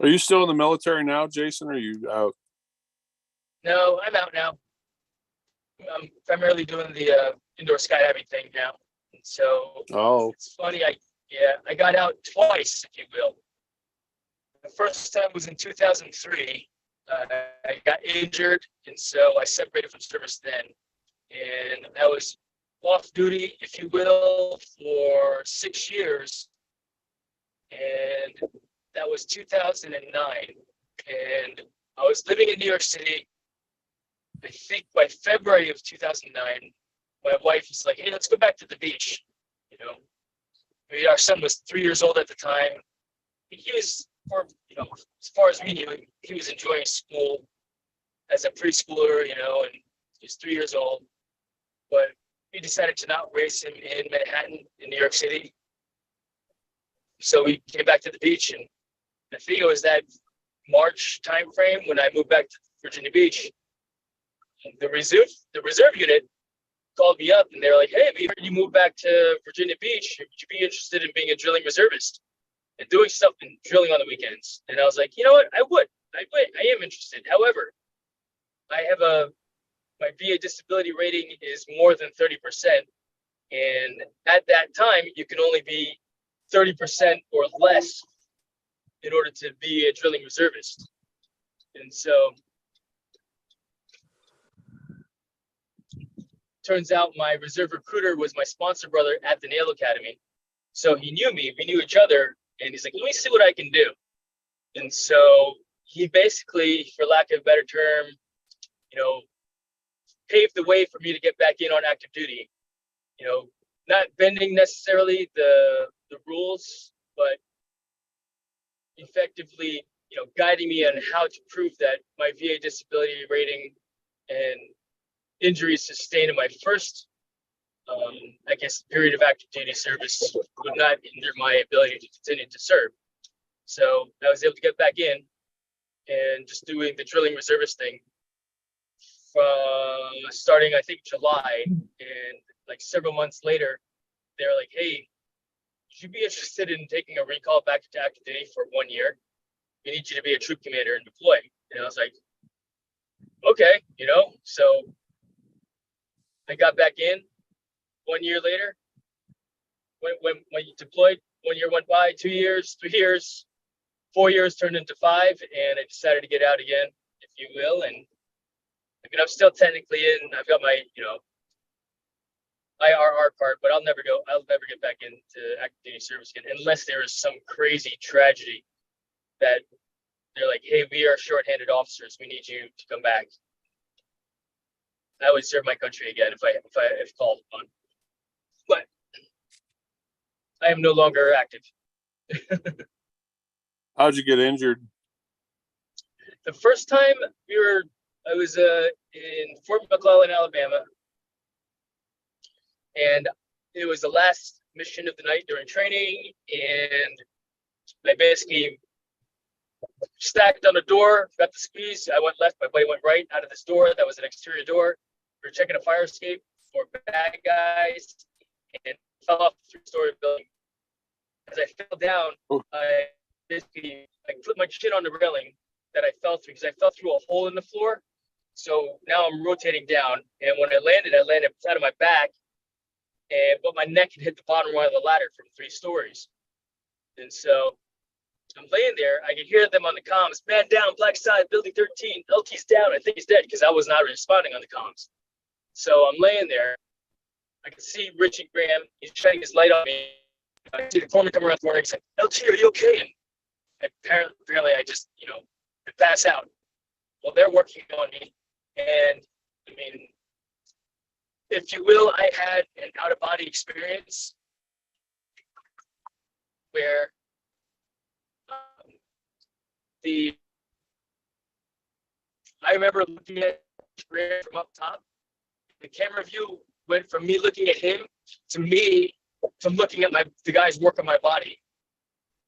Are you still in the military now, Jason? Or are you out? No, I'm out now. I'm primarily doing the indoor skydiving thing now. And so Oh, it's funny. I got out twice, if you will. The first time was in 2003. I got injured, and so I separated from service then. And I was off duty, if you will, for 6 years. And that was 2009. And I was living in New York City. I think by February of 2009, my wife was like, "Hey, let's go back to the beach." You know, I mean, our son was 3 years old at the time. He was, as far as we knew, he was enjoying school as a preschooler, and he was 3 years old. But we decided to not raise him in Manhattan, in New York City. So we came back to the beach, and I think it was that March timeframe when I moved back to Virginia Beach. The reserve unit called me up, and they were like, "Hey, we heard you moved back to Virginia Beach. Would you be interested in being a drilling reservist and doing stuff in drilling on the weekends?" And I was like, "You know what? I would. I am interested. However, I have my VA disability rating is more than 30%, and at that time, you can only be 30% or less in order to be a drilling reservist." And so turns out my reserve recruiter was my sponsor brother at the Naval Academy. So he knew me, we knew each other, and he's like, "Let me see what I can do." And so he basically, for lack of a better term, paved the way for me to get back in on active duty. Not bending necessarily the rules, but effectively, guiding me on how to prove that my VA disability rating and injuries sustained in my first, period of active duty service would not hinder my ability to continue to serve. So I was able to get back in and just doing the drilling reservist thing starting, I think, July. And like several months later, they were like, "Hey, would you be interested in taking a recall back to active duty for 1 year? We need you to be a troop commander and deploy." And I was like, "Okay," so I got back in 1 year later. When you deployed, 1 year went by, 2 years, 3 years, 4 years turned into 5, and I decided to get out again, if you will. And I mean, I'm still technically in. I've got my, IRR card, but I'll never get back into active duty service again unless there is some crazy tragedy that they're like, "Hey, we are shorthanded officers. We need you to come back." I would serve my country again if called upon. But I am no longer active. how'd you get injured? The first time I was in Fort McClellan, Alabama, and it was the last mission of the night during training, and I basically stacked on the door, got the squeeze. I went left, my buddy went right out of this door. That was an exterior door. We were checking a fire escape for bad guys and fell off the 3-story building. As I fell down, Oh. I put my chin on the railing that I fell through because I fell through a hole in the floor. So now I'm rotating down, and when I landed flat on my back, but my neck had hit the bottom rung of the ladder from 3 stories. And so I'm laying there. I can hear them on the comms. Man down, black side, building 13. LT's down. I think he's dead because I was not responding on the comms. So I'm laying there. I can see Richie Graham. He's shining his light on me. I see the corner come around the corner. He's like, LT, are you okay? And apparently I just, I pass out. Well, they're working on me. And I mean, if you will, I had an out-of-body experience where I remember looking at Graham from up top. The camera view went from me looking at him to me from looking at the guys work on my body.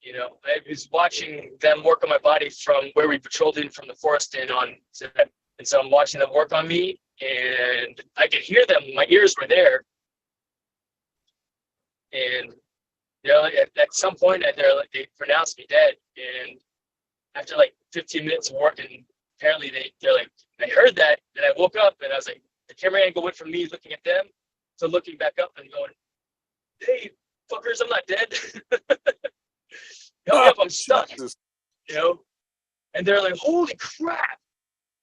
I was watching them work on my body from where we patrolled in from the forest and on to that. And so I'm watching them work on me, and I could hear them. My ears were there. And, at some point, they pronounced me dead. And after like 15 minutes of working, apparently they're like, I heard that, and I woke up, and I was like, the camera angle went from me looking at them to looking back up and going, hey, fuckers, I'm not dead. Help me up, I'm stuck. Jesus. And they're like, holy crap.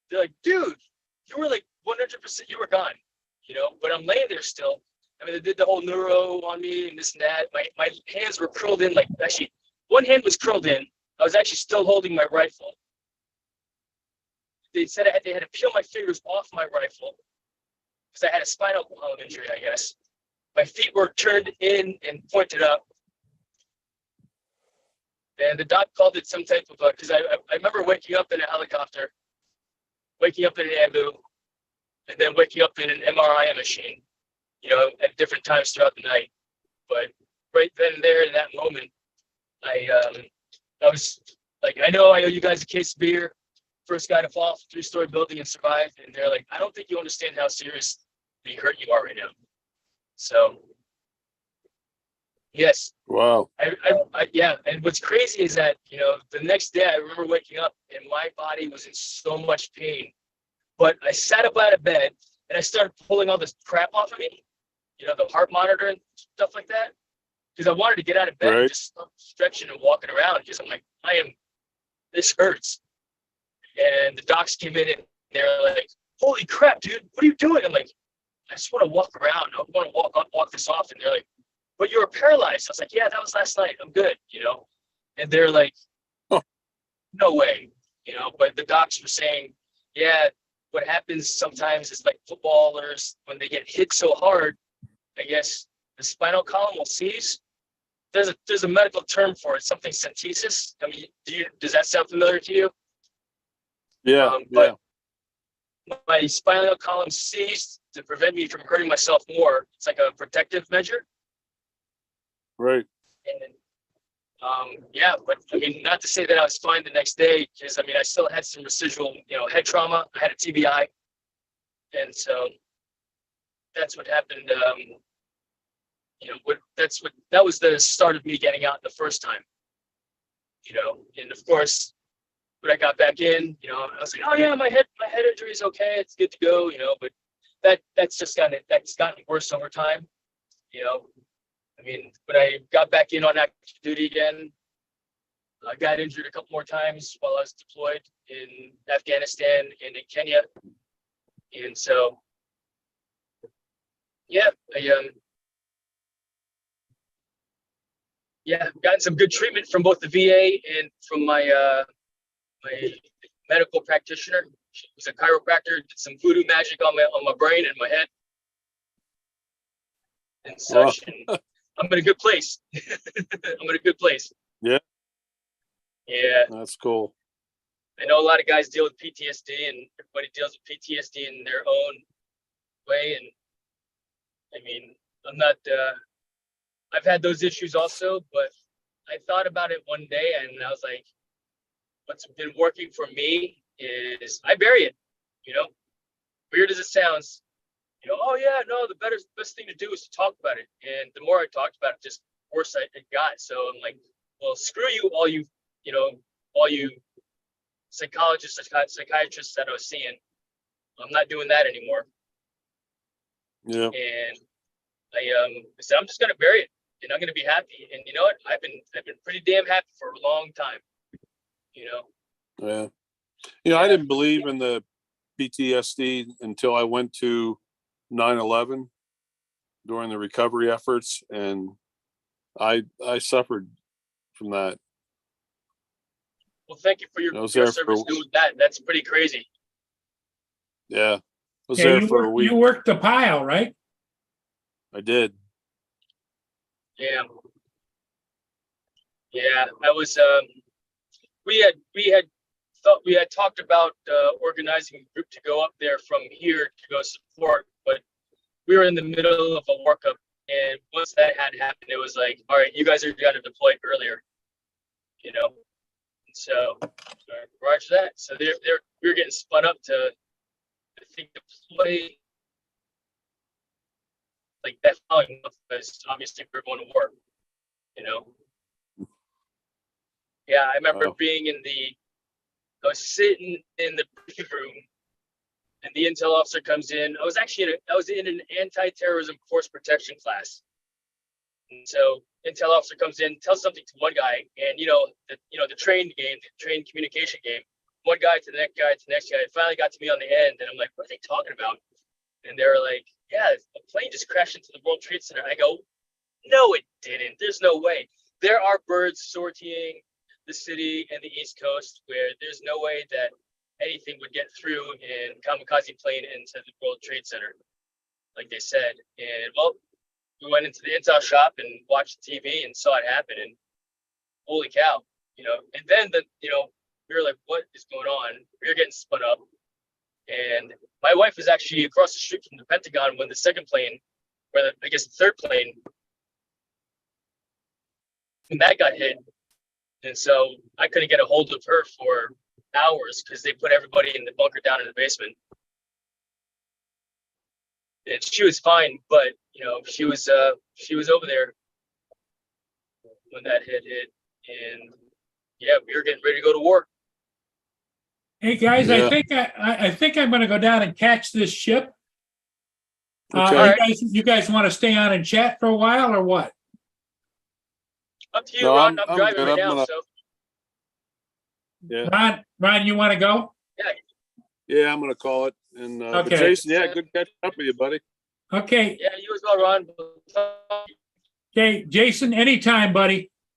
They're like, dude, you were like 100%, you were gone, but I'm laying there still. I mean, they did the whole neuro on me and this and that. My hands were curled in, actually, one hand was curled in. I was actually still holding my rifle. They said they had to peel my fingers off my rifle because I had a spinal column injury, I guess. My feet were turned in and pointed up. And the doc called it some type of because I remember waking up in a helicopter, waking up in an ambu, and then waking up in an MRI machine, at different times throughout the night. But right then and there in that moment, I was like, I know I owe you guys a case of beer. First guy to fall off a 3-story building and survive. And they're like, I don't think you understand how seriously hurt you are right now. So, yes. Wow. Yeah. And what's crazy is that, the next day I remember waking up and my body was in so much pain. But I sat up out of bed and I started pulling all this crap off of me, the heart monitor and stuff like that. Because I wanted to get out of bed and just start stretching and walking around because I'm like, this hurts. And the docs came in and they're like, holy crap, dude, what are you doing? I'm like, I just want to walk around. I want to walk this off. And they're like, but you were paralyzed. I was like, yeah, that was last night. I'm good, And they're like, oh, no way, But the docs were saying, yeah, what happens sometimes is like footballers, when they get hit so hard, I guess the spinal column will seize. There's a medical term for it, something centesis. I mean, does that sound familiar to you? Yeah. But my spinal column seized to prevent me from hurting myself more. It's like a protective measure. Right. And but I mean, not to say that I was fine the next day, because I mean, I still had some residual, head trauma. I had a TBI, and so that's what happened. That was the start of me getting out the first time. And of course, when I got back in, I was like, oh yeah, my head injury is okay, it's good to go, but that's gotten worse over time. I mean, when I got back in on active duty again, I got injured a couple more times while I was deployed in Afghanistan and in Kenya. And so, yeah, I've gotten some good treatment from both the VA and from my medical practitioner. She was a chiropractor, did some voodoo magic on my brain and my head. And such. Wow. I'm in a good place. I'm in a good place. Yeah. Yeah. That's cool. I know a lot of guys deal with PTSD, and everybody deals with PTSD in their own way. And I mean, I'm not, I've had those issues also, but I thought about it one day and I was like, what's been working for me is I bury it. You know, weird as it sounds. You know, oh yeah, no, the best thing to do is to talk about it. And the more I talked about it, just worse it got. So I'm like, well, screw you, all you psychologists, psychiatrists that I was seeing. I'm not doing that anymore. Yeah. And I said I'm just gonna bury it, and I'm gonna be happy. And you know what? I've been pretty damn happy for a long time. You know. Yeah. You know, I didn't believe in the PTSD until I went to 9/11 during the recovery efforts, and I suffered from that. Well, thank you for your service doing that. That's pretty crazy. Yeah. I was Yeah, there for a week. you worked the pile, right? I did. Yeah. Yeah, I was. We had talked about organizing a group to go up there from here to go support, but we were in the middle of a workup, and once that had happened, it was like, all right, you guys are got to deploy earlier, you know. And so, right to that, so we were getting spun up to, I think, deploy like that following month, because obviously we were going to war, you know. Yeah, I remember being I was sitting in the briefing room, and the intel officer comes in. I was in an anti-terrorism force protection class. And so intel officer comes in, tells something to one guy, and the train game, the train communication game, one guy to the next guy to the next guy. It finally got to me on the end, and I'm like, what are they talking about? And they were like, yeah, a plane just crashed into the World Trade Center. I go, no, it didn't. There's no way. There are birds sorting the city and the East Coast where there's no way that anything would get through in kamikaze plane into the World Trade Center, like they said. And well, we went into the intel shop and watched the TV and saw it happen, and holy cow, and then we were like, what is going on? We were getting spun up. And my wife was actually across the street from the Pentagon when the second plane, I guess the third plane, when that got hit. And so I couldn't get a hold of her for hours because they put everybody in the bunker down in the basement. And she was fine, but she was over there when that hit, and yeah, we were getting ready to go to war. Hey guys, Yeah. I think I'm going to go down and catch this ship. Okay. You guys want to stay on and chat for a while, or what? Up to you, No, Ron. I'm I'm driving good. right I'm now, gonna- so Yeah. Ron, you want to go? Yeah, I'm gonna call it. And but Okay. Jason, yeah, good catching up with you, buddy. Okay, yeah, you as well, Ron. okay, Jason, anytime, buddy.